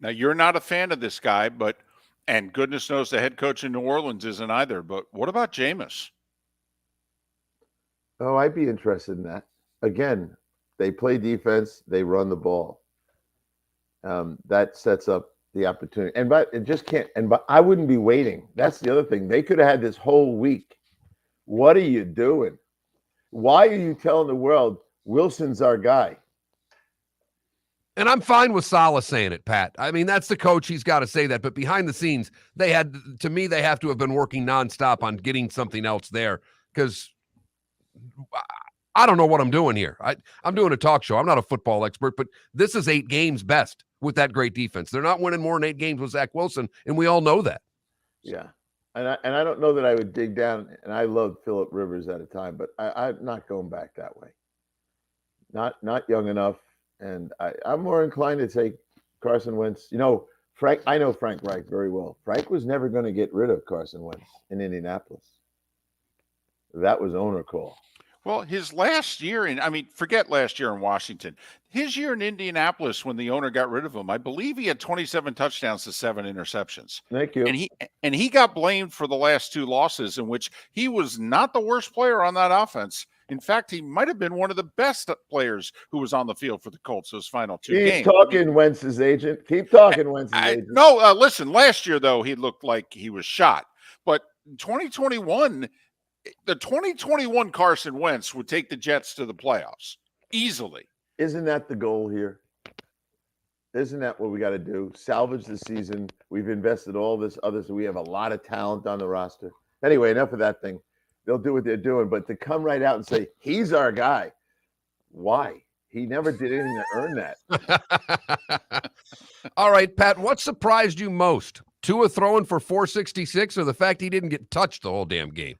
Now, you're not a fan of this guy, and goodness knows the head coach in New Orleans isn't either, but what about Jameis? Oh, I'd be interested in that. Again, they play defense, they run the ball. That sets up the opportunity. But it just can't, but I wouldn't be waiting. That's the other thing. They could have had this whole week. What are you doing? Why are you telling the world Wilson's our guy? And I'm fine with Saleh saying it, Pat. I mean, that's the coach. He's got to say that. But behind the scenes, they have to have been working nonstop on getting something else there, because I don't know what I'm doing here. I'm doing a talk show. I'm not a football expert, but this is 8 games best with that great defense. They're not winning more than 8 games with Zach Wilson, and we all know that. Yeah. And I don't know that I would dig down, and I loved Phillip Rivers at a time, but I'm not going back that way. Not young enough. And I'm more inclined to take Carson Wentz. You know, I know Frank Reich very well. Frank was never going to get rid of Carson Wentz in Indianapolis. That was owner call. Well, his last year forget last year in Washington. His year in Indianapolis when the owner got rid of him, I believe he had 27 touchdowns to 7 interceptions. Thank you. And he got blamed for the last 2 losses in which he was not the worst player on that offense. In fact, he might have been one of the best players who was on the field for the Colts those final 2 games. Keep talking, Wentz's agent. Keep talking, Wentz's agent. No, listen, last year, though, he looked like he was shot. But 2021, the 2021 Carson Wentz would take the Jets to the playoffs easily. Isn't that the goal here? Isn't that what we got to do? Salvage the season. We've invested all this other, so we have a lot of talent on the roster. Anyway, enough of that thing. They'll do what they're doing, but to come right out and say, he's our guy. Why? He never did anything to earn that. All right, Pat, what surprised you most? Tua throwing for 466 or the fact he didn't get touched the whole damn game?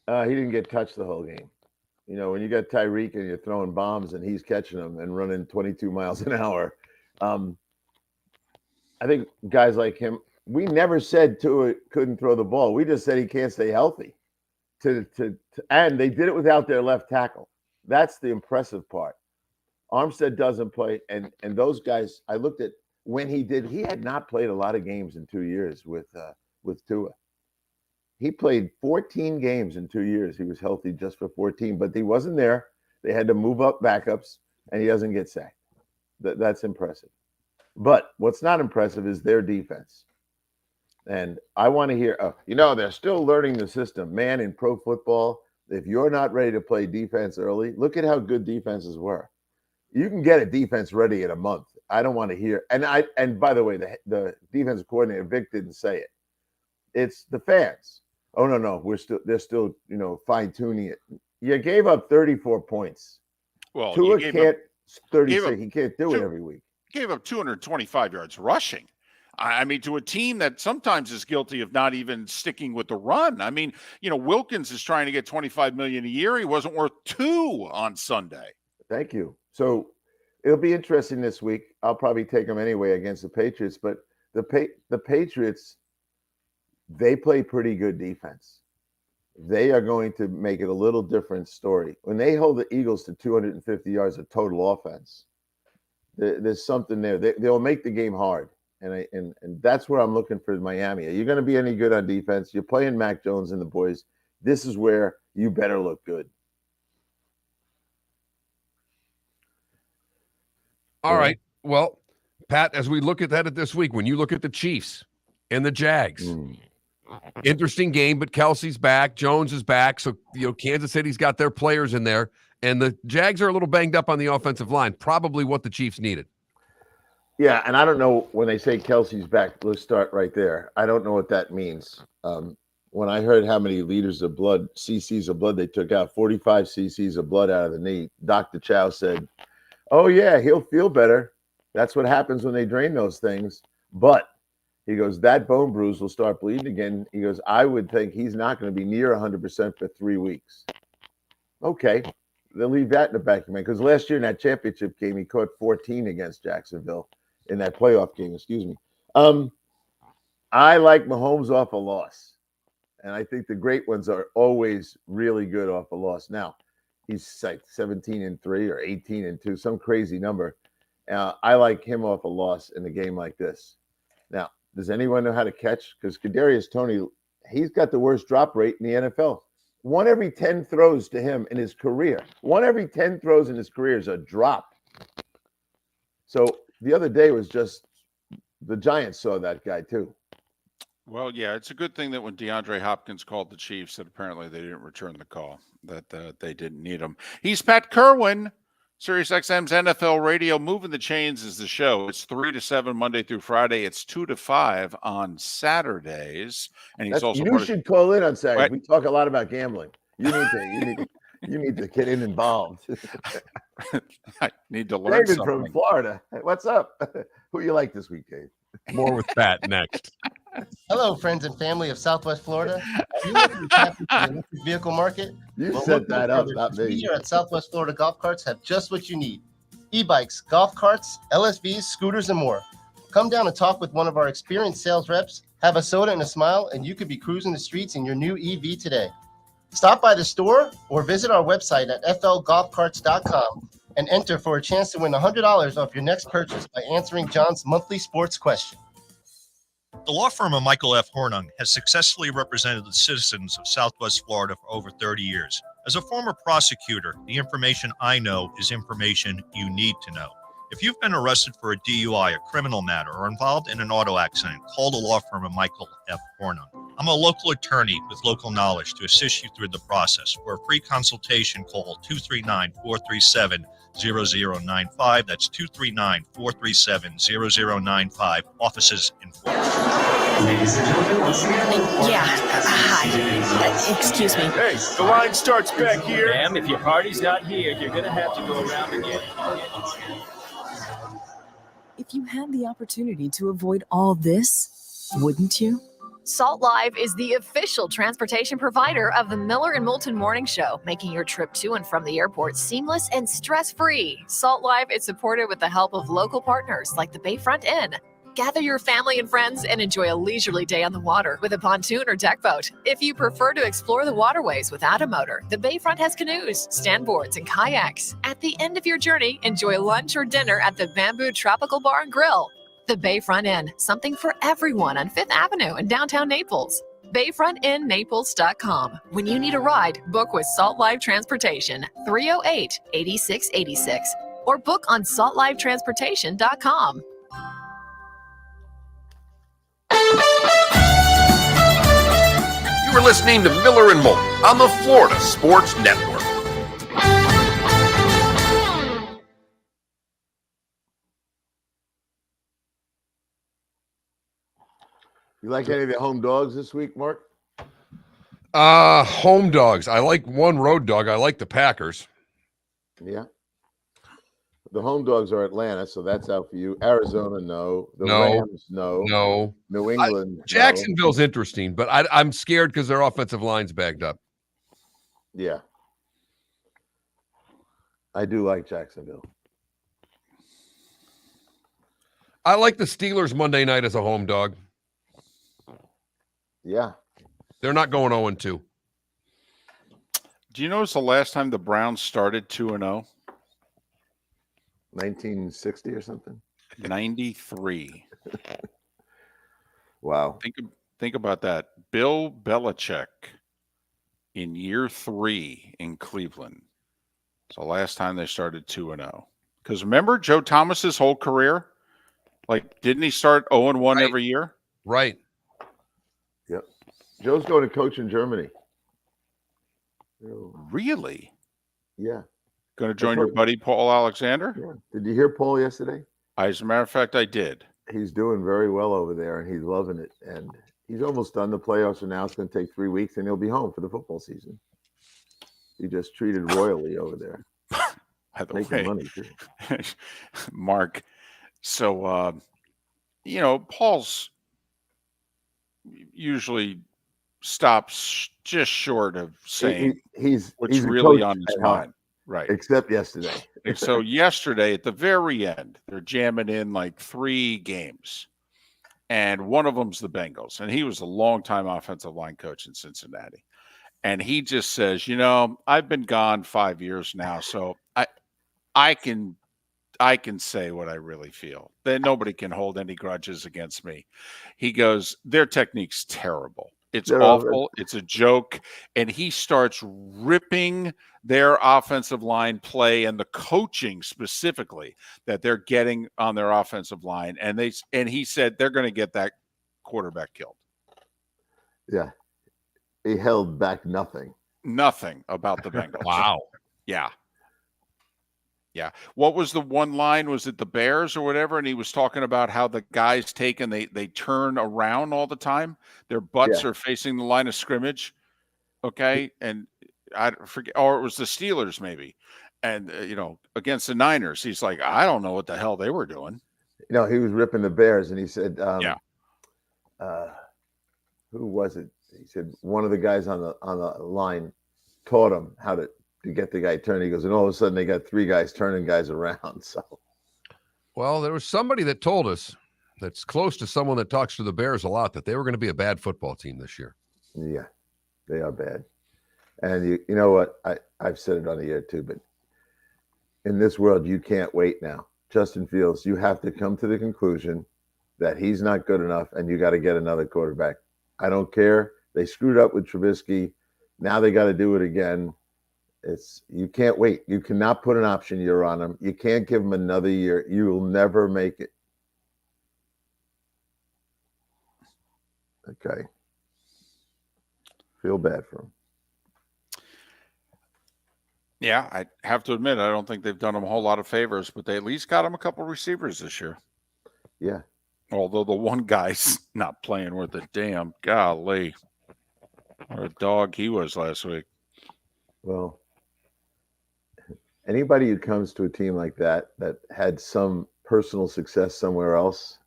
He didn't get touched the whole game. You know, when you got Tyreek and you're throwing bombs and he's catching them and running 22 miles an hour, I think guys like him, we never said Tua couldn't throw the ball. We just said he can't stay healthy. And they did it without their left tackle. That's the impressive part. Armstead doesn't play, and those guys. I looked at when he did. He had not played a lot of games in 2 years with Tua. He played 14 games in 2 years. He was healthy just for 14, but he wasn't there. They had to move up backups, and he doesn't get sacked. That's impressive. But what's not impressive is their defense. And I want to hear, they're still learning the system. Man, in pro football, if you're not ready to play defense early, look at how good defenses were. You can get a defense ready in a month. I don't want to hear. And by the way, the defensive coordinator, Vic, didn't say it. It's the fans. Oh, no, they're still, fine tuning it. You gave up 34 points. Well, Tua can't 36. He can't do it two- every week. Gave up 225 yards rushing. I mean, to a team that sometimes is guilty of not even sticking with the run. I mean, Wilkins is trying to get $25 million a year. He wasn't worth 2 on Sunday. Thank you. So it'll be interesting this week. I'll probably take them anyway against the Patriots, but the Patriots, they play pretty good defense. They are going to make it a little different story. When they hold the Eagles to 250 yards of total offense, there's something there. They'll make the game hard. And that's where I'm looking for Miami. Are you going to be any good on defense? You're playing Mac Jones and the boys. This is where you better look good. All right. Well, Pat, as we look at that this week, when you look at the Chiefs and the Jags, interesting game, but Kelsey's back. Jones is back. So, Kansas City's got their players in there. And the Jags are a little banged up on the offensive line, probably what the Chiefs needed. Yeah, and I don't know when they say Kelsey's back. Let's start right there. I don't know what that means. When I heard how many liters of blood, cc's of blood they took out, 45 cc's of blood out of the knee, Dr. Chow said, "Oh yeah, he'll feel better. That's what happens when they drain those things." But he goes, that bone bruise will start bleeding again. He goes, I would think he's not going to be near 100% for 3 weeks. Okay, they'll leave that in the back of your mind, because last year in that championship game, he caught 14 against Jacksonville in that playoff game. Excuse me. I like Mahomes off a loss, and I think the great ones are always really good off a loss. Now, he's like 17-3 or 18-2, some crazy number. I like him off a loss in a game like this. Now, does anyone know how to catch? Because Kadarius Toney, he's got the worst drop rate in the NFL. 1 every 10 throws to him in his career. 1 every 10 throws in his career is a drop. So the other day was just the Giants saw that guy too. Well, yeah, it's a good thing that when DeAndre Hopkins called the Chiefs, that apparently they didn't return the call, that they didn't need him. He's Pat Kirwan, SiriusXM's NFL Radio. Moving the Chains is the show. It's 3 to 7 Monday through Friday. It's 2 to 5 on Saturdays. And he's also you should call in on Saturday. Right. We talk a lot about gambling. You need to get involved. I need to learn David something. from Florida. Hey, what's up? Who you like this week, Dave? More with Pat next. Hello, friends and family of Southwest Florida. Are you looking to tap into the electric vehicle market? You Well, set look no that up, further, not 'cause me. We here at Southwest Florida Golf Carts have just what you need: e-bikes, golf carts, LSVs, scooters, and more. Come down and talk with one of our experienced sales reps. Have a soda and a smile, and you could be cruising the streets in your new EV today. Stop by the store or visit our website at flgolfcarts.com and enter for a chance to win $100 off your next purchase by answering John's monthly sports question. The law firm of Michael F. Hornung has successfully represented the citizens of Southwest Florida for over 30 years. As a former prosecutor, the information I know is information you need to know. If you've been arrested for a DUI, a criminal matter, or involved in an auto accident, call the law firm of Michael F. Hornung. I'm a local attorney with local knowledge to assist you through the process. For a free consultation, call 239-437-0095. That's 239-437-0095. Offices in Florida. Ladies and gentlemen, once again. Yeah. Hi. Excuse me. Hey, the line starts back here. Ma'am, if your party's not here, you're going to have to go around again. If you had the opportunity to avoid all this, wouldn't you? Salt Live is the official transportation provider of the Miller and Moulton Morning Show, making your trip to and from the airport seamless and stress-free. Salt Live is supported with the help of local partners like the Bayfront Inn. Gather your family and friends and enjoy a leisurely day on the water with a pontoon or deck boat. If you prefer to explore the waterways without a motor, the Bayfront has canoes, standboards, and kayaks. At the end of your journey, enjoy lunch or dinner at the Bamboo Tropical Bar and Grill. The Bayfront Inn, something for everyone on 5th Avenue in downtown Naples. BayfrontInNaples.com. When you need a ride, book with Salt Live Transportation, 308-8686, or book on saltlivetransportation.com. You are listening to Miller and Moulton on the Florida Sports Network. You like any of the home dogs this week, Mark? Home dogs. I like one road dog. I like the Packers. Yeah. The home dogs are Atlanta, so that's out for you. Arizona, no. The No. Rams, no. No. New England, no. Jacksonville's interesting, but I'm scared because their offensive line's bagged up. Yeah. I do like Jacksonville. I like the Steelers Monday night as a home dog. Yeah. They're not going 0-2. Do you notice the last time the Browns started 2-0? 1960 or something? 93. Wow. Think about that. Bill Belichick in year 3 in Cleveland. It's the last time they started 2-0. Because remember Joe Thomas's whole career? Like, didn't he start 0-1 Right. every year? Right. Yep. Joe's going to coach in Germany. Really? Yeah. Going to join your buddy Paul Alexander? Yeah. Did you hear Paul yesterday? As a matter of fact, I did. He's doing very well over there, and he's loving it. And he's almost done. The playoffs are now. It's going to take 3 weeks, and he'll be home for the football season. He just treated royally over there. By the Making way, money too. Mark. So, Paul's usually stops just short of saying he's what's a really coach on his at heart, mind. Right. Except yesterday. And so yesterday at the very end, they're jamming in like 3 games. And one of them's the Bengals. And he was a longtime offensive line coach in Cincinnati. And he just says, I've been gone 5 years now, so I can say what I really feel. That nobody can hold any grudges against me. He goes, their technique's terrible. It's awful. It's a joke. And he starts ripping their offensive line play and the coaching specifically that they're getting on their offensive line. And he said they're going to get that quarterback killed. Yeah. He held back nothing. Nothing about the Bengals. Wow. Yeah. Yeah. What was the one line? Was it the Bears or whatever? And he was talking about how the guys they turn around all the time. Their butts are facing the line of scrimmage. Okay. And I forget, or it was the Steelers maybe. And, against the Niners, he's like, I don't know what the hell they were doing. He was ripping the Bears, and he said, who was it? He said one of the guys on the line taught him how to get the guy turned. He goes, and all of a sudden they got 3 guys turning guys around. So, well, there was somebody that told us that's close to someone that talks to the Bears a lot that they were going to be a bad football team this year. Yeah, they are bad. And you know what? I've said it on the air too, but in this world, you can't wait now. Justin Fields, you have to come to the conclusion that he's not good enough, and you got to get another quarterback. I don't care. They screwed up with Trubisky. Now they got to do it again. You can't wait. You cannot put an option year on him. You can't give him another year. You will never make it. Okay. Feel bad for him. Yeah, I have to admit, I don't think they've done him a whole lot of favors, but they at least got him a couple receivers this year. Yeah. Although the one guy's not playing worth a damn. Golly. What a dog he was last week. Well, anybody who comes to a team like that had some personal success somewhere else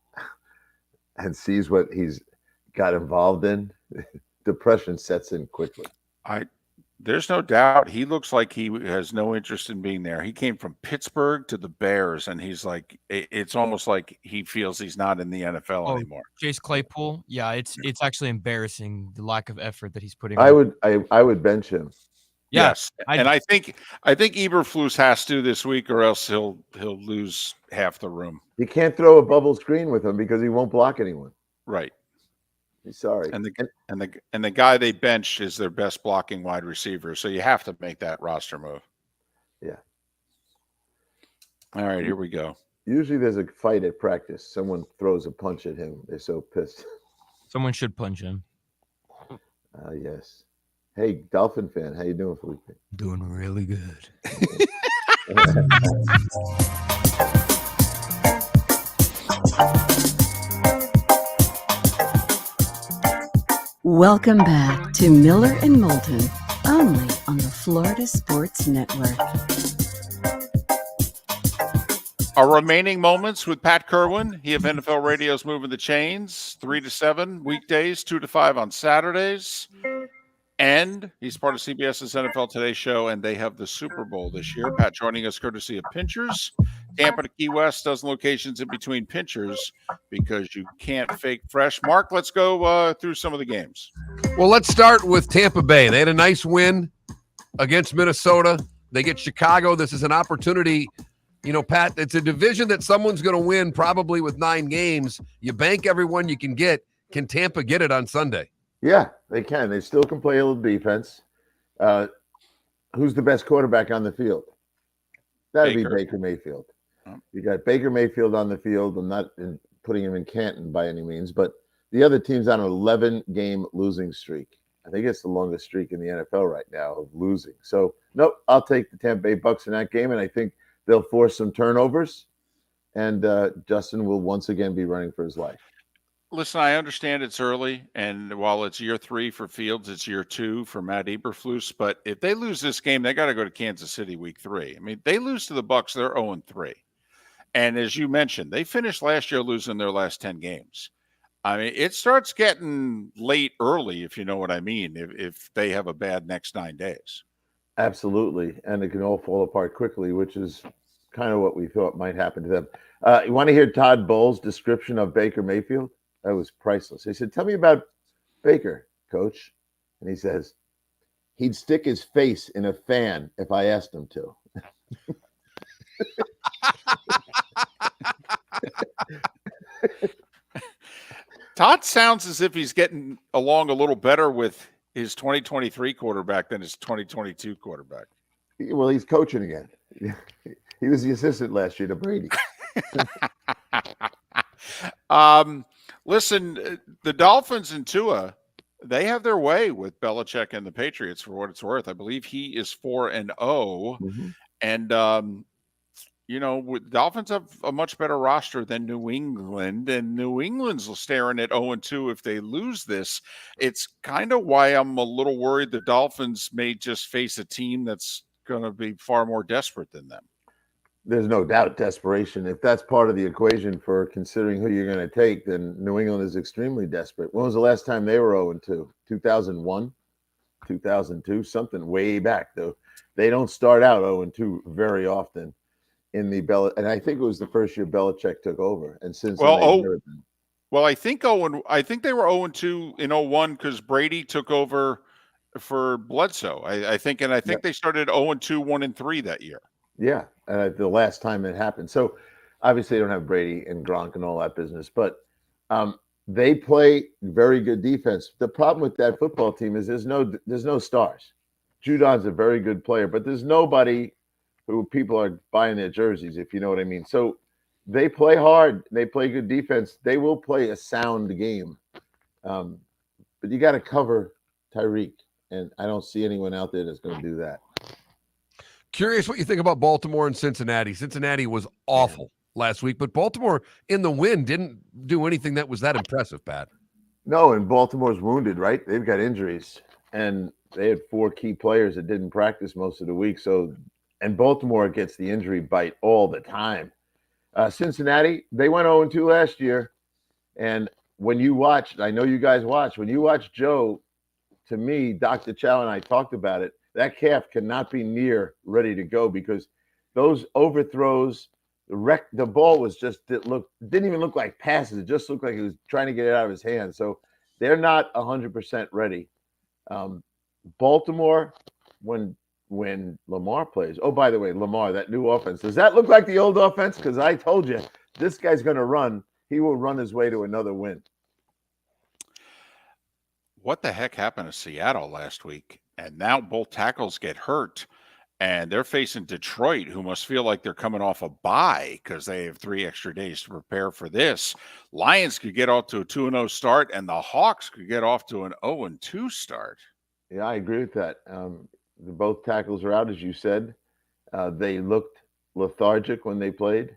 and sees what he's got involved in, depression sets in quickly. There's no doubt he looks like he has no interest in being there. He came from Pittsburgh to the Bears, and he's like, it's almost like he feels he's not in the NFL anymore. Chase Claypool, yeah, it's actually embarrassing the lack of effort that he's putting. I would bench him. Yeah, yes, and I think Eberflus has to this week, or else he'll lose half the room. You can't throw a bubble screen with him because he won't block anyone. Right. Sorry. And the guy they benched is their best blocking wide receiver, so you have to make that roster move. Yeah. All right, here we go. Usually there's a fight at practice. Someone throws a punch at him. They're so pissed. Someone should punch him. Yes. Hey, Dolphin fan, how you doing, Felipe? Doing really good. Welcome back to Miller and Moulton, only on the Florida Sports Network. Our remaining moments with Pat Kirwan. He of NFL Radio's Moving the Chains, 3 to 7 weekdays, 2 to 5 on Saturdays. And he's part of CBS's NFL Today show, and they have the Super Bowl this year. Pat joining us courtesy of Pinchers. Tampa to Key West, dozen locations in between Pinchers because you can't fake fresh. Mark, let's go through some of the games. Well, let's start with Tampa Bay. They had a nice win against Minnesota. They get Chicago. This is an opportunity. Pat, it's a division that someone's going to win probably with 9 games. You bank everyone you can get. Can Tampa get it on Sunday? Yeah, they can. They still can play a little defense. Who's the best quarterback on the field? That'd be Baker Mayfield. You got Baker Mayfield on the field. I'm not putting him in Canton by any means, but the other team's on an 11-game losing streak. I think it's the longest streak in the NFL right now of losing. So nope, I'll take the Tampa Bay Bucks in that game, and I think they'll force some turnovers, and Justin will once again be running for his life. Listen, I understand it's early, and while it's year 3 for Fields, it's year 2 for Matt Eberflus. But if they lose this game, they got to go to Kansas City week 3. I mean, they lose to the Bucks, they're 0-3. And as you mentioned, they finished last year losing their last 10 games. I mean, it starts getting late early, if you know what I mean, if they have a bad next 9 days. Absolutely, and it can all fall apart quickly, which is kind of what we thought might happen to them. You want to hear Todd Bowles' description of Baker Mayfield? That was priceless. He said, "Tell me about Baker, Coach." And he says, "He'd stick his face in a fan if I asked him to." Todd sounds as if he's getting along a little better with his 2023 quarterback than his 2022 quarterback. Well, he's coaching again. He was the assistant last year to Brady. Listen, the Dolphins and Tua, they have their way with Belichick and the Patriots for what it's worth. I believe he is 4-0. Mm-hmm. And, you know, Dolphins have a much better roster than New England, and New England's staring at 0-2 if they lose this. It's kind of why I'm a little worried the Dolphins may just face a team that's going to be far more desperate than them. There's no doubt desperation. If that's part of the equation for considering who you're going to take, then New England is extremely desperate. When was the last time they were 0-2? 2001, 2002, something way back, though. They don't start out 0-2 very often in the and I think it was the first year Belichick took over. And since I think I think they were 0-2 in 01 because Brady took over for Bledsoe. I think they started 0-2, 1-3 that year. Yeah, the last time it happened. So obviously they don't have Brady and Gronk and all that business, but they play very good defense. The problem with that football team is there's no stars. Judon's a very good player, but there's nobody who people are buying their jerseys, if you know what I mean. So they play hard. They play good defense. They will play a sound game. But you got to cover Tyreek, and I don't see anyone out there that's going to do that. Curious what you think about Baltimore and Cincinnati. Cincinnati was awful last week, but Baltimore in the win didn't do anything that was that impressive, Pat. No, and Baltimore's wounded, right? They've got injuries, and they had 4 key players that didn't practice most of the week. So, and Baltimore gets the injury bite all the time. Cincinnati, they went 0-2 last year, and when you watch, I know you guys watch, when you watch Joe, to me, Dr. Chow and I talked about it, that calf cannot be near ready to go because those overthrows, the ball was just didn't even look like passes. It just looked like he was trying to get it out of his hand. So they're not 100% ready. Baltimore, when Lamar plays. Oh, by the way, Lamar, that new offense. Does that look like the old offense? Because I told you, this guy's going to run. He will run his way to another win. What the heck happened to Seattle last week? And now both tackles get hurt, and they're facing Detroit, who must feel like they're coming off a bye because they have 3 extra days to prepare for this. Lions could get off to a 2-0 start, and the Hawks could get off to an 0-2 start. Yeah, I agree with that. Both tackles are out, as you said. They looked lethargic when they played.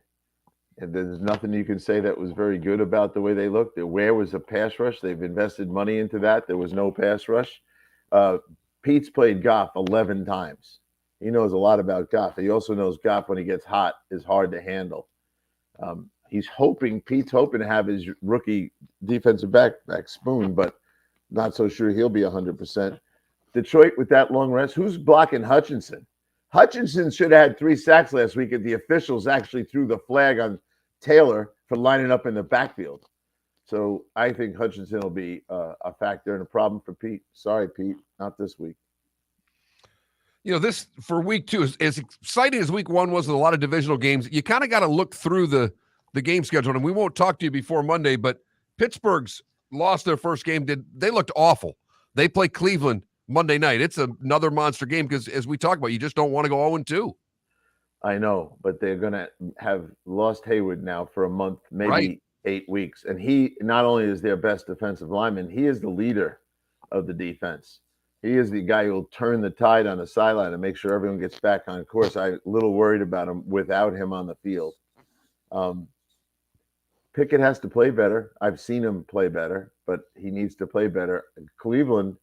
And there's nothing you can say that was very good about the way they looked. Where was a pass rush? They've invested money into that. There was no pass rush. Pete's played Goff 11 times. He knows a lot about Goff. He also knows Goff, when he gets hot, is hard to handle. Pete's hoping to have his rookie defensive back Spoon, but not so sure he'll be 100%. Detroit with that long rest. Who's blocking Hutchinson? Hutchinson should have had 3 sacks last week if the officials actually threw the flag on Taylor for lining up in the backfield. So I think Hutchinson will be a factor and a problem for Pete. Sorry, Pete, not this week. You know, this for week 2, as exciting as week 1 was with a lot of divisional games, you kind of got to look through the game schedule. And we won't talk to you before Monday, but Pittsburgh's lost their first game. They looked awful. They play Cleveland Monday night. It's another monster game because, as we talk about, you just don't want to go 0-2. I know, but they're going to have lost Hayward now for a month, maybe 8 weeks. And he not only is their best defensive lineman, he is the leader of the defense. He is the guy who will turn the tide on the sideline and make sure everyone gets back on course. I'm a little worried about him without him on the field. Pickett has to play better. I've seen him play better, but he needs to play better. Cleveland,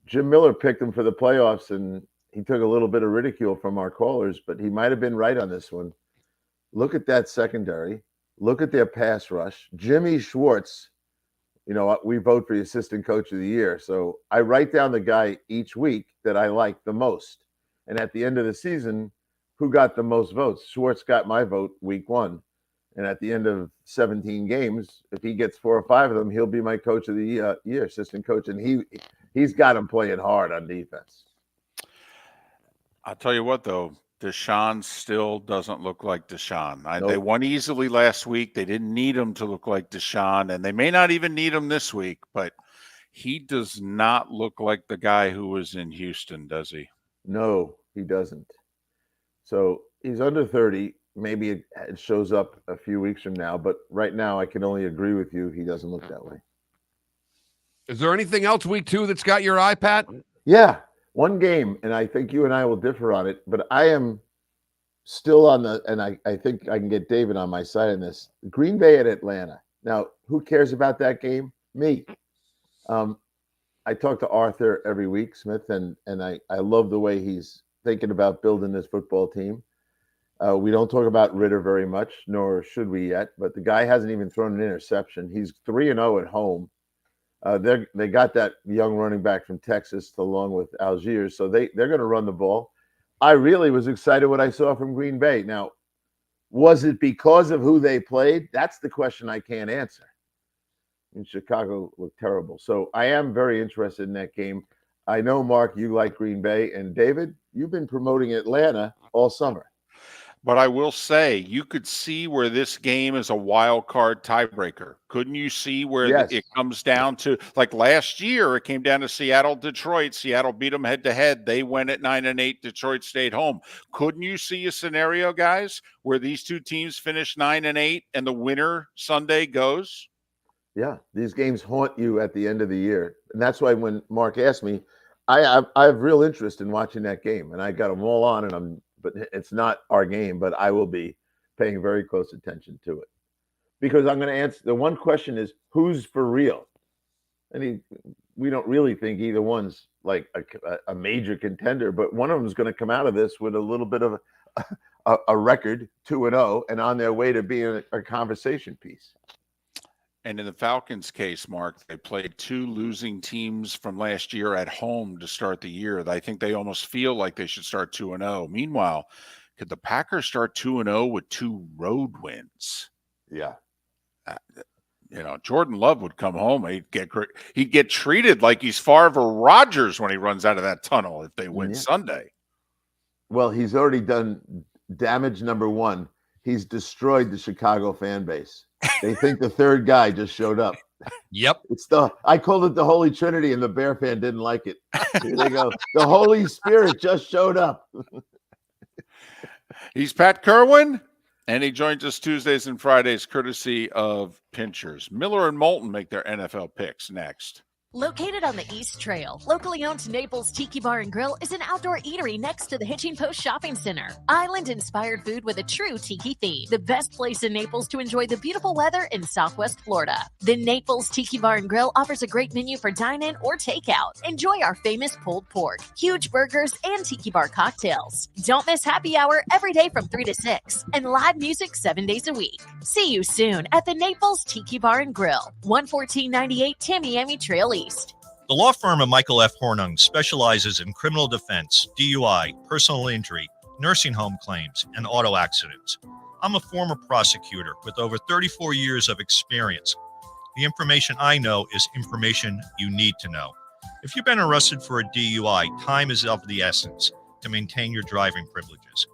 Jim Miller picked him for the playoffs, and he took a little bit of ridicule from our callers, but he might have been right on this one. Look at that secondary. Look at their pass rush. Jimmy Schwartz, we vote for the assistant coach of the year. So I write down the guy each week that I like the most. And at the end of the season, who got the most votes? Schwartz got my vote week 1. And at the end of 17 games, if he gets 4 or 5 of them, he'll be my coach of the year, assistant coach. And he's got him playing hard on defense. I'll tell you what, though, Deshaun still doesn't look like Deshaun. Nope. They won easily last week. They didn't need him to look like Deshaun, and they may not even need him this week, but he does not look like the guy who was in Houston, does he? No, he doesn't. So he's under 30. Maybe it shows up a few weeks from now, but right now I can only agree with you. He doesn't look that way. Is there anything else week 2 that's got your eye, Pat? Yeah, one game, and I think you and I will differ on it, but I am still on and I think I can get David on my side in this. Green Bay at Atlanta. Now, who cares about that game? Me. I talk to Arthur every week, Smith, and I love the way he's thinking about building this football team. We don't talk about Ritter very much, nor should we yet, but the guy hasn't even thrown an interception. He's 3-0 at home. They got that young running back from Texas along with Algiers, so they're going to run the ball. I really was excited what I saw from Green Bay. Now, was it because of who they played? That's the question I can't answer. In Chicago looked terrible. So I am very interested in that game. I know, Mark, you like Green Bay, and David, you've been promoting Atlanta all summer. But I will say, you could see where this game is a wild card tiebreaker. Couldn't you see where it comes down to, like last year, it came down to Seattle, Detroit. Seattle beat them head to head. They went at 9-8. Detroit stayed home. Couldn't you see a scenario, guys, where these two teams finish 9-8 and the winner Sunday goes? Yeah, these games haunt you at the end of the year. And that's why when Mark asked me, I have real interest in watching that game. And I got them all on, but it's not our game, but I will be paying very close attention to it. Because I'm going to answer, the one question is, who's for real? And we don't really think either one's like a major contender, but one of them is going to come out of this with a little bit of a record, 2-0, and on their way to being a conversation piece. And in the Falcons' case, Mark, they played 2 losing teams from last year at home to start the year. I think they almost feel like they should start 2-0. Meanwhile, could the Packers start 2-0 with 2 road wins? Yeah. Jordan Love would come home. He'd get treated like he's Favre Rodgers when he runs out of that tunnel if they win Sunday. Well, he's already done damage number 1. He's destroyed the Chicago fan base. They think the third guy just showed up. Yep. I called it the Holy Trinity, and the Bear fan didn't like it. Here they go. The Holy Spirit just showed up. He's Pat Kirwan, and he joins us Tuesdays and Fridays courtesy of Pinchers. Miller and Moulton make their NFL picks next. Located on the East Trail, locally owned Naples Tiki Bar and Grill is an outdoor eatery next to the Hitching Post Shopping Center. Island-inspired food with a true tiki theme. The best place in Naples to enjoy the beautiful weather in Southwest Florida. The Naples Tiki Bar and Grill offers a great menu for dine-in or takeout. Enjoy our famous pulled pork, huge burgers, and tiki bar cocktails. Don't miss happy hour every day from 3 to 6 and live music 7 days a week. See you soon at the Naples Tiki Bar and Grill, 11498 Tamiami Trail East. The law firm of Michael F. Hornung specializes in criminal defense, DUI, personal injury, nursing home claims, and auto accidents. I'm a former prosecutor with over 34 years of experience. The information I know is information you need to know. If you've been arrested for a DUI, time is of the essence to maintain your driving privileges.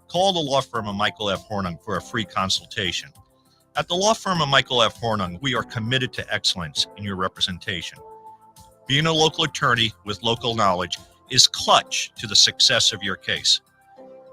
Call the law firm of Michael F. Hornung for a free consultation. At the law firm of Michael F. Hornung, we are committed to excellence in your representation. Being a local attorney with local knowledge is clutch to the success of your case.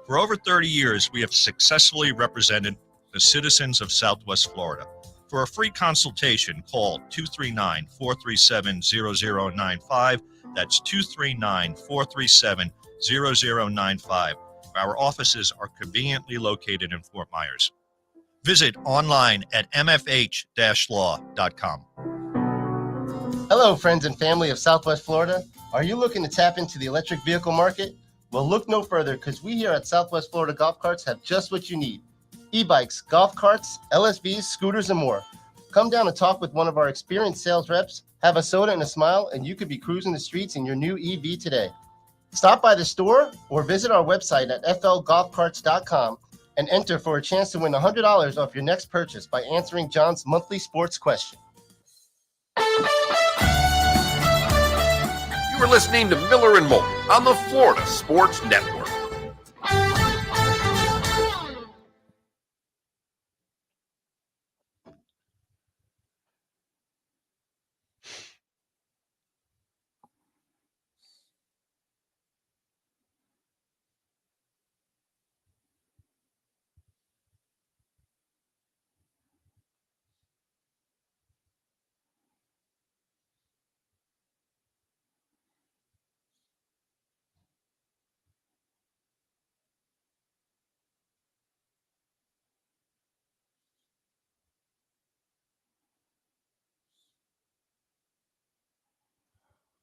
For over 30 years, we have successfully represented the citizens of Southwest Florida. For a free consultation, call 239-437-0095 That's 239-437-0095. Our offices are conveniently located in Fort Myers. Visit online at mfh-law.com. Hello, friends and family of Southwest Florida. Are you looking to tap into the electric vehicle market? Well, look no further because we here at Southwest Florida Golf Carts have just what you need. E-bikes, golf carts, LSVs, scooters, and more. Come down and talk with one of our experienced sales reps, have a soda and a smile, and you could be cruising the streets in your new EV today. Stop by the store or visit our website at flgolfcarts.com and enter for a chance to win $100 off your next purchase by answering John's monthly sports question. You are listening to Miller and Moulton on the Florida Sports Network.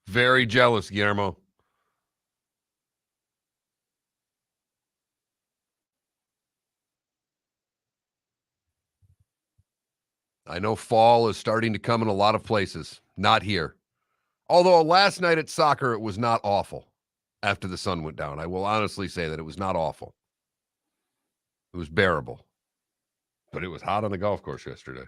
Very jealous, Guillermo. I know fall is starting to come in a lot of places, not here. Although last night at soccer, it was not awful after the sun went down. I will honestly say that it was not awful. It was bearable. But it was hot on the golf course yesterday.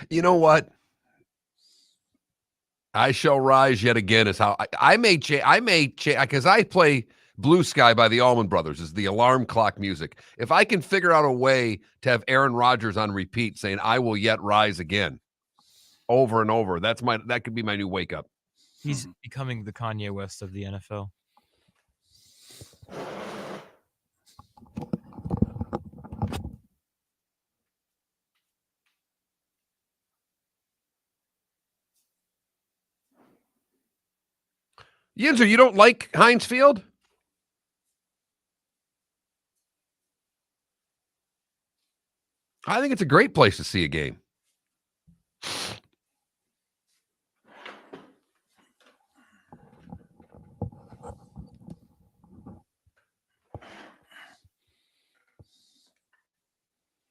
You know what? I shall rise yet again is how I may change because I play Blue Sky by the Allman Brothers is the alarm clock music. If I can figure out a way to have Aaron Rodgers on repeat saying I will yet rise again over and over, that could be my new wake up. He's becoming the Kanye West of the NFL. Yinzer, you don't like Heinz Field? I think it's a great place to see a game.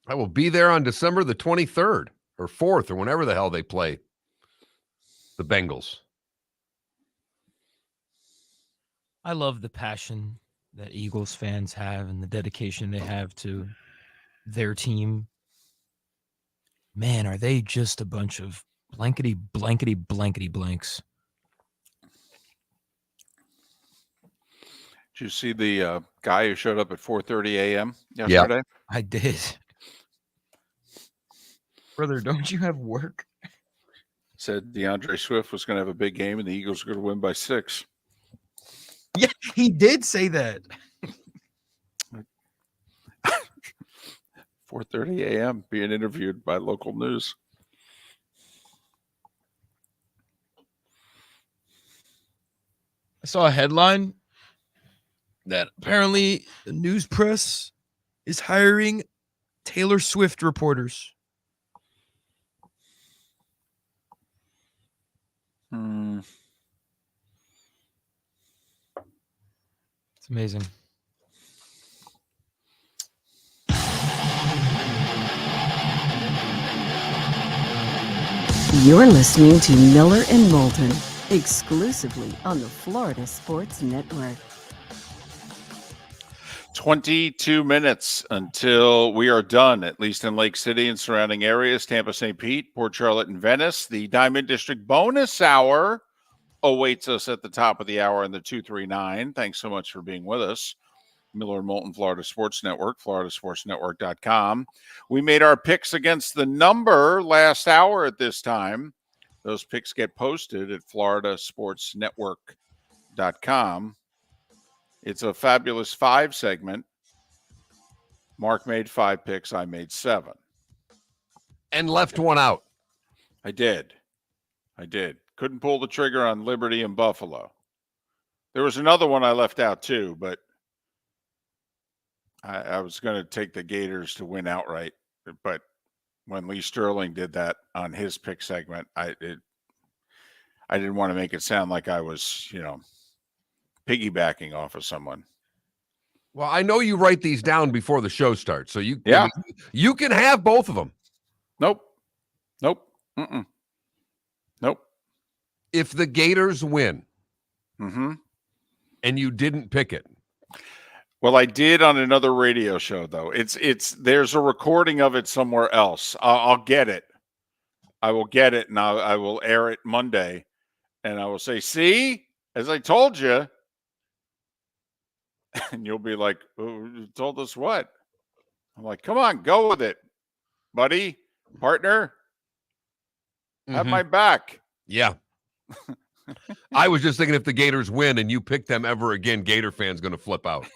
I will be there on December the 23rd or 4th or whenever the hell they play the Bengals. I love the passion that Eagles fans have and the dedication they have to their team. Man, are they just a bunch of blankety blanks. Did you see the guy who showed up at 4:30 a.m. yesterday? I did. Brother, don't you have work? Said DeAndre Swift was going to have a big game and the Eagles were going to win by 6. Yeah, he did say that. 4:30 a.m. being interviewed by local news. I saw a headline that apparently the news press is hiring Taylor Swift reporters. It's amazing. You're listening to Miller and Moulton, exclusively on the Florida Sports Network. 22 minutes until we are done, at least in Lake City and surrounding areas, Tampa, St. Pete, Port Charlotte, and Venice. The Diamond District bonus hour awaits us at the top of the hour in the 239. Thanks so much for being with us. Miller and Moulton, Florida Sports Network, floridasportsnetwork.com. We made our picks against the number last hour at this time. Those picks get posted at floridasportsnetwork.com. It's a fabulous 5 segment. Mark made 5 picks. I made 7. And left one out. I did. Couldn't pull the trigger on Liberty and Buffalo. There was another one I left out too, but I was going to take the Gators to win outright. But when Lee Sterling did that on his pick segment, I didn't want to make it sound like I was, piggybacking off of someone. Well, I know you write these down before the show starts, so you can have both of them. Nope. If the Gators win, and you didn't pick it. Well, I did on another radio show, though. There's a recording of it somewhere else. I'll get it. I will get it, and I will air it Monday, and I will say, "See, as I told you." And you'll be like, oh, you told us what? I'm like, come on, go with it, buddy, partner. Have my back. Yeah. I was just thinking if the Gators win and you pick them ever again, Gator fans going to flip out.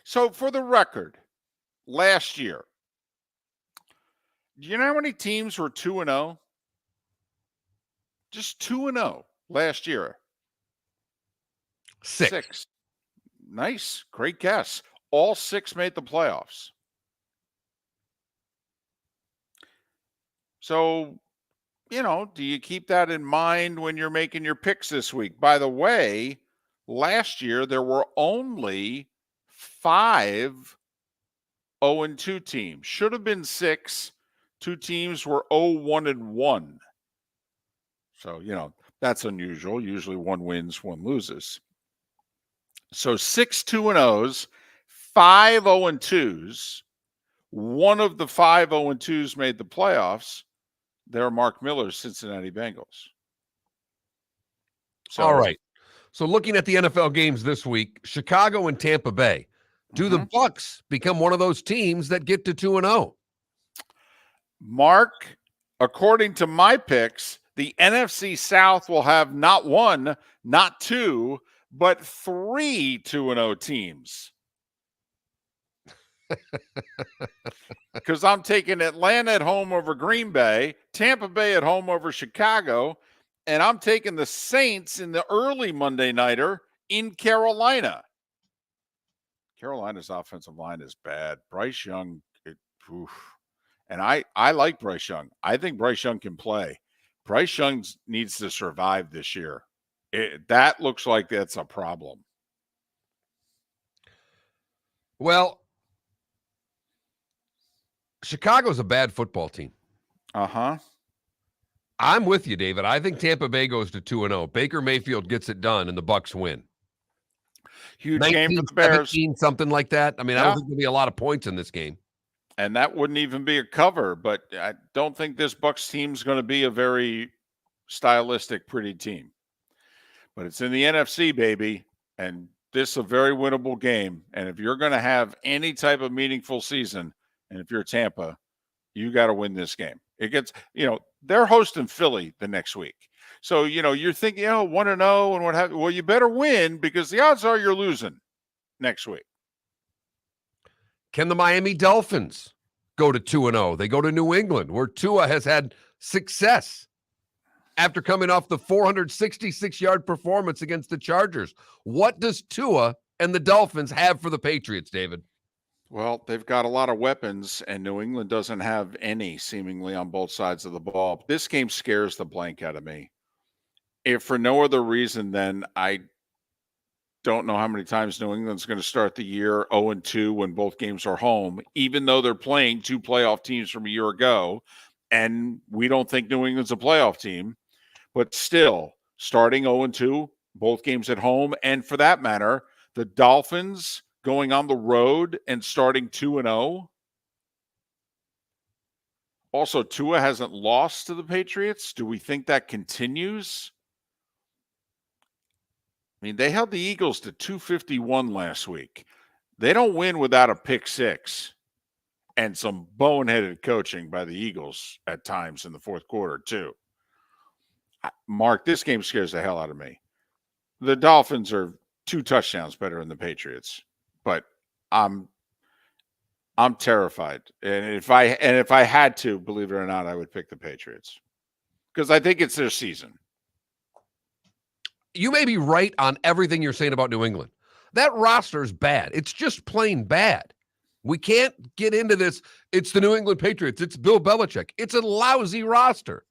So for the record, last year, do you know how many teams were 2-0? Just 2-0 last year. 6. Nice. Great guess. All 6 made the playoffs. So, do you keep that in mind when you're making your picks this week? By the way, last year there were only 5 0-2 teams. Should have been 6. 2 teams were 0-1-1. So, that's unusual. Usually 1 wins, 1 loses. So 6 2-0s, 5 0-2s. One of the 5 0-2s made the playoffs. They're Mark Miller's Cincinnati Bengals. So, all right. So looking at the NFL games this week, Chicago and Tampa Bay. Do the Bucs become one of those teams that get to 2-0? Mark, according to my picks, the NFC South will have not 1, not 2, but 3 2-0 teams. Because I'm taking Atlanta at home over Green Bay, Tampa Bay at home over Chicago, and I'm taking the Saints in the early Monday nighter in Carolina. Carolina's offensive line is bad. Bryce Young, and I like Bryce Young. I think Bryce Young can play. Bryce Young needs to survive this year. That looks like that's a problem. Well, Chicago's a bad football team. Uh-huh. I'm with you, David. I think Tampa Bay goes to 2-0. Baker Mayfield gets it done, and the Bucs win. Huge game for the Bears. Something like that. I mean, I don't think there'll be a lot of points in this game. And that wouldn't even be a cover, but I don't think this Bucs team's going to be a very stylistic, pretty team. but it's in the NFC, baby. And this is a very winnable game. And if you're going to have any type of meaningful season, and if you're Tampa, you got to win this game. It gets, they're hosting Philly the next week. So, you're thinking, 1-0 and what have you. Well, you better win because the odds are you're losing next week. Can the Miami Dolphins go to 2-0? They go to New England, where Tua has had success after coming off the 466-yard performance against the Chargers. What does Tua and the Dolphins have for the Patriots, David? Well, they've got a lot of weapons, and New England doesn't have any, seemingly, on both sides of the ball. This game scares the blank out of me. If for no other reason than I don't know how many times New England's going to start the year 0-2 when both games are home, even though they're playing two playoff teams from a year ago, and we don't think New England's a playoff team. But still, starting 0-2, both games at home, and for that matter, the Dolphins going on the road and starting 2-0. Also, Tua hasn't lost to the Patriots. Do we think that continues? I mean, they held the Eagles to 251 last week. They don't win without a pick six and some boneheaded coaching by the Eagles at times in the fourth quarter, too. Mark, this game scares the hell out of me. The Dolphins are 2 touchdowns better than the Patriots, but I'm terrified. And if I had to, believe it or not, I would pick the Patriots because I think it's their season. You may be right on everything you're saying about New England. That roster is bad. It's just plain bad. We can't get into this. It's the New England Patriots. It's Bill Belichick. It's a lousy roster.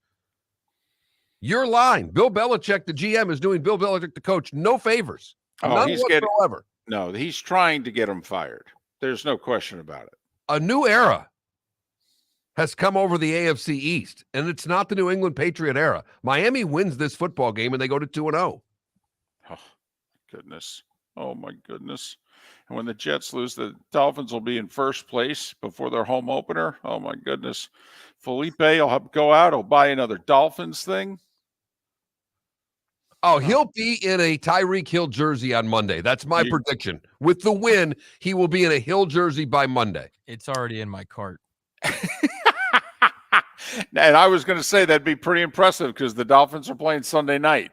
Your line, Bill Belichick, the GM, is doing Bill Belichick, the coach, no favors. None whatsoever. He's trying to get him fired. There's no question about it. A new era has come over the AFC East, and it's not the New England Patriot era. Miami wins this football game, and they go to 2-0. Oh, goodness. Oh, my goodness. And when the Jets lose, the Dolphins will be in first place before their home opener. Oh, my goodness. Felipe will go out. He'll buy another Dolphins thing. Oh, he'll be in a Tyreek Hill jersey on Monday. That's my prediction. With the win, he will be in a Hill jersey by Monday. It's already in my cart. And I was going to say that'd be pretty impressive because the Dolphins are playing Sunday night.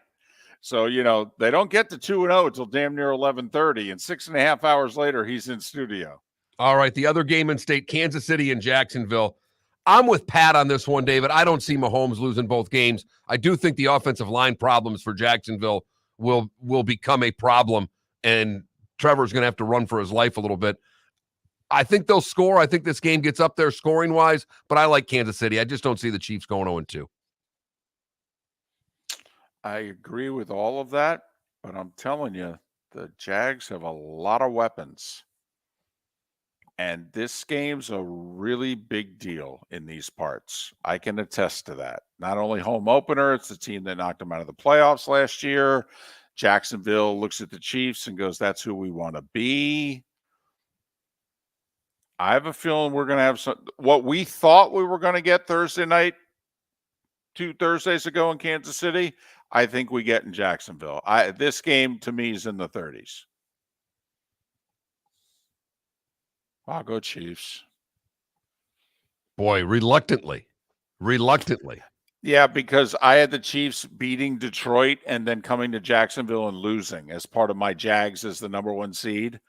So, they don't get to 2-0 until damn near 11:30. And 6.5 hours later, he's in studio. All right, the other game in state, Kansas City and Jacksonville. I'm with Pat on this one, David. I don't see Mahomes losing both games. I do think the offensive line problems for Jacksonville will become a problem, and Trevor's going to have to run for his life a little bit. I think they'll score. I think this game gets up there scoring-wise, but I like Kansas City. I just don't see the Chiefs going 0-2. I agree with all of that, but I'm telling you, the Jags have a lot of weapons. And this game's a really big deal in these parts. I can attest to that. Not only home opener, it's the team that knocked them out of the playoffs last year. Jacksonville looks at the Chiefs and goes, that's who we want to be. I have a feeling we're going to have what we thought we were going to get Thursday night, 2 Thursdays ago in Kansas City, I think we get in Jacksonville. This game, to me, is in the 30s. I'll go Chiefs. Boy, reluctantly. Yeah, because I had the Chiefs beating Detroit and then coming to Jacksonville and losing as part of my Jags as the number 1 seed.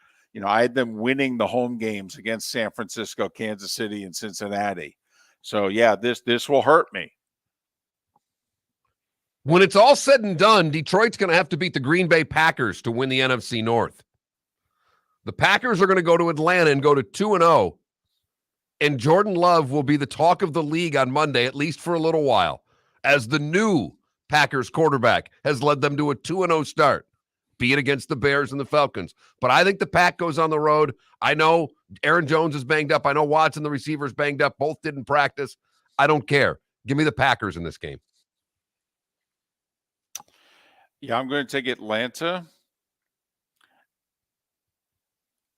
I had them winning the home games against San Francisco, Kansas City, and Cincinnati. So, yeah, this will hurt me. When it's all said and done, Detroit's going to have to beat the Green Bay Packers to win the NFC North. The Packers are going to go to Atlanta and go to 2-0, and Jordan Love will be the talk of the league on Monday, at least for a little while, as the new Packers quarterback has led them to a 2-0 start, be it against the Bears and the Falcons. But I think the Pack goes on the road. I know Aaron Jones is banged up. I know Watson, the receiver, is banged up. Both didn't practice. I don't care. Give me the Packers in this game. Yeah, I'm going to take Atlanta.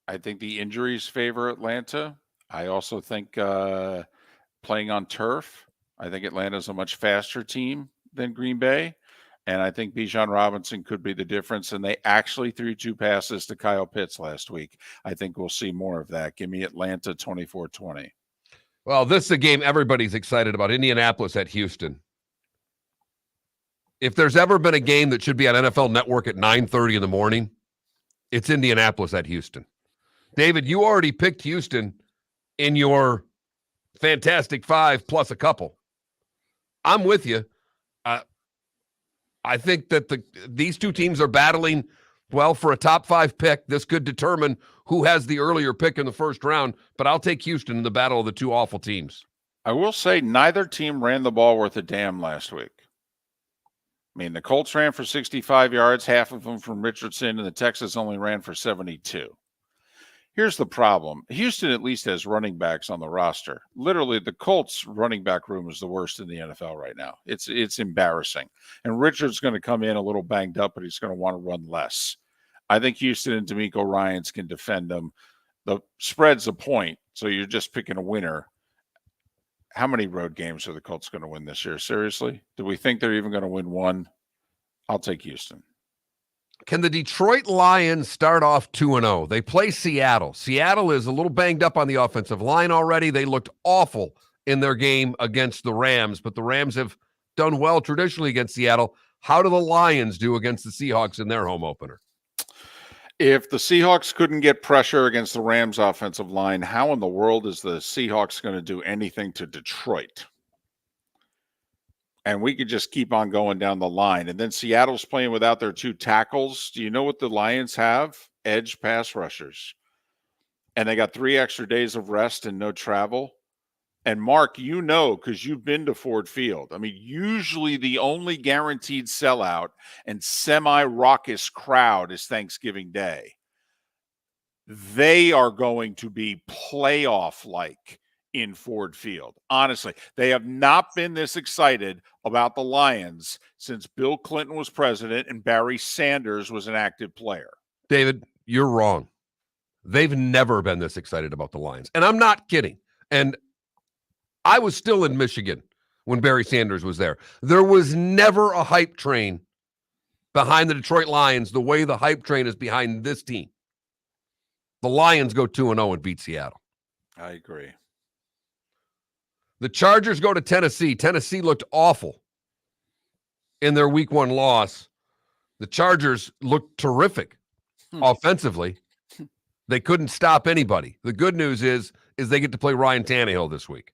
I think the injuries favor Atlanta. I also think playing on turf, I think Atlanta's a much faster team than Green Bay. And I think Bijan Robinson could be the difference. And they actually threw 2 passes to Kyle Pitts last week. I think we'll see more of that. Give me Atlanta 24-20. Well, this is a game everybody's excited about. Indianapolis at Houston. If there's ever been a game that should be on NFL Network at 9:30 in the morning, it's Indianapolis at Houston. David, you already picked Houston in your Fantastic Five plus a couple. I'm with you. I think that these two teams are battling, well, for a top 5 pick. This could determine who has the earlier pick in the first round, but I'll take Houston in the battle of the two awful teams. I will say neither team ran the ball worth a damn last week. I mean, the Colts ran for 65 yards, half of them from Richardson, and the Texans only ran for 72. Here's the problem. Houston at least has running backs on the roster. Literally, the Colts running back room is the worst in the NFL right now. It's embarrassing. And Richard's going to come in a little banged up, but he's going to want to run less. I think Houston and D'Amico Ryans can defend them. The spread's a point, so you're just picking a winner. How many road games are the Colts going to win this year? Seriously? Do we think they're even going to win one? I'll take Houston. Can the Detroit Lions start off 2-0? They play Seattle. Seattle is a little banged up on the offensive line already. They looked awful in their game against the Rams, but the Rams have done well traditionally against Seattle. How do the Lions do against the Seahawks in their home opener? If the Seahawks couldn't get pressure against the Rams offensive line, how in the world is the Seahawks going to do anything to Detroit? And we could just keep on going down the line. And then Seattle's playing without their 2 tackles. Do you know what the Lions have? Edge pass rushers. And they got 3 extra days of rest and no travel. And Mark, you know, because you've been to Ford Field. I mean, usually the only guaranteed sellout and semi-raucous crowd is Thanksgiving Day. They are going to be playoff-like in Ford Field. Honestly, they have not been this excited about the Lions since Bill Clinton was president and Barry Sanders was an active player. David, you're wrong. They've never been this excited about the Lions. And I'm not kidding. And I was still in Michigan when Barry Sanders was there. There was never a hype train behind the Detroit Lions the way the hype train is behind this team. The Lions go 2-0 and beat Seattle. I agree. The Chargers go to Tennessee. Tennessee looked awful in their week 1 loss. The Chargers looked terrific offensively. They couldn't stop anybody. The good news is they get to play Ryan Tannehill this week.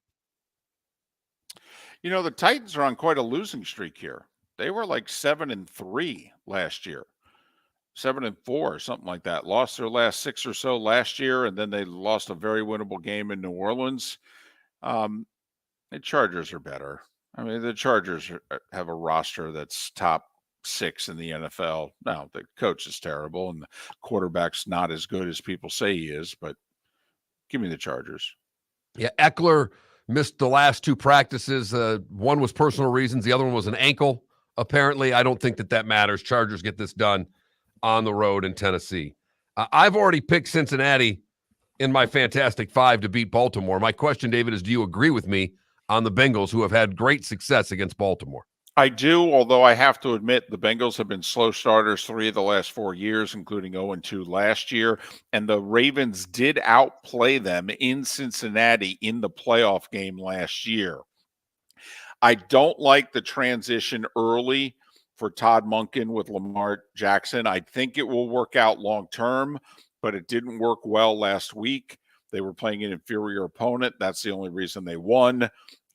You know, the Titans are on quite a losing streak here. They were like 7-3 last year. 7-4 or something like that. Lost their last 6 or so last year, and then they lost a very winnable game in New Orleans. The Chargers are better. I mean, the Chargers have a roster that's top 6 in the NFL. Now, the coach is terrible, and the quarterback's not as good as people say he is, but give me the Chargers. Yeah, Eckler missed the last 2 practices. One was personal reasons. The other one was an ankle, apparently. I don't think that matters. Chargers get this done on the road in Tennessee. I've already picked Cincinnati in my Fantastic Five to beat Baltimore. My question, David, is do you agree with me on the Bengals, who have had great success against Baltimore? I do, although I have to admit the Bengals have been slow starters 3 of the last 4 years, including 0-2 last year. And the Ravens did outplay them in Cincinnati in the playoff game last year. I don't like the transition early for Todd Monken with Lamar Jackson. I think it will work out long-term, but it didn't work well last week. They were playing an inferior opponent. That's the only reason they won.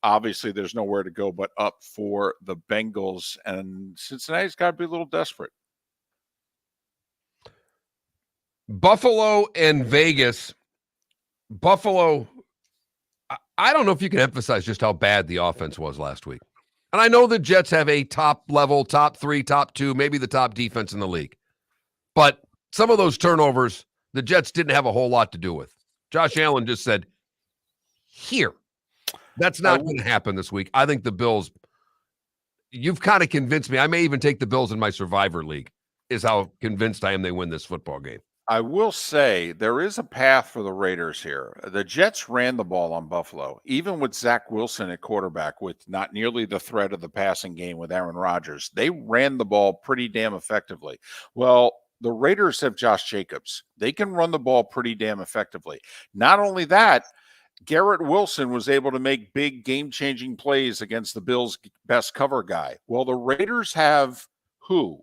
Obviously, there's nowhere to go but up for the Bengals, and Cincinnati's got to be a little desperate. Buffalo and Vegas. Buffalo, I don't know if you can emphasize just how bad the offense was last week. And I know the Jets have a top level, top 3, top 2, maybe the top defense in the league. But some of those turnovers, the Jets didn't have a whole lot to do with. Josh Allen just said, here. That's not going to happen this week. I think the Bills, you've kind of convinced me. I may even take the Bills in my Survivor League, is how convinced I am they win this football game. I will say there is a path for the Raiders here. The Jets ran the ball on Buffalo, even with Zach Wilson at quarterback, with not nearly the threat of the passing game with Aaron Rodgers. They ran the ball pretty damn effectively. Well, the Raiders have Josh Jacobs. They can run the ball pretty damn effectively. Not only that, Garrett Wilson was able to make big game-changing plays against the Bills' best cover guy. Well, the Raiders have who?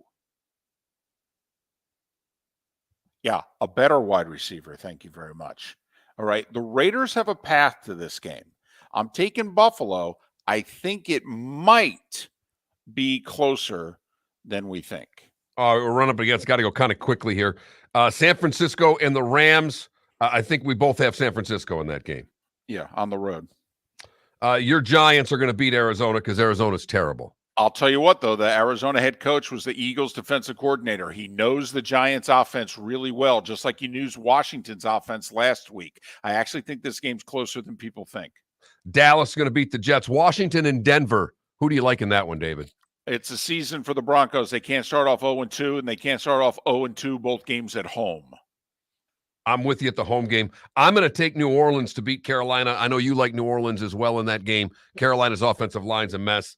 Yeah, a better wide receiver. Thank you very much. All right. The Raiders have a path to this game. I'm taking Buffalo. I think it might be closer than we think. We'll run up against, got to go kind of quickly here. San Francisco and the Rams. I think we both have San Francisco in that game. Yeah, on the road. Your Giants are going to beat Arizona because Arizona's terrible. I'll tell you what, though, the Arizona head coach was the Eagles defensive coordinator. He knows the Giants offense really well, just like he knew Washington's offense last week. I actually think this game's closer than people think. Dallas is going to beat the Jets. Washington and Denver. Who do you like in that one, David? It's a season for the Broncos. They can't start off 0-2, and they can't start off 0-2 both games at home. I'm with you at the home game. I'm going to take New Orleans to beat Carolina. I know you like New Orleans as well in that game. Carolina's offensive line's a mess.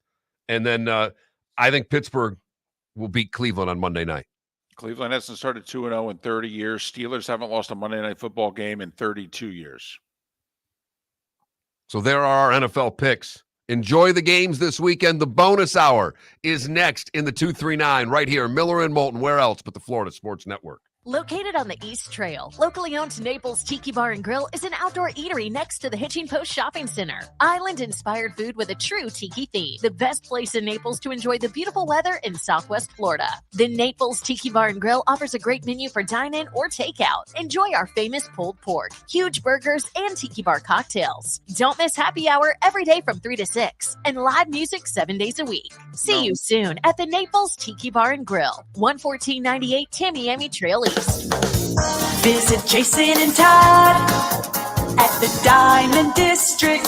And then I think Pittsburgh will beat Cleveland on Monday night. Cleveland hasn't started 2-0 in 30 years. Steelers haven't lost a Monday Night Football game in 32 years. So there are our NFL picks. Enjoy the games this weekend. The bonus hour is next in the 239 right here. Miller and Moulton. Where else but the Florida Sports Network? Located on the East Trail, locally owned Naples Tiki Bar and Grill is an outdoor eatery next to the Hitching Post Shopping Center. Island-inspired food with a true tiki theme. The best place in Naples to enjoy the beautiful weather in Southwest Florida. The Naples Tiki Bar and Grill offers a great menu for dine-in or takeout. Enjoy our famous pulled pork, huge burgers, and tiki bar cocktails. Don't miss happy hour every day from 3 to 6 and live music 7 days a week. See you soon at the Naples Tiki Bar and Grill, 11498 Tamiami Trail East. Visit Jason and Todd at the Diamond District.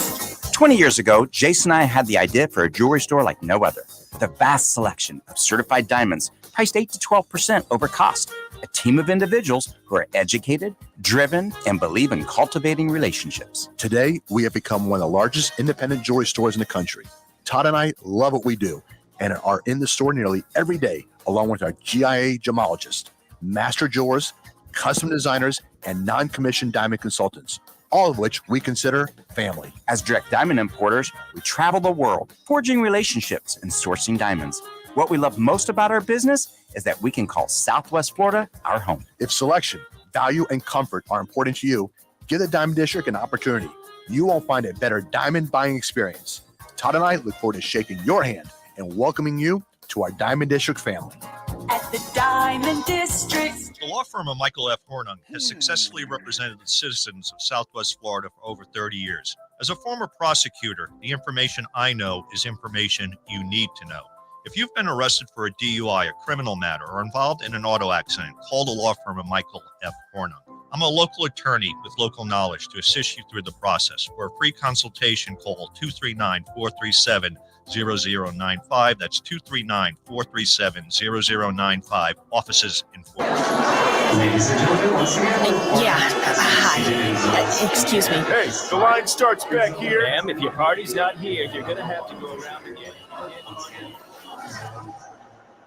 20 years ago, Jason and I had the idea for a jewelry store like no other, with a vast selection of certified diamonds priced 8 to 12% over cost. A team of individuals who are educated, driven, and believe in cultivating relationships. Today, we have become one of the largest independent jewelry stores in the country. Todd and I love what we do and are in the store nearly every day, along with our GIA gemologists, master jewelers, custom designers, and non-commissioned diamond consultants, all of which we consider family. As direct diamond importers, we travel the world, forging relationships and sourcing diamonds. What we love most about our business is that we can call Southwest Florida our home. If selection, value, and comfort are important to you, give the Diamond District an opportunity. You won't find a better diamond buying experience. Todd and I look forward to shaking your hand and welcoming you to our Diamond District family. At the Diamond District. The law firm of Michael F. Hornung has successfully represented the citizens of Southwest Florida for over 30 years. As a former prosecutor, the information I know is information you need to know. If you've been arrested for a DUI, a criminal matter, or involved in an auto accident, call the law firm of Michael F. Hornung. I'm a local attorney with local knowledge to assist you through the process. For a free consultation, call 239-437-0095. That's 239-437-0095. Offices in Florida. Ladies and gentlemen, once again. Hi. Excuse me. Hey, the line starts back here. Ma'am, if your party's not here, you're going to have to go around again.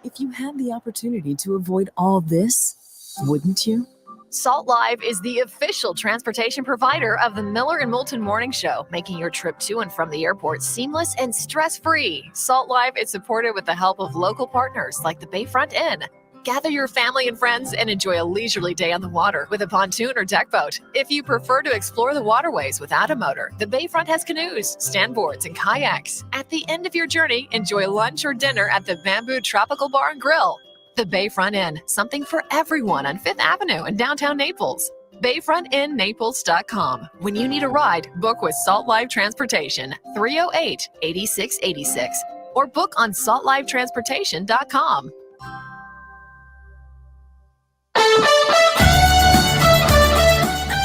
If you had the opportunity to avoid all this, wouldn't you? Salt Live is the official transportation provider of the Miller and Moulton Morning Show, making your trip to and from the airport seamless and stress-free. Salt Live is supported with the help of local partners like the Bayfront Inn. Gather your family and friends and enjoy a leisurely day on the water with a pontoon or deck boat. If you prefer to explore the waterways without a motor, the Bayfront has canoes, standboards, and kayaks. At the end of your journey, enjoy lunch or dinner at the Bamboo Tropical Bar and Grill. The Bayfront Inn, something for everyone on 5th Avenue in downtown Naples. BayfrontInNaples.com. When you need a ride, book with Salt Live Transportation, 308-8686, or book on saltlivetransportation.com.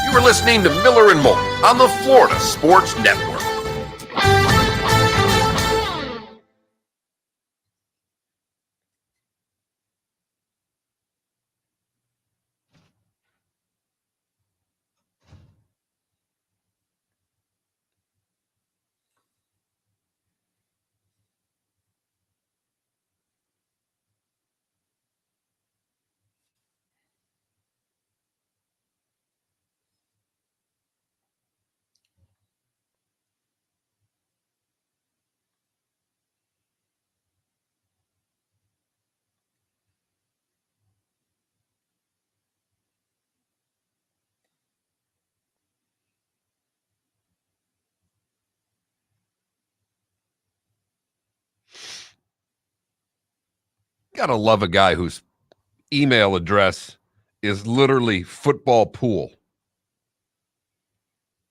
You are listening to Miller and Moulton on the Florida Sports Network. gotta love a guy whose email address is literally football pool.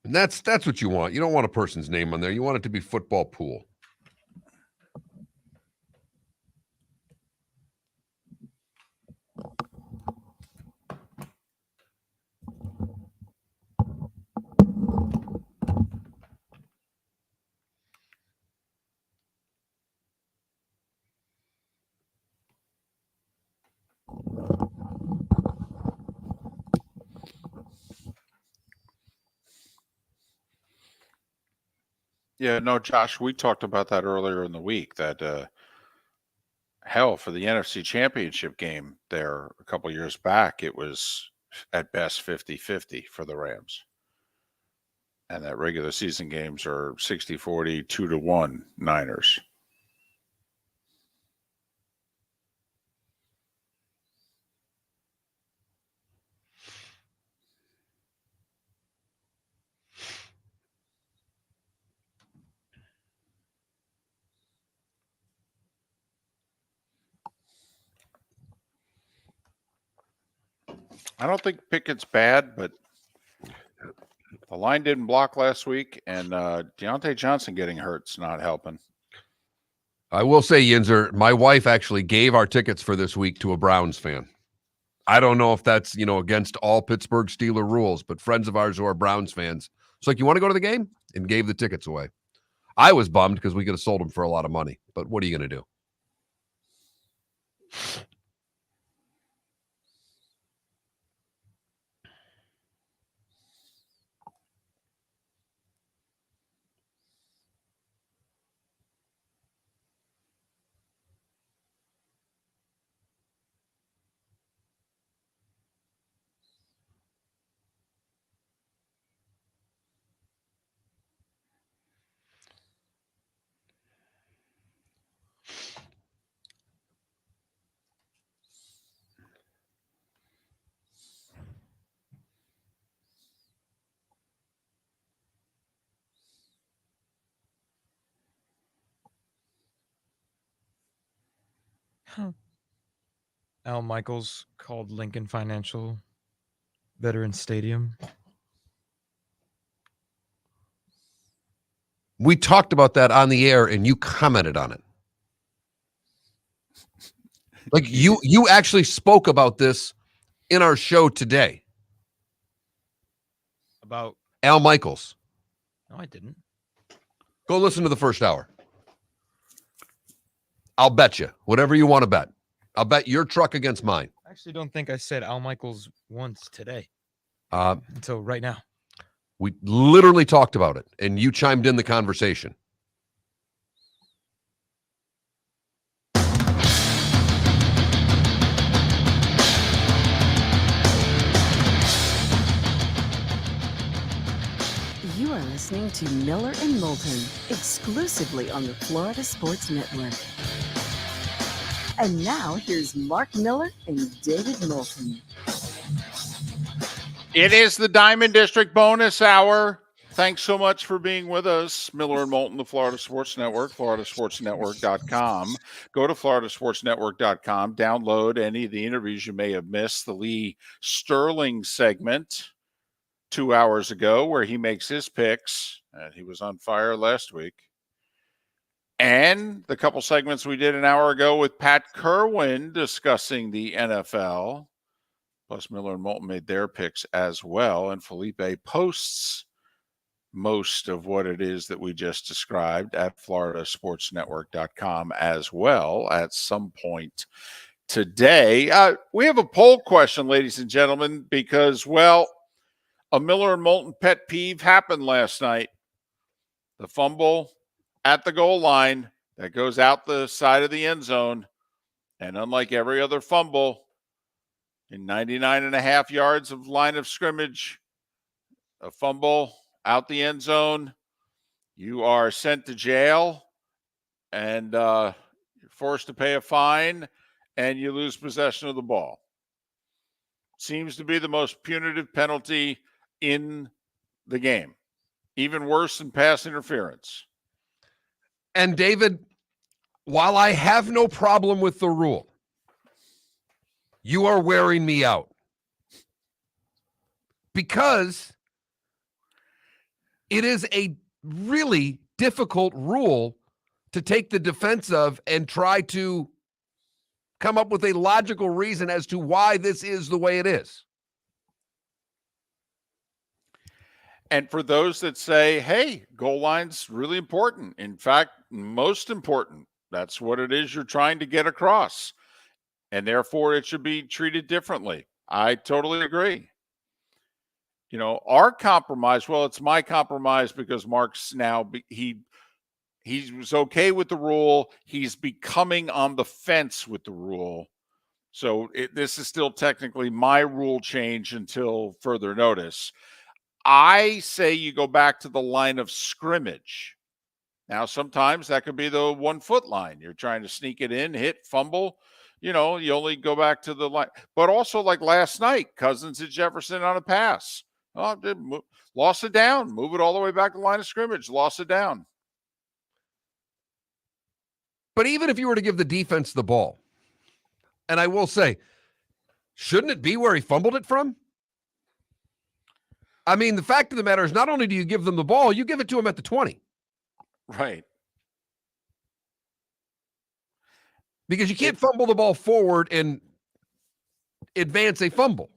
And that's what you want. You don't want a person's name on there. You want it to be football pool. Yeah, no, Josh, we talked about that earlier in the week that hell, for the NFC Championship game there a couple years back, it was at best 50-50 for the Rams. And that regular season games are 60-40, 2-1 Niners. I don't think Pickett's bad, but the line didn't block last week, and Deontay Johnson getting hurt's not helping. I will say, Yinzer, my wife actually gave our tickets for this week to a Browns fan. I don't know if that's, against all Pittsburgh Steeler rules, but friends of ours who are Browns fans, it's like, you want to go to the game? And gave the tickets away. I was bummed because we could have sold them for a lot of money, but what are you going to do? Al Michaels called Lincoln Financial Veterans Stadium. We talked about that on the air, and you commented on it. Like you actually spoke about this in our show today. About Al Michaels. No, I didn't. Go listen to the first hour. I'll bet you whatever you want to bet. I'll bet your truck against mine. I actually don't think I said Al Michaels once today. Until right now. We literally talked about it, and you chimed in the conversation. You are listening to Miller and Moulton, exclusively on the Florida Sports Network. And now here's Mark Miller and David Moulton. It is the Diamond District bonus hour. Thanks so much for being with us. Miller and Moulton, the Florida Sports Network, floridasportsnetwork.com. Go to floridasportsnetwork.com. Download any of the interviews you may have missed. The Lee Sterling segment 2 hours ago where he makes his picks, and he was on fire last week. And the couple segments we did an hour ago with Pat Kirwan discussing the NFL. Plus, Miller and Moulton made their picks as well. And Felipe posts most of what it is that we just described at floridasportsnetwork.com as well at some point today. We have a poll question, ladies and gentlemen, because, well, a Miller and Moulton pet peeve happened last night. The fumble at the goal line that goes out the side of the end zone. And unlike every other fumble, in 99.5 yards of line of scrimmage, a fumble out the end zone, you are sent to jail and you're forced to pay a fine, and you lose possession of the ball. Seems to be the most punitive penalty in the game, even worse than pass interference. And David, while I have no problem with the rule, You are wearing me out. Because it is a really difficult rule to take the defense of and try to come up with a logical reason as to why this is the way it is. And for those that say, hey, goal line's really important. In fact, most important. That's what it is you're trying to get across. And therefore, it should be treated differently. I totally agree. You know, our compromise, well, it's my compromise because Mark's now, he was okay with the rule. He's becoming on the fence with the rule. So this is still technically my rule change until further notice. I say you go back to the line of scrimmage. Now, sometimes that could be the 1 foot line. You're trying to sneak it in, hit, fumble. You know, you only go back to the line. But also like last night, Cousins and Jefferson on a pass. Oh, lost it down. Move it all the way back to the line of scrimmage. Lost it down. But even if you were to give the defense the ball, and I will say, shouldn't it be where he fumbled it from? I mean, the fact of the matter is not only do you give them the ball, you give it to them at the 20. Right. Because you can't fumble the ball forward and advance a fumble.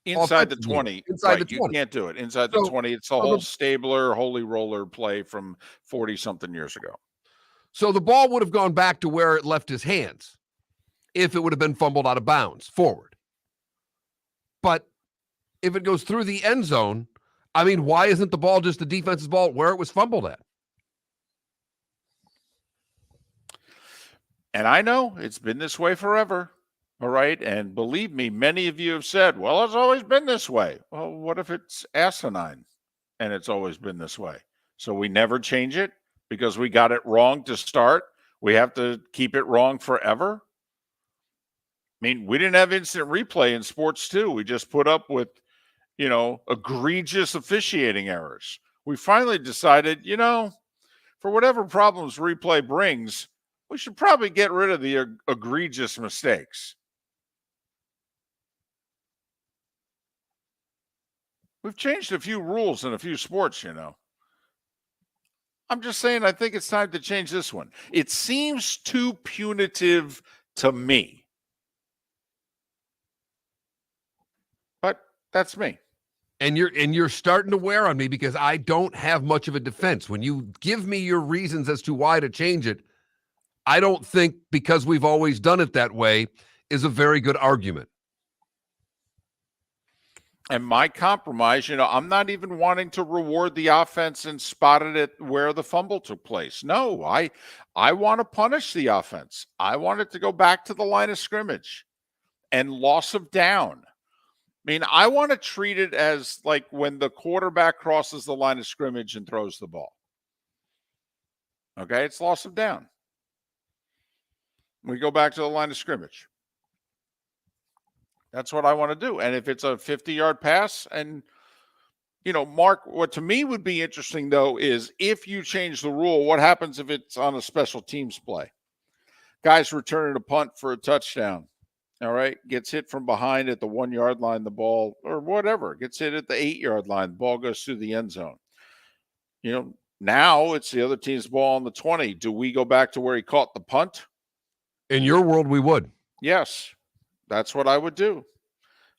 Inside the 20. Inside the 20. You can't do it. Inside the 20. It's a whole Stabler, holy roller play from 40-something years ago. So the ball would have gone back to where it left his hands if it would have been fumbled out of bounds forward. But if it goes through the end zone, I mean, why isn't the ball just the defense's ball where it was fumbled at? And I know it's been this way forever. All right. And believe me, many of you have said, well, it's always been this way. Well, what if it's asinine and it's always been this way? So we never change it because we got it wrong to start. We have to keep it wrong forever. I mean, we didn't have instant replay in sports too. We just put up with, you know, egregious officiating errors. We finally decided, you know, for whatever problems replay brings, we should probably get rid of the egregious mistakes. We've changed a few rules in a few sports, you know. I'm just saying, I think it's time to change this one. It seems too punitive to me. But that's me. And you're starting to wear on me because I don't have much of a defense. When you give me your reasons as to why to change it, I don't think because we've always done it that way is a very good argument. And my compromise, you know, I'm not even wanting to reward the offense and spotted it where the fumble took place. No, I want to punish the offense. I want it to go back to the line of scrimmage and loss of down. I mean, I want to treat it as like when the quarterback crosses the line of scrimmage and throws the ball. Okay, it's loss of down. We go back to the line of scrimmage. That's what I want to do. And if it's a 50-yard pass, and, you know, Mark, what to me would be interesting, though, is if you change the rule, what happens if it's on a special teams play? Guys returning a punt for a touchdown. All right, gets hit from behind at the 1-yard line, the ball, or whatever, gets hit at the 8-yard line, the ball goes through the end zone. You know, now it's the other team's ball on the 20. Do we go back to where he caught the punt? In your world, we would. Yes, that's what I would do.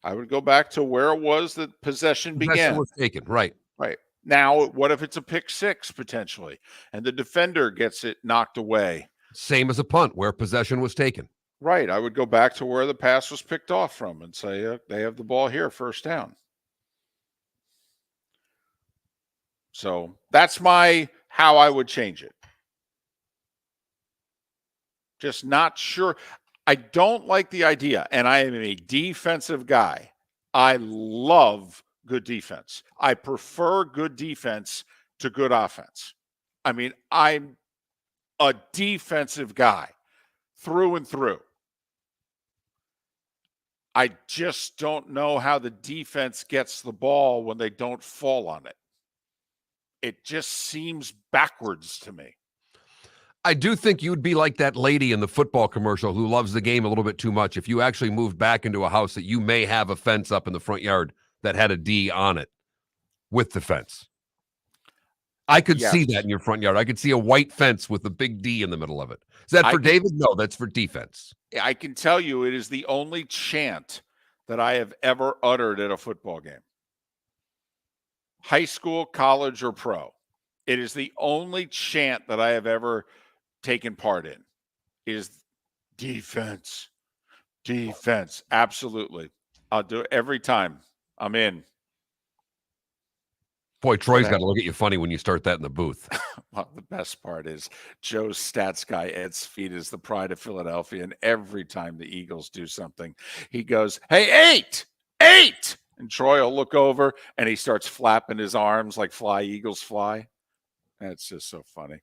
I would go back to where it was that possession began. Was taken, right. Right. Now, what if it's a pick six potentially, and the defender gets it knocked away? Same as a punt where possession was taken. Right. I would go back to where the pass was picked off from and say, they have the ball here, first down. So that's how I would change it. Just not sure. I don't like the idea, and I am a defensive guy. I love good defense. I prefer good defense to good offense. I mean, I'm a defensive guy through and through. I just don't know how the defense gets the ball when they don't fall on it. It just seems backwards to me. I do think you'd be like that lady in the football commercial who loves the game a little bit too much if you actually moved back into a house that you may have a fence up in the front yard that had a D on it with the fence. I could see that in your front yard. I could see a white fence with a big D in the middle of it. Is that for David? No, that's for defense. I can tell you it is the only chant that I have ever uttered at a football game. High school, college, or pro. It is the only chant that I have ever taken part in is defense. Defense. Absolutely. I'll do it every time I'm in. Boy, Troy's got to look at you funny when you start that in the booth. Well, the best part is Joe's stats guy, Ed Speed, is the pride of Philadelphia. And every time the Eagles do something, he goes, hey, 8! And Troy will look over and he starts flapping his arms like fly Eagles fly. That's just so funny.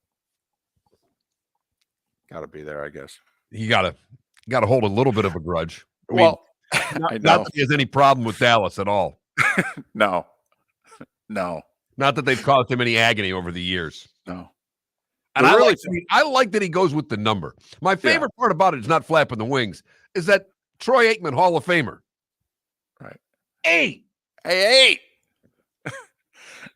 Got to be there, I guess. You got to hold a little bit of a grudge. I mean, Well, not that he has any problem with Dallas at all. No. Not that they've caused him any agony over the years. No. And I like that he goes with the number. My favorite part about it is not flapping the wings, is that Troy Aikman, Hall of Famer. Right. 8. Hey, 8.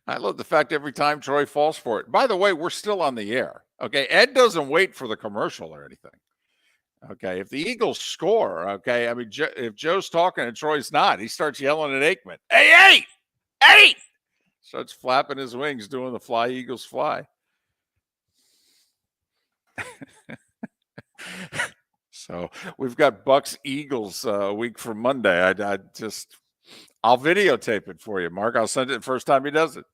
I love the fact every time Troy falls for it. By the way, we're still on the air. Okay. Ed doesn't wait for the commercial or anything. Okay. If the Eagles score, okay. I mean, if Joe's talking and Troy's not, he starts yelling at Aikman. Hey, 8! Starts flapping his wings, doing the fly Eagles fly. So we've got Bucks Eagles a week from Monday. I'll videotape it for you, Mark. I'll send it the first time he does it.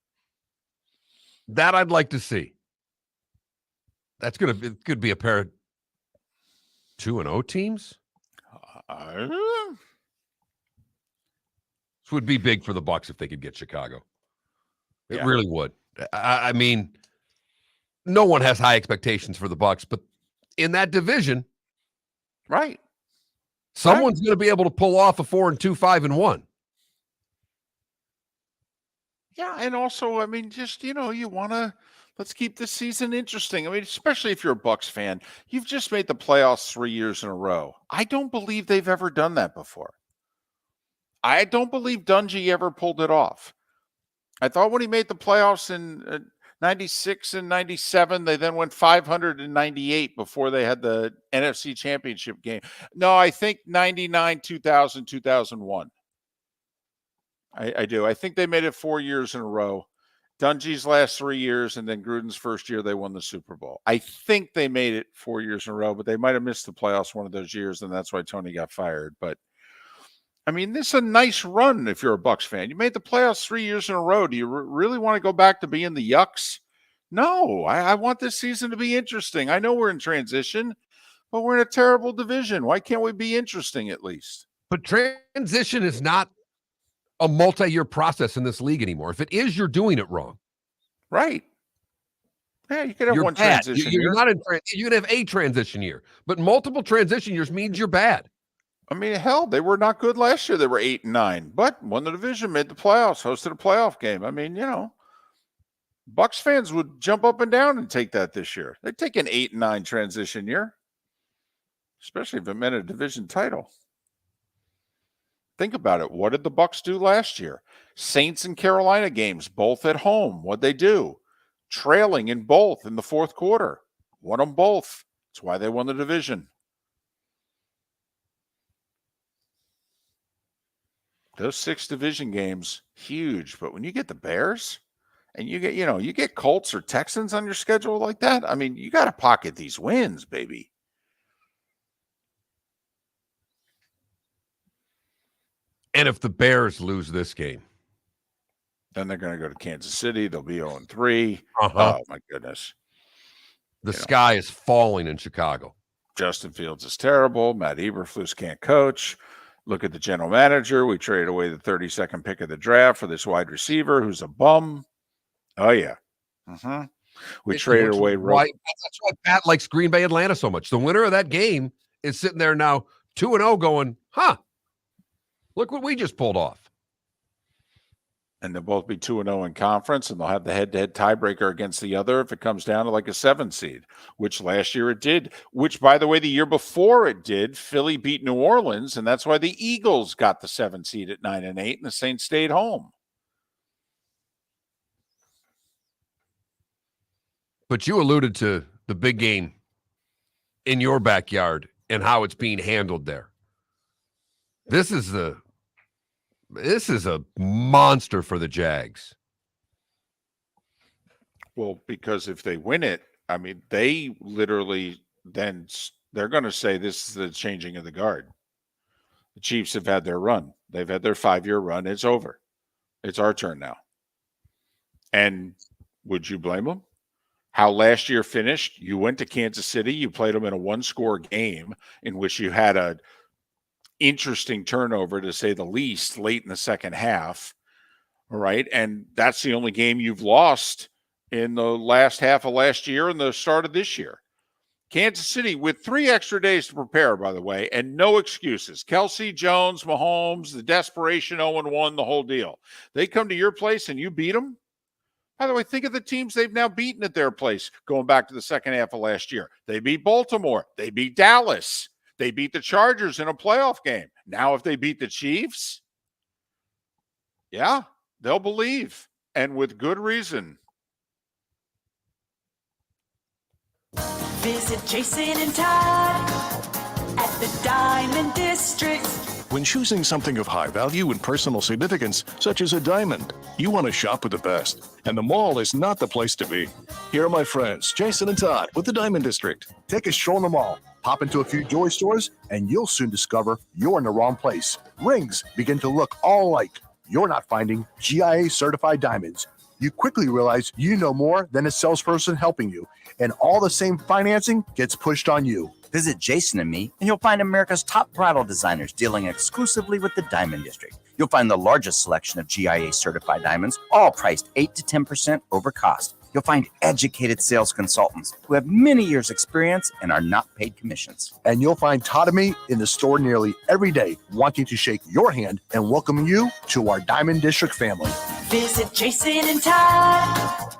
That I'd like to see. It could be a pair of 2-0 teams. This would be big for the Bucks if they could get Chicago. It really would. I mean, no one has high expectations for the Bucks, but in that division, right, someone's going to be able to pull off a 4-2, 5-1. Yeah, and also, I mean, just you want to let's keep this season interesting. I mean, especially if you're a Bucks fan, you've just made the playoffs 3 years in a row. I don't believe they've ever done that before. I don't believe Dungy ever pulled it off. I thought when he made the playoffs in 96 and 97, they then went 500 in 98 before they had the NFC Championship game. No, I think 99, 2000, 2001. I do. I think they made it 4 years in a row. Dungy's last 3 years, and then Gruden's first year, they won the Super Bowl. I think they made it 4 years in a row, but they might have missed the playoffs one of those years, and that's why Tony got fired. But I mean, this is a nice run if you're a Bucks fan. You made the playoffs 3 years in a row. Do you really want to go back to being the Yucks? No, I want this season to be interesting. I know we're in transition, but we're in a terrible division. Why can't we be interesting at least? But transition is not a multi-year process in this league anymore. If it is, you're doing it wrong. Right. Yeah, you could have one bad. transition You're year. not in. You can have a transition year, but multiple transition years means you're bad. I mean, hell, they were not good last year. They were 8-9, but won the division, made the playoffs, hosted a playoff game. I mean, Bucks fans would jump up and down and take that this year. They'd take an 8-9 transition year, especially if it meant a division title. Think about it. What did the Bucks do last year? Saints and Carolina games, both at home. What'd they do? Trailing in both in the fourth quarter. Won them both. That's why they won the division. Those 6 division games, huge. But when you get the Bears and you get Colts or Texans on your schedule like that, I mean, you got to pocket these wins, baby. And if the Bears lose this game, then they're going to go to Kansas City. They'll be 0-3. Uh-huh. Oh, my goodness. The sky is falling in Chicago. Justin Fields is terrible. Matt Eberflus can't coach. Look at the general manager. We traded away the 32nd pick of the draft for this wide receiver who's a bum. Oh, yeah. Mm-hmm. We traded away. That's why Pat likes Green Bay Atlanta so much. The winner of that game is sitting there now 2-0 going, look what we just pulled off. and they'll both be 2-0 in conference, and they'll have the head-to-head tiebreaker against the other if it comes down to like a 7 seed, which last year it did, which, by the way, the year before it did. Philly beat New Orleans, and that's why the Eagles got the 7 seed at 9-8, and the Saints stayed home. But you alluded to the big game in your backyard and how it's being handled there. This is a monster for the Jags. Well, because if they win it, I mean, they literally then they're going to say this is the changing of the guard. The Chiefs have had their run. They've had their 5-year run. It's over. It's our turn now. And would you blame them? How last year finished, you went to Kansas City, you played them in a 1-score game in which you had a interesting turnover, to say the least, late in the second half. All right. And that's the only game you've lost in the last half of last year and the start of this year. Kansas City with 3 extra days to prepare, by the way, and no excuses. Kelsey, Jones, Mahomes, the desperation, 0-1, the whole deal. They come to your place and you beat them. By the way, think of the teams they've now beaten at their place going back to the second half of last year. They beat Baltimore. They beat Dallas. They beat the Chargers in a playoff game. Now, if they beat the Chiefs, yeah, they'll believe, and with good reason. Visit Jason and Todd at the Diamond District. When choosing something of high value and personal significance, such as a diamond, you want to shop with the best, and the mall is not the place to be. Here are my friends, Jason and Todd, with the Diamond District. Take a stroll in the mall, pop into a few jewelry stores, and you'll soon discover you're in the wrong place. Rings begin to look all alike. You're not finding GIA certified diamonds. You quickly realize you know more than a salesperson helping you, and all the same financing gets pushed on you. Visit Jason and me, and you'll find America's top bridal designers dealing exclusively with the Diamond District. You'll find the largest selection of GIA certified diamonds, all priced 8 to 10% over cost. You'll find educated sales consultants who have many years' experience and are not paid commissions. And you'll find Todd and me in the store nearly every day, wanting to shake your hand and welcome you to our Diamond District family. Visit Jason and Todd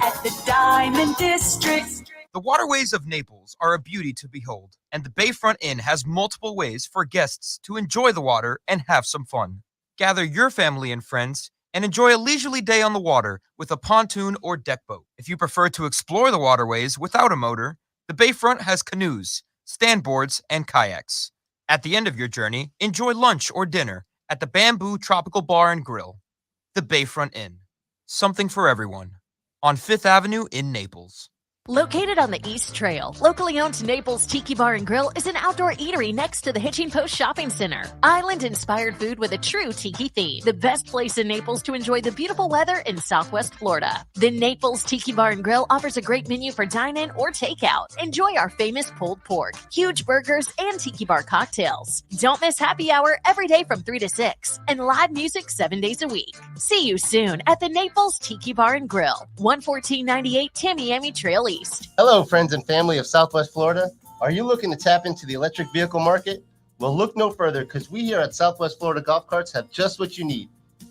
at the Diamond District. The waterways of Naples are a beauty to behold, and the Bayfront Inn has multiple ways for guests to enjoy the water and have some fun. Gather your family and friends and enjoy a leisurely day on the water with a pontoon or deck boat. If you prefer to explore the waterways without a motor, the Bayfront has canoes, standboards, and kayaks. At the end of your journey, enjoy lunch or dinner at the Bamboo Tropical Bar and Grill. The Bayfront Inn. Something for everyone. On 5th Avenue in Naples. Located on the East Trail, locally owned Naples Tiki Bar and Grill is an outdoor eatery next to the Hitching Post Shopping Center. Island-inspired food with a true tiki theme. The best place in Naples to enjoy the beautiful weather in Southwest Florida. The Naples Tiki Bar and Grill offers a great menu for dine-in or takeout. Enjoy our famous pulled pork, huge burgers, and tiki bar cocktails. Don't miss happy hour every day from 3 to 6 and live music 7 days a week. See you soon at the Naples Tiki Bar and Grill, 11498 Tamiami Trail East. Hello, friends and family of Southwest Florida. Are you looking to tap into the electric vehicle market? Well, look no further, because we here at Southwest Florida Golf Carts have just what you need.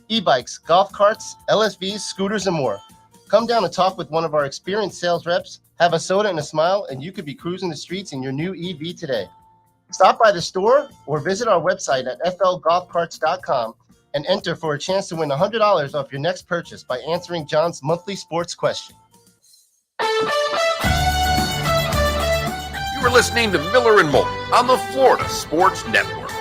E-bikes, golf carts, LSVs, scooters, and more. Come down and talk with one of our experienced sales reps, have a soda and a smile, and you could be cruising the streets in your new EV today. Stop by the store or visit our website at flgolfcarts.com and enter for a chance to win $100 off your next purchase by answering John's monthly sports question. You were listening to Miller and Moulton on the Florida Sports Network.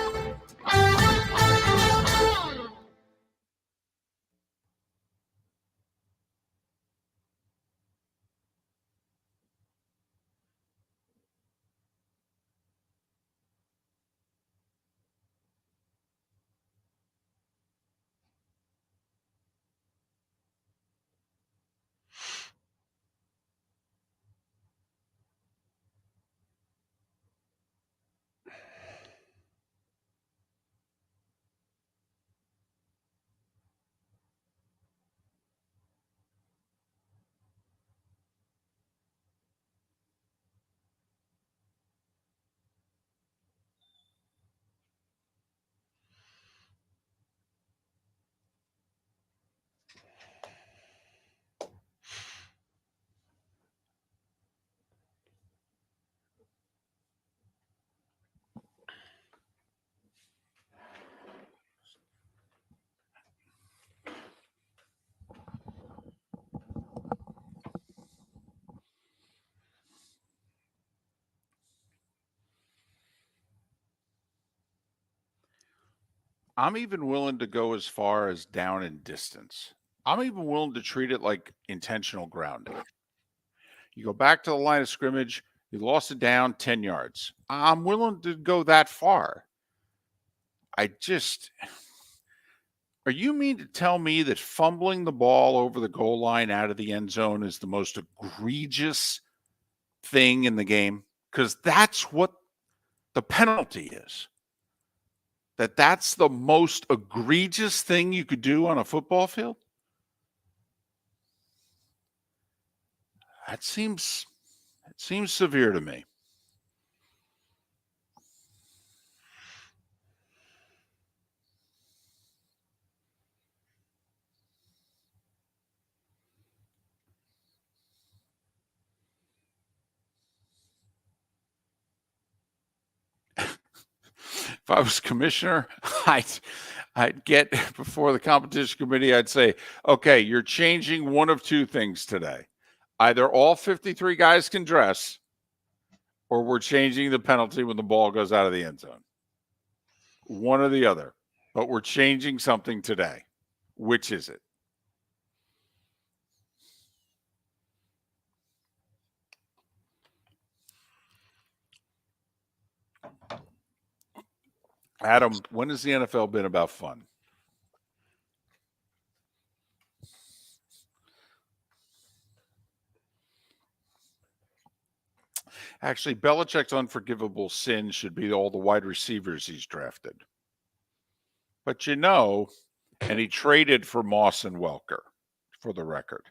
I'm even willing to go as far as down in distance. I'm even willing to treat it like intentional grounding. You go back to the line of scrimmage, you lost it down 10 yards. I'm willing to go that far. Are you mean to tell me that fumbling the ball over the goal line out of the end zone is the most egregious thing in the game? Because that's what the penalty is. That's the most egregious thing you could do on a football field? It seems severe to me. If I was commissioner, I'd get before the competition committee, I'd say, okay, you're changing one of two things today. Either all 53 guys can dress, or we're changing the penalty when the ball goes out of the end zone. One or the other. But we're changing something today. Which is it? Adam, when has the NFL been about fun? Actually, Belichick's unforgivable sin should be all the wide receivers he's drafted. But and he traded for Moss and Welker, for the record.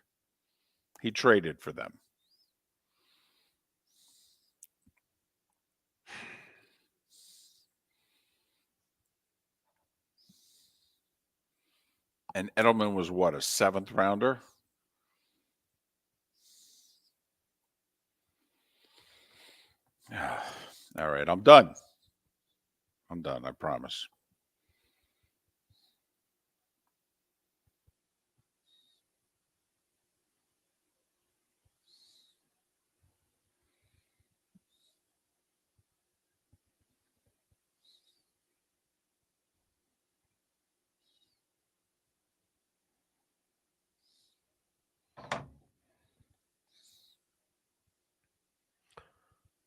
He traded for them. And Edelman was what, a 7th rounder? All right, I'm done. I promise.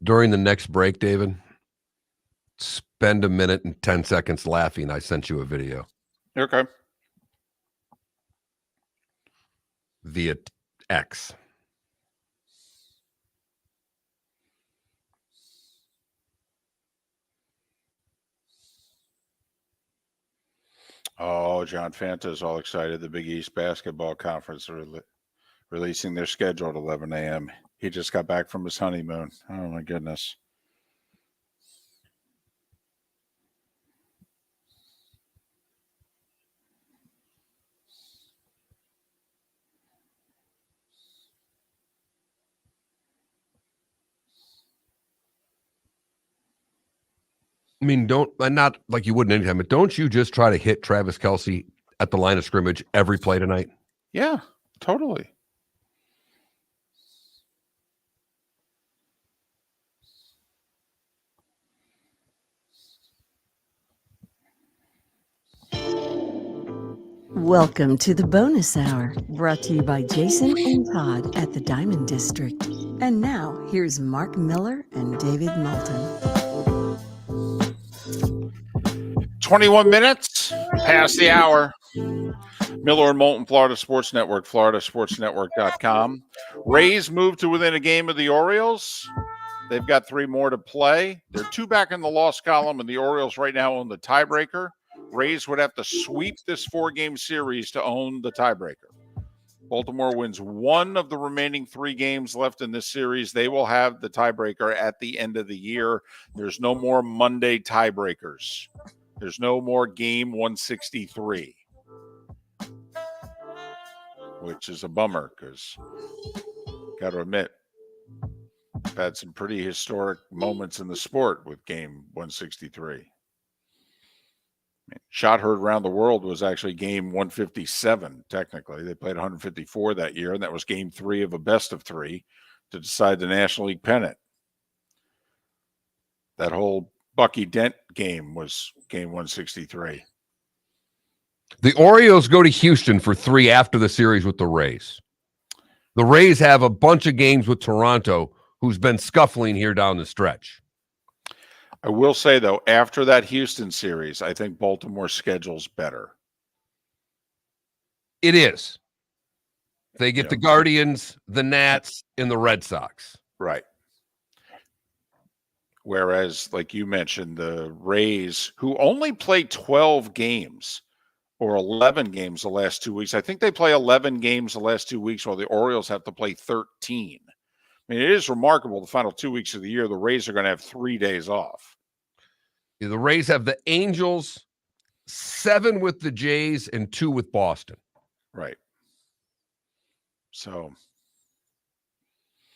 During the next break, David, spend a minute and 10 seconds laughing. I sent you a video. Okay. Via X. Oh, John Fanta is all excited. The Big East Basketball Conference are releasing their schedule at 11 a.m. He just got back from his honeymoon. Oh, my goodness. I mean, not like you wouldn't anytime, but don't you just try to hit Travis Kelce at the line of scrimmage every play tonight? Yeah, totally. Welcome to the bonus hour, brought to you by Jason and Todd at the Diamond District. And now, here's Mark Miller and David Moulton. 21 minutes past the hour. Miller and Moulton, Florida Sports Network, floridasportsnetwork.com. Rays moved to within a game of the Orioles. They've got 3 more to play. They're 2 back in the loss column, and the Orioles right now own the tiebreaker. Rays would have to sweep this 4-game series to own the tiebreaker. Baltimore wins 1 of the remaining 3 games left in this series. They will have the tiebreaker at the end of the year. There's no more Monday tiebreakers. There's no more game 163, which is a bummer because, got to admit, I've had some pretty historic moments in the sport with game 163. Shot heard around the world was actually game 157, technically. They played 154 that year, and that was game 3 of a best of 3 to decide the National League pennant. That whole Bucky Dent game was game 163. The Orioles go to Houston for 3 after the series with the Rays. The Rays have a bunch of games with Toronto, who's been scuffling here down the stretch. I will say, though, after that Houston series, I think Baltimore's schedule's better. It is. They get Yeah. the Guardians, the Nats, and the Red Sox. Right. Whereas, like you mentioned, the Rays, who only play 12 games or 11 games the last 2 weeks. I think they play 11 games the last 2 weeks, while the Orioles have to play 13. I mean, it is remarkable the final 2 weeks of the year, the Rays are going to have 3 days off. Yeah, the Rays have the Angels, 7 with the Jays, and 2 with Boston. Right. So.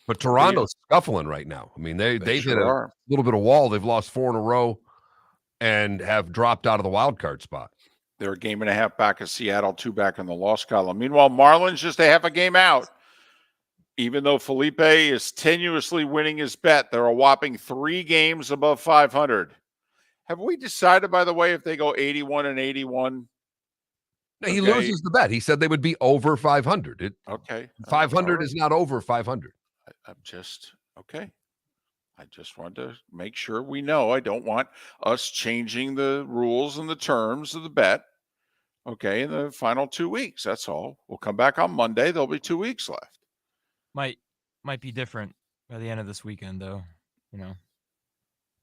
But Toronto's scuffling right now. I mean, they've sure hit a are. little bit of wall. They've lost 4 in a row and have dropped out of the wild card spot. They're a game and a half back of Seattle, 2 back in the loss column. Meanwhile, Marlins just a half a game out. Even though Felipe is tenuously winning his bet, they're a whopping 3 games above 500. Have we decided, by the way, if they go 81 and 81? No, he loses the bet. He said they would be over 500. Okay. 500 All is not over 500. I'm just okay. I just wanted to make sure we know. I don't want us changing the rules and the terms of the bet. Okay, in the final 2 weeks. That's all. We'll come back on Monday. There'll be 2 weeks left. Might be different by the end of this weekend, though.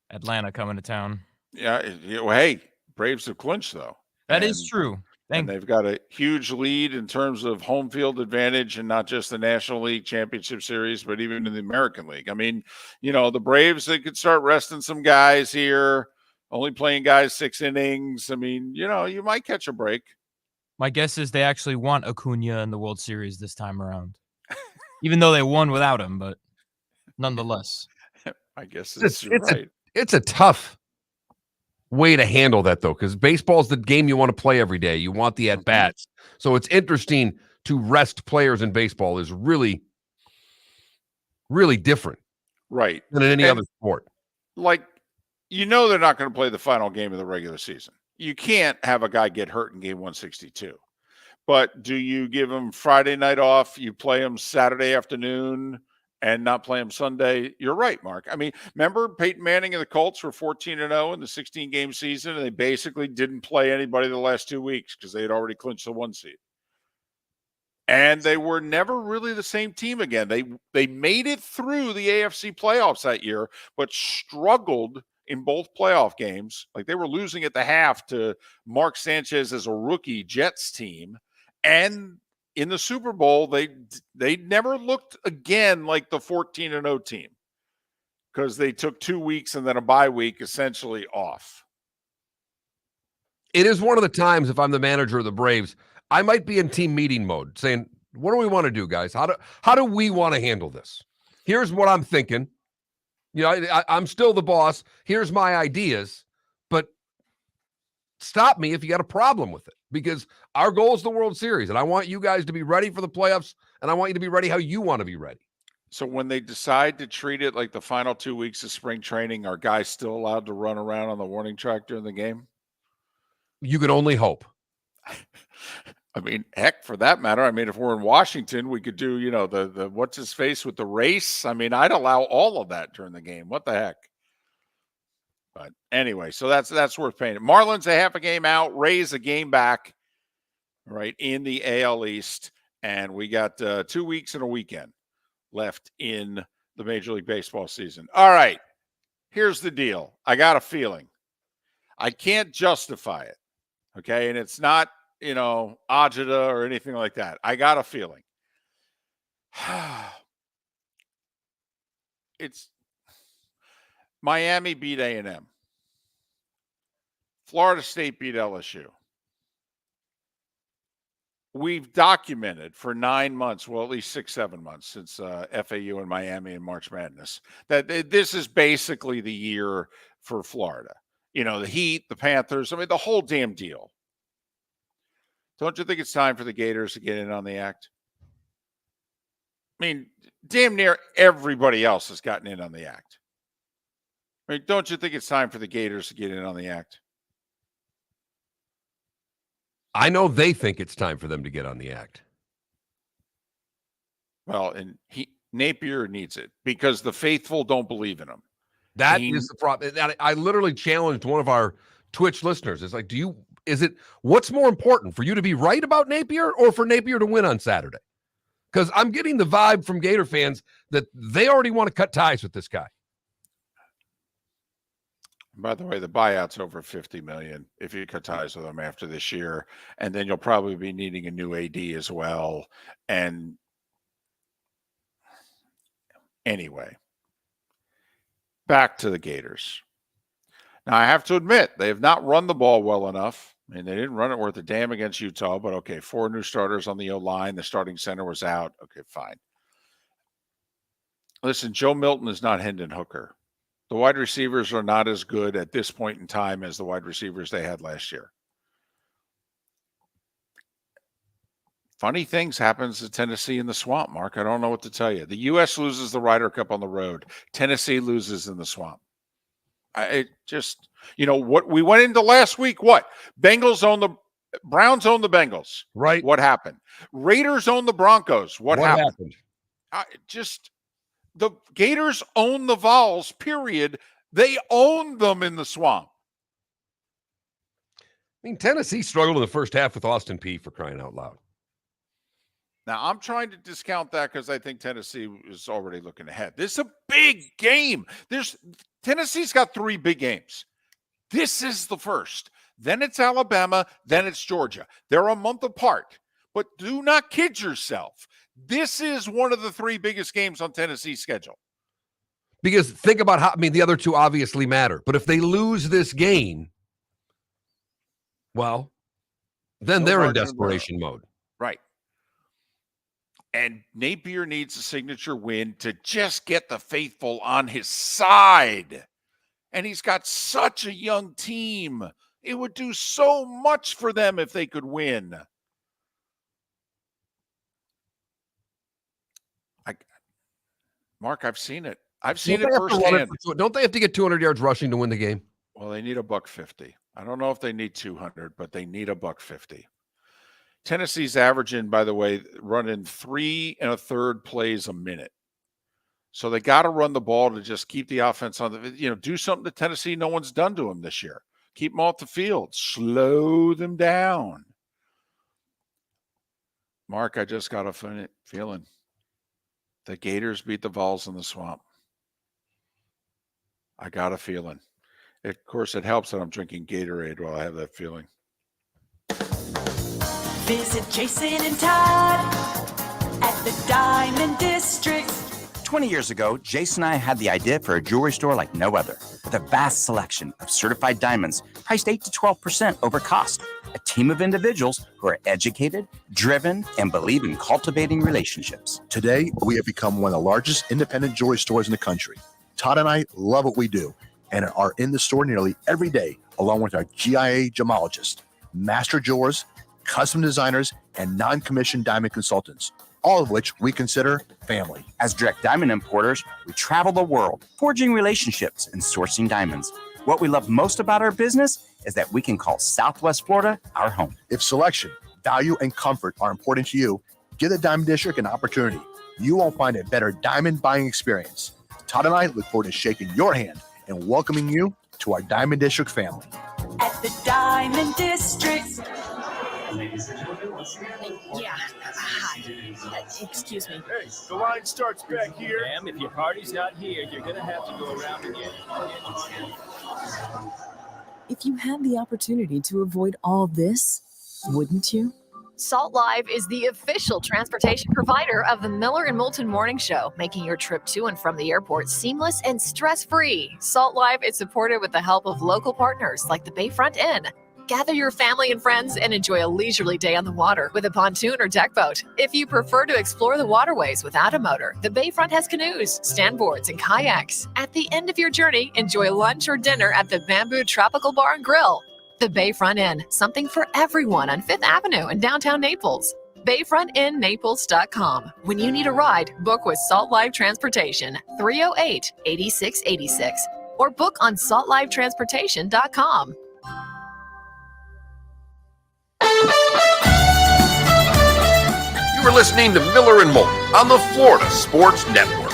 Atlanta coming to town. Yeah. Hey, Braves have clinched though. That is true. And they've got a huge lead in terms of home field advantage, and not just the National League Championship Series, but even in the American League. I mean, the Braves, they could start resting some guys here, only playing guys 6 innings. I mean, you might catch a break. My guess is they actually want Acuna in the World Series this time around, even though they won without him. But nonetheless, I guess It's right. it's a tough way to handle that, though, because baseball is the game you want to play every day. You want the at-bats. So it's interesting to rest players in baseball is really, really different. Right. Than in any other sport. Like, they're not going to play the final game of the regular season. You can't have a guy get hurt in game 162. But do you give him Friday night off? You play him Saturday afternoon and not play him Sunday? You're right, Mark. I mean, remember Peyton Manning and the Colts were 14-0 in the 16-game season, and they basically didn't play anybody the last 2 weeks because they had already clinched the 1 seed. And they were never really the same team again. They made it through the AFC playoffs that year, but struggled in both playoff games. Like, they were losing at the half to Mark Sanchez as a rookie Jets team. And in the Super Bowl, they never looked again like the 14-0 team because they took 2 weeks and then a bye week essentially off. It is one of the times, if I'm the manager of the Braves, I might be in team meeting mode saying, what do we want to do, guys? How do we want to handle this? Here's what I'm thinking. I'm still the boss. Here's my ideas, but stop me if you got a problem with it, because our goal is the World Series, and I want you guys to be ready for the playoffs, and I want you to be ready how you want to be ready. So when they decide to treat it like the final 2 weeks of spring training, are guys still allowed to run around on the warning track during the game? You can only hope. I mean, heck, for that matter, if we're in Washington, we could do, the what's his face with the race. I mean, I'd allow all of that during the game. What the heck? But anyway, so that's worth paying. Marlins a half a game out, Rays a game back, right, in the AL East. And we got 2 weeks and a weekend left in the Major League Baseball season. All right, here's the deal. I got a feeling. I can't justify it, okay? And it's not, agita or anything like that. I got a feeling. It's Miami beat A&M. Florida State beat LSU. We've documented for 9 months, well, at least 6-7 months since FAU and Miami and March Madness, that this is basically the year for Florida. The Heat, the Panthers, the whole damn deal. Don't you think it's time for the Gators to get in on the act? Damn near everybody else has gotten in on the act. Don't you think it's time for the Gators to get in on the act? I know they think it's time for them to get on the act. Well, and Napier needs it because the faithful don't believe in him. That is the problem. I literally challenged one of our Twitch listeners. It's like, what's more important for you to be right about Napier or for Napier to win on Saturday? Because I'm getting the vibe from Gator fans that they already want to cut ties with this guy. By the way, the buyout's over $50 million if you cut ties with them after this year. And then you'll probably be needing a new AD as well. And anyway, back to the Gators. Now, I have to admit, they have not run the ball well enough. I mean, they didn't run it worth a damn against Utah, but okay, 4 new starters on the O-line. The starting center was out. Okay, fine. Listen, Joe Moulton is not Hendon Hooker. The wide receivers are not as good at this point in time as the wide receivers they had last year. Funny things happens to Tennessee in the swamp, Mark. I don't know what to tell you. The U.S. loses the Ryder Cup on the road. Tennessee loses in the swamp. What we went into last week, what? Browns own the Bengals. Right. What happened? Raiders own the Broncos. What happened? The Gators own the Vols, period. They own them in the swamp. I mean, Tennessee struggled in the first half with Austin Peay, for crying out loud. Now, I'm trying to discount that because I think Tennessee is already looking ahead. This is a big game. Tennessee's got 3 big games. This is the first. Then it's Alabama. Then it's Georgia. They're a month apart. But do not kid yourself. This is one of the 3 biggest games on Tennessee's schedule. Because think about how, the other 2 obviously matter. But if they lose this game, well, then they're in desperation mode. Right. And Napier needs a signature win to just get the faithful on his side. And he's got such a young team. It would do so much for them if they could win. Mark, I've seen it. I've seen it firsthand. Don't they have to get 200 yards rushing to win the game? Well, they need $150. I don't know if they need 200, but they need $150. Tennessee's averaging, by the way, running 3 1/3 plays a minute. So they got to run the ball to just keep the offense on the, do something to Tennessee no one's done to them this year. Keep them off the field. Slow them down. Mark, I just got a feeling. The Gators beat the Vols in the swamp. I got a feeling. Of course, it helps that I'm drinking Gatorade while I have that feeling. Visit Jason and Todd at the Diamond District. 20 years ago, Jason and I had the idea for a jewelry store like no other, with a vast selection of certified diamonds priced 8 to 12% over cost. A team of individuals who are educated, driven, and believe in cultivating relationships. Today, we have become one of the largest independent jewelry stores in the country. Todd and I love what we do and are in the store nearly every day, along with our GIA gemologists, master jewelers, custom designers, and non-commissioned diamond consultants, all of which we consider family. As direct diamond importers, we travel the world, forging relationships and sourcing diamonds. What we love most about our business is that we can call Southwest Florida our home. If selection, value, and comfort are important to you, give the Diamond District an opportunity. You won't find a better diamond buying experience. Todd and I look forward to shaking your hand and welcoming you to our Diamond District family. At the Diamond District. Yeah. Hi. Excuse me. Hey, the line starts back here. Ma'am, if your party's not here, you're going to have to go around again. If you had the opportunity to avoid all this, wouldn't you? Salt Live is the official transportation provider of the Miller and Moulton Morning Show, making your trip to and from the airport seamless and stress-free. Salt Live is supported with the help of local partners like the Bayfront Inn. Gather your family and friends and enjoy a leisurely day on the water with a pontoon or deck boat. If you prefer to explore the waterways without a motor, the Bayfront has canoes, standboards, and kayaks. At the end of your journey, enjoy lunch or dinner at the Bamboo Tropical Bar and Grill. The Bayfront Inn, something for everyone on 5th Avenue in downtown Naples. BayfrontInNaples.com. When you need a ride, book with Salt Live Transportation, 308-8686, or book on saltlivetransportation.com. You are listening to Miller and Moulton on the Florida Sports Network.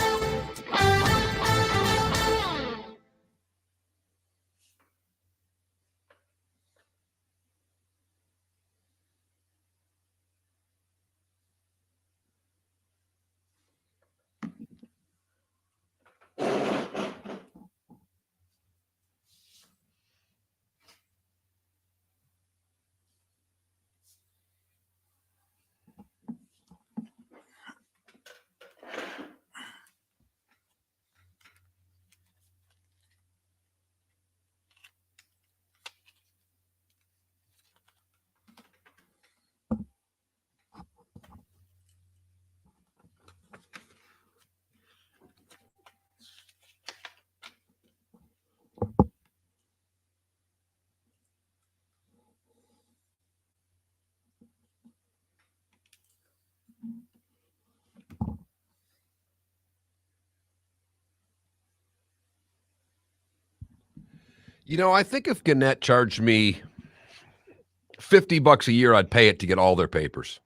You know, I think if Gannett charged me $50 a year, I'd pay it to get all their papers.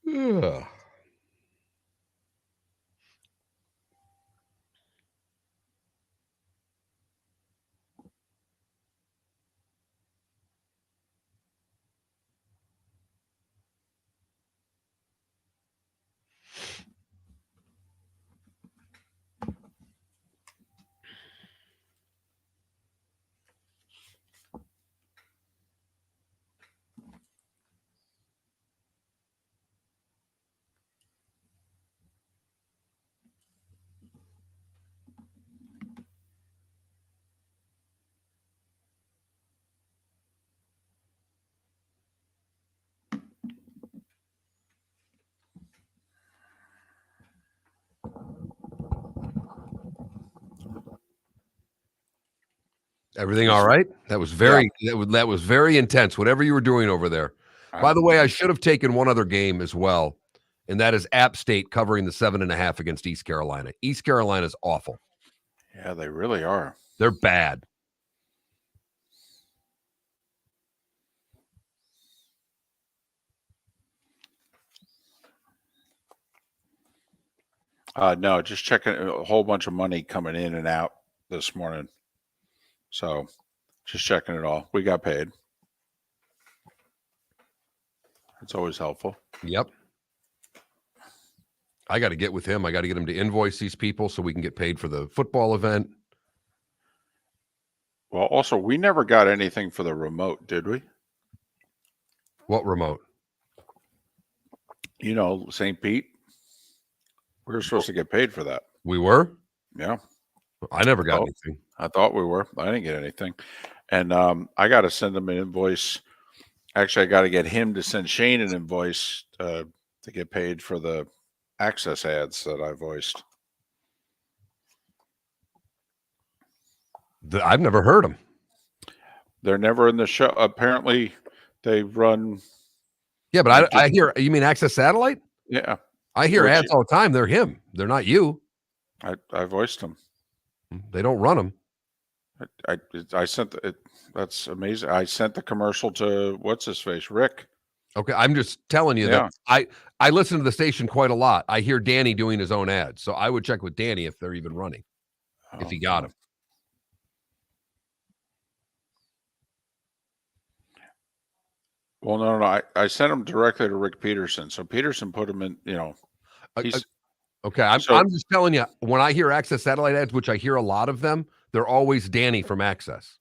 Yeah. Everything all right? That was very that was very intense, whatever you were doing over there. By the way, I should have taken one other game as well, and that is App State covering the 7.5 against East Carolina. East Carolina's awful. Yeah, they really are. They're bad. No, just checking a whole bunch of money coming in and out this morning. So just checking it all. We got paid. It's always helpful. Yep. I got to get with him. I got to get him to invoice these people so we can get paid for the football event. Well, also, we never got anything for the remote, did we? What remote? You know, St. Pete. We were supposed to get paid for that. We were? Yeah. I never got anything. I thought we were. I didn't get anything. And I got to send him an invoice. Actually, I got to get him to send Shane an invoice to get paid for the access ads that I voiced. I've never heard them. They're never in the show. Apparently, they run. Yeah, but I hear, you mean Access Satellite? Yeah. I hear ads all the time. They're him. They're not you. I voiced them. They don't run them. I sent it. That's amazing. I sent the commercial to what's his face, Rick. Okay, I'm just telling you that I listen to the station quite a lot. I hear Danny doing his own ads, so I would check with Danny if they're even running, if he got them. Well, no. I sent them directly to Rick Peterson. So Peterson put them in. You know, Okay, I'm just telling you, when I hear Access satellite ads, which I hear a lot of them, they're always Danny from Access.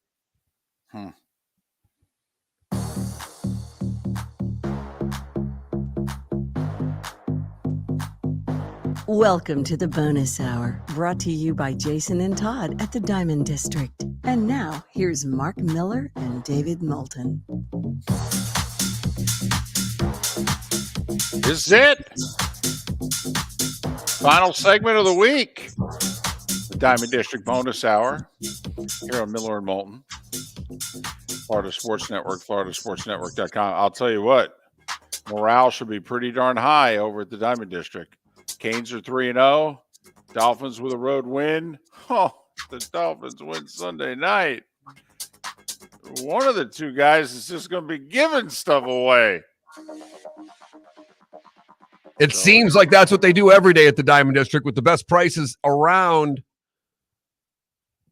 Welcome to the bonus hour, brought to you by Jason and Todd at the Diamond District. And now, here's Mark Miller and David Moulton. This is it. Final segment of the week. The Diamond District bonus hour here on Miller and Moulton. Florida Sports Network, floridasportsnetwork.com. I'll tell you what, morale should be pretty darn high over at the Diamond District. Canes are 3-0. Dolphins with a road win. Oh, the Dolphins win Sunday night. One of the two guys is just going to be giving stuff away. It seems like that's what they do every day at the Diamond District with the best prices around.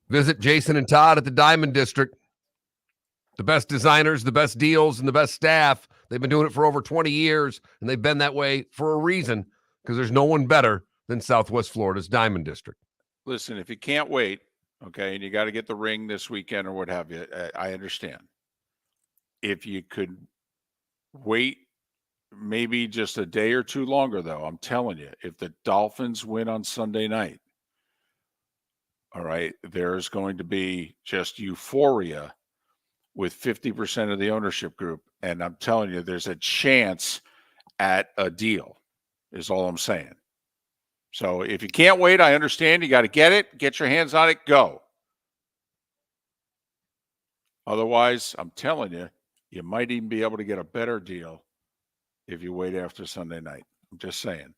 Visit Jason and Todd at the Diamond District. The best designers, the best deals, and the best staff. They've been doing it for over 20 years, and they've been that way for a reason, because there's no one better than Southwest Florida's Diamond District. Listen, if you can't wait, okay, and you got to get the ring this weekend or what have you, I understand. If you could wait maybe just a day or two longer, though, I'm telling you, if the Dolphins win on Sunday night, all right, there's going to be just euphoria with 50% of the ownership group. And I'm telling you, there's a chance at a deal, is all I'm saying. So if you can't wait, I understand. You got to get it, get your hands on it, go. Otherwise, I'm telling you, you might even be able to get a better deal if you wait after Sunday night. I'm just saying.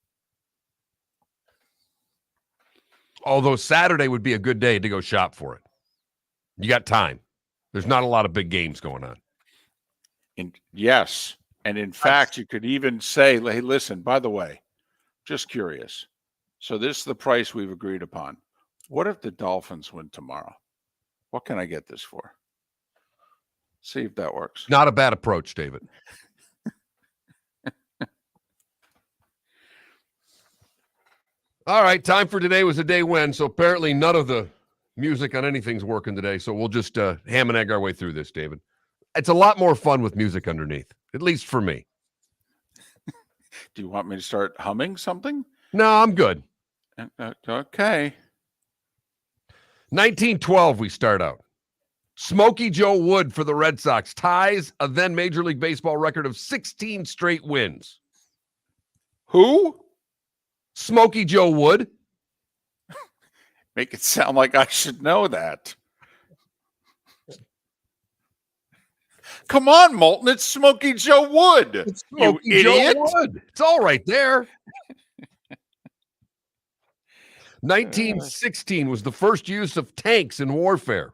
Although Saturday would be a good day to go shop for it. You got time. There's not a lot of big games going on. Yes. And in fact, you could even say, hey, listen, by the way, just curious. So this is the price we've agreed upon. What if the Dolphins win tomorrow? What can I get this for? See if that works. Not a bad approach, David. All right, time for today was a day when, so apparently none of the music on anything's working today, so we'll just ham and egg our way through this, David. It's a lot more fun with music underneath, at least for me. Do you want me to start humming something? No, I'm good. Okay. 1912, we start out. Smokey Joe Wood for the Red Sox ties a then Major League Baseball record of 16 straight wins. Who? Smokey Joe Wood. Make it sound like I should know that. Come on, Moulton. It's Smokey Joe Wood. It's Smokey you idiot. Joe Wood. It's all right there. 1916 was the first use of tanks in warfare.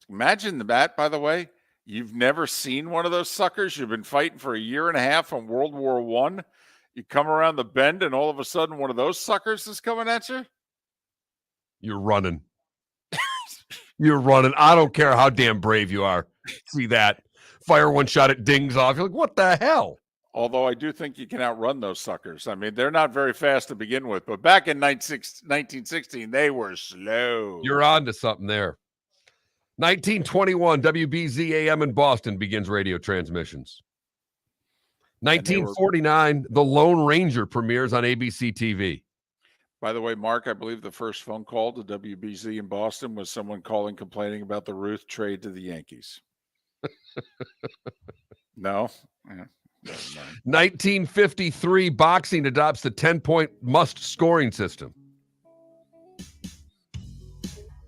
Imagine that, by the way. You've never seen one of those suckers. You've been fighting for a year and a half on World War I. You come around the bend, and all of a sudden, one of those suckers is coming at you? You're running. You're running. I don't care how damn brave you are. See that? Fire one shot, it dings off. You're like, what the hell? Although I do think you can outrun those suckers. I mean, they're not very fast to begin with, but back in 1916, they were slow. You're on to something there. 1921, WBZ AM in Boston begins radio transmissions. 1949, The Lone Ranger premieres on ABC TV. By the way, Mark, I believe the first phone call to WBZ in Boston was someone calling complaining about the Ruth trade to the Yankees. No? Yeah. 1953, boxing adopts the 10-point must-scoring system.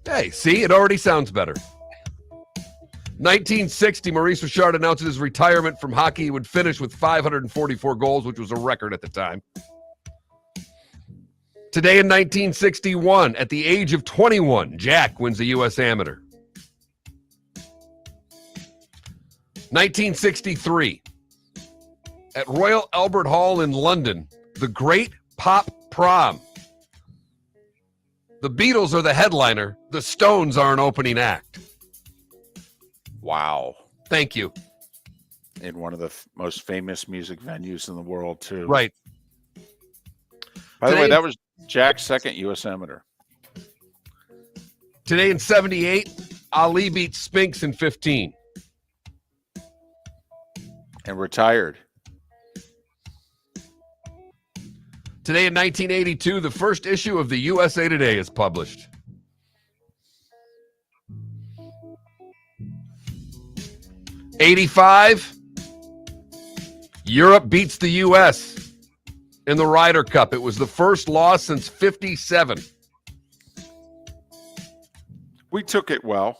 Hey, see? It already sounds better. 1960, Maurice Richard announces his retirement from hockey. He would finish with 544 goals, which was a record at the time. Today in 1961, at the age of 21, Jack wins the U.S. Amateur. 1963, at Royal Albert Hall in London, the Great Pop Prom. The Beatles are the headliner. The Stones are an opening act. Wow. Thank you. In one of the most famous music venues in the world, too. Right. By the way, that was Jack's second U.S. Amateur. Today in 78, Ali beat Spinks in 15. And retired. Today in 1982, the first issue of the USA Today is published. '85, Europe beats the U.S. in the Ryder Cup. It was the first loss since 57. We took it well.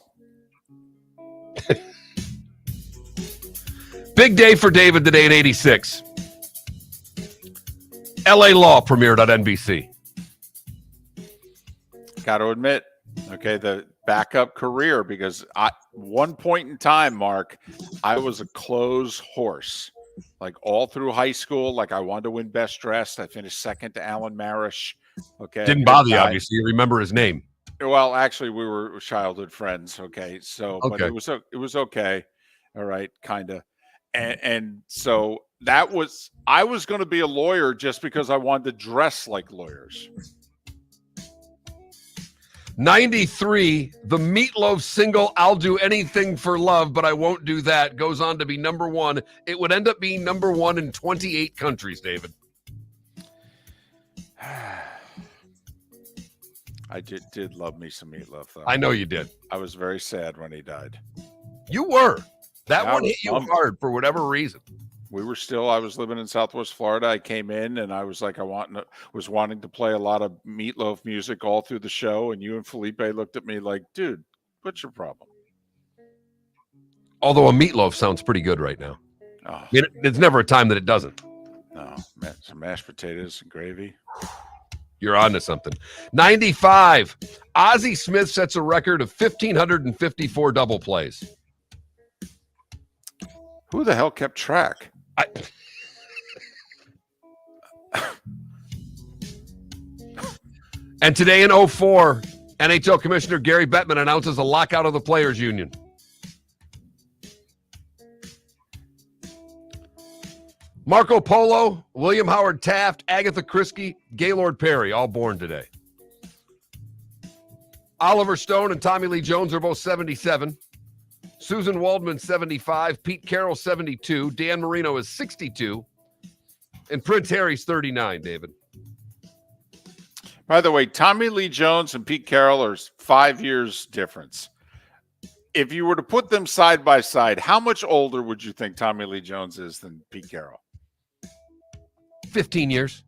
Big day for David today in '86. L.A. Law premiered on NBC. Got to admit, okay, the backup career, because one point in time, Mark, I was a close horse. Like all through high school, like I wanted to win best dressed. I finished second to Alan Marish. Okay. Didn't bother you, obviously. You remember his name. Well, actually, we were childhood friends. Okay. So, but it was okay. All right. Kind of. And so I was going to be a lawyer just because I wanted to dress like lawyers. 93, the Meatloaf single, I'll Do Anything for Love, But I Won't Do That, goes on to be number one. It would end up being number one in 28 countries, David. I did love me some Meatloaf, though. I know you did. I was very sad when he died. You were. That Yeah, one hit you hard for whatever reason. I was living in Southwest Florida. I came in and I was like, was wanting to play a lot of Meatloaf music all through the show. And you and Felipe looked at me like, dude, what's your problem? Although a meatloaf sounds pretty good right now. Oh. There's never a time that it doesn't. No, some mashed potatoes and gravy. You're on to something. 95, Ozzie Smith sets a record of 1,554 double plays. Who the hell kept track? And today in 04, NHL Commissioner Gary Bettman announces a lockout of the Players Union. Marco Polo, William Howard Taft, Agatha Christie, Gaylord Perry, all born today. Oliver Stone and Tommy Lee Jones are both 77. Susan Waldman, 75. Pete Carroll, 72. Dan Marino is 62. And Prince Harry's 39, David. By the way, Tommy Lee Jones and Pete Carroll are 5 years difference. If you were to put them side by side, how much older would you think Tommy Lee Jones is than Pete Carroll? 15 years.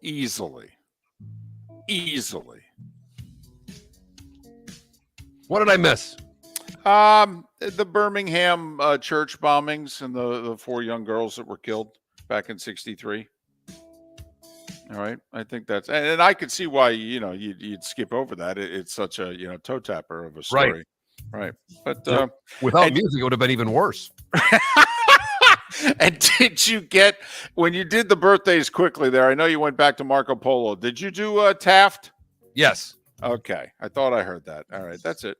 Easily. What did I miss? The Birmingham church bombings and the 4 young girls that were killed back in '63. All right, I think that's, and I could see why you'd skip over that. It's such a toe tapper of a story, right? But without music, it would have been even worse. And did you get, when you did the birthdays quickly there? I know you went back to Marco Polo. Did you do Taft? Yes. Okay, I thought I heard that. All right, that's it.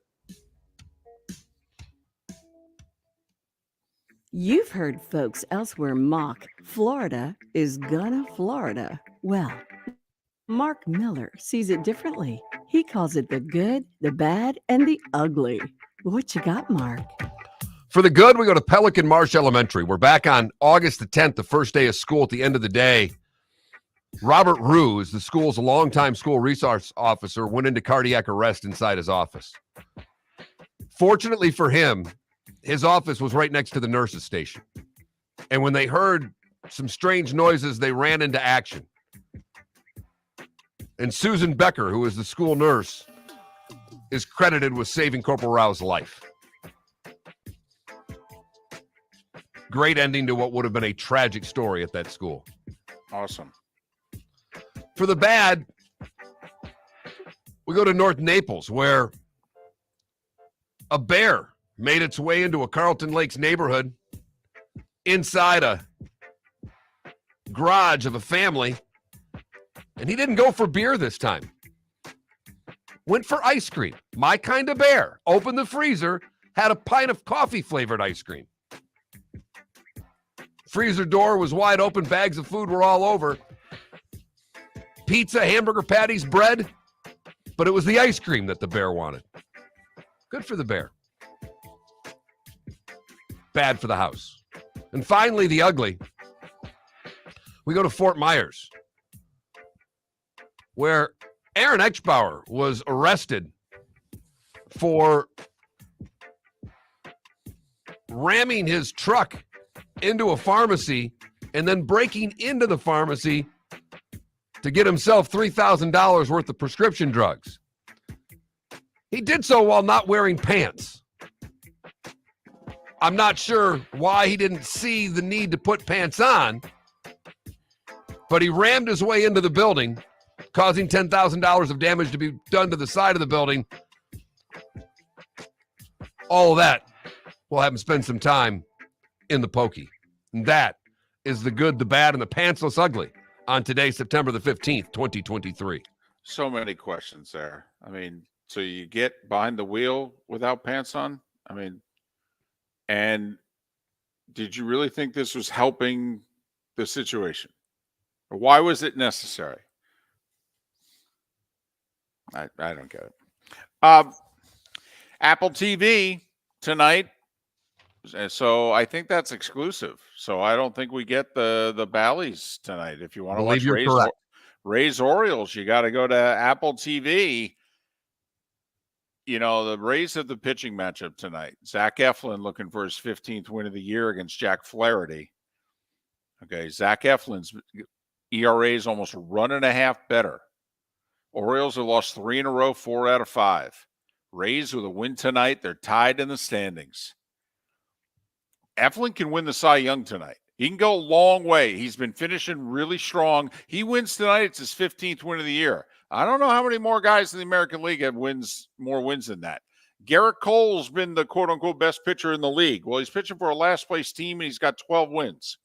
You've heard folks elsewhere mock Florida is gonna Florida. Well, Mark Miller sees it differently. He calls it the good, the bad, and the ugly. What you got, Mark? For the good, we go to Pelican Marsh Elementary. We're back on August the 10th, the first day of school. At the end of the day, Robert Rue is the school's longtime school resource officer, went into cardiac arrest inside his office. Fortunately for him, his office was right next to the nurse's station. And when they heard some strange noises, they ran into action. And Susan Becker, who is the school nurse, is credited with saving Corporal Rao's life. Great ending to what would have been a tragic story at that school. Awesome. For the bad, we go to North Naples, where a bear made its way into a Carlton Lakes neighborhood inside a garage of a family, and he didn't go for beer this time. Went for ice cream. My kind of bear. Opened the freezer, had a pint of coffee-flavored ice cream. Freezer door was wide open, bags of food were all over. pizza, hamburger patties, bread, but it was the ice cream that the bear wanted. Good for the bear. Bad for the house. And finally, the ugly. We go to Fort Myers, where Aaron Eckbauer was arrested for ramming his truck into a pharmacy and then breaking into the pharmacy to get himself $3,000 worth of prescription drugs. He did so while not wearing pants. I'm not sure why he didn't see the need to put pants on, but he rammed his way into the building, causing $10,000 of damage to be done to the side of the building. All of that will have him spend some time in the pokey. And that is the good, the bad, and the pantsless ugly on today, September the 15th, 2023. So many questions there. I mean, so you get behind the wheel without pants on? I mean, and did you really think this was helping the situation? Or why was it necessary? I don't get it. Apple TV tonight. So I think that's exclusive. So I don't think we get the Bally's tonight. If you want to watch Rays Orioles, you got to go to Apple TV. You know, the Rays have the pitching matchup tonight. Zach Eflin looking for his 15th win of the year against Jack Flaherty. Okay, Zach Eflin's ERA is almost a run and a half better. Orioles have lost 3 in a row, 4 out of 5. Rays with a win tonight. They're tied in the standings. Eflin can win the Cy Young tonight. He can go a long way. He's been finishing really strong. He wins tonight. It's his 15th win of the year. I don't know how many more guys in the American League have more wins than that. Garrett Cole's been the quote-unquote best pitcher in the league. Well, he's pitching for a last-place team, and he's got 12 wins.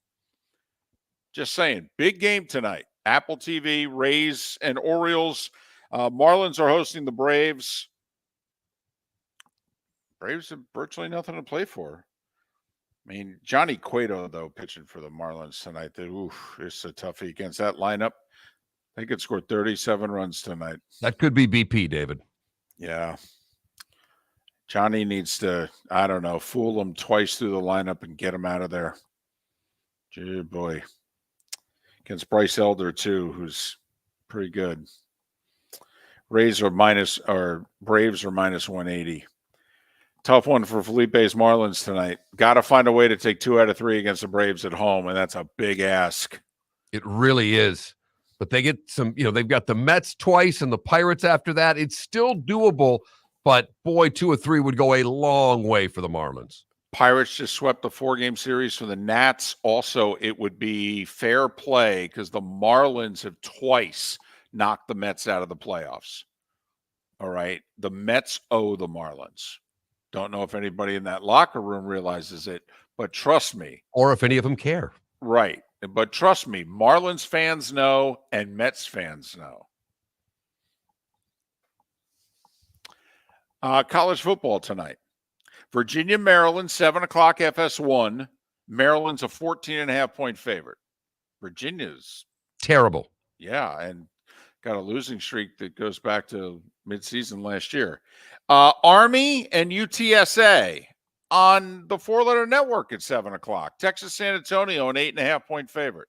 Just saying, big game tonight. Apple TV, Rays, and Orioles. Marlins are hosting the Braves. Braves have virtually nothing to play for. I mean, Johnny Cueto, though, pitching for the Marlins tonight. It's a toughie against that lineup. They could score 37 runs tonight. That could be BP, David. Yeah. Johnny needs to, I don't know, fool him twice through the lineup and get him out of there. Gee, boy. Against Bryce Elder, too, who's pretty good. Braves are minus 180. Tough one for Felipe's Marlins tonight. Got to find a way to take 2 out of 3 against the Braves at home, and that's a big ask. It really is. But they get some, they've got the Mets twice and the Pirates after that. It's still doable, but boy, 2 or 3 would go a long way for the Marlins. Pirates just swept the 4-game series for the Nats. Also, it would be fair play because the Marlins have twice knocked the Mets out of the playoffs. All right. The Mets owe the Marlins. Don't know if anybody in that locker room realizes it, but trust me. Or if any of them care. Right. But trust me, Marlins fans know and Mets fans know. College football tonight. Virginia, Maryland, 7 o'clock FS1. Maryland's a 14.5-point favorite. Virginia's terrible. Yeah, and got a losing streak that goes back to midseason last year. Army and UTSA on the 4-letter network at 7 o'clock. Texas San Antonio, an 8.5-point favorite.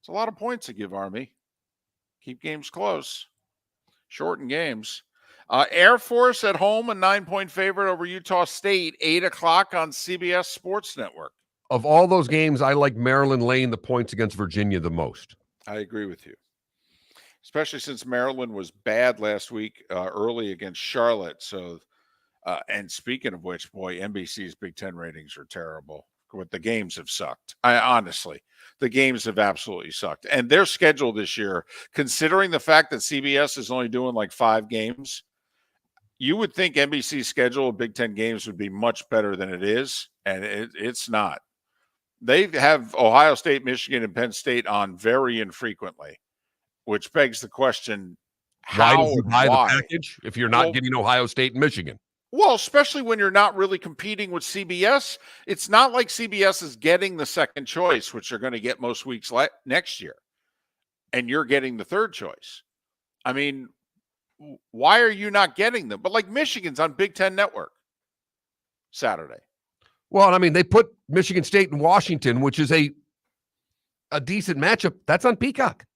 It's a lot of points to give Army. Keep games close. Shorten games. Air Force at home, a 9-point favorite over Utah State, 8 o'clock on CBS Sports Network. Of all those games, I like Maryland laying the points against Virginia the most. I agree with you. Especially since Maryland was bad last week early against Charlotte. So, and speaking of which, boy, NBC's Big Ten ratings are terrible. What the games have sucked. Honestly, the games have absolutely sucked. And their schedule this year, considering the fact that CBS is only doing like 5 games, you would think NBC's schedule of Big Ten games would be much better than it is, and it's not. They have Ohio State, Michigan, and Penn State on very infrequently, which begs the question, why did you buy the package if you're not getting Ohio State and Michigan? Well, especially when you're not really competing with CBS. It's not like CBS is getting the second choice, which they're going to get most weeks next year. and you're getting the third choice. I mean, why are you not getting them? But like Michigan's on Big Ten Network Saturday. Well, I mean, they put Michigan State and Washington, which is a decent matchup. That's on Peacock.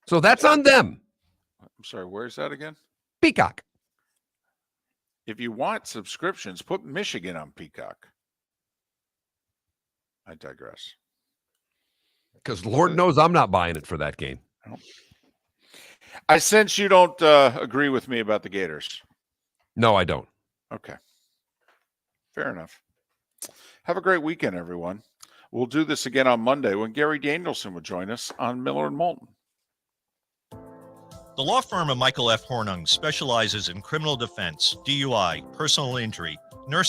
So that's on them. I'm sorry, where's that again? Peacock. If you want subscriptions, put Michigan on Peacock. I digress. Because Lord knows I'm not buying it for that game. I sense you don't agree with me about the Gators. No, I don't. Okay. Fair enough. Have a great weekend, everyone. We'll do this again on Monday when Gary Danielson will join us on Miller and Moulton. The law firm of Michael F. Hornung specializes in criminal defense, DUI, personal injury,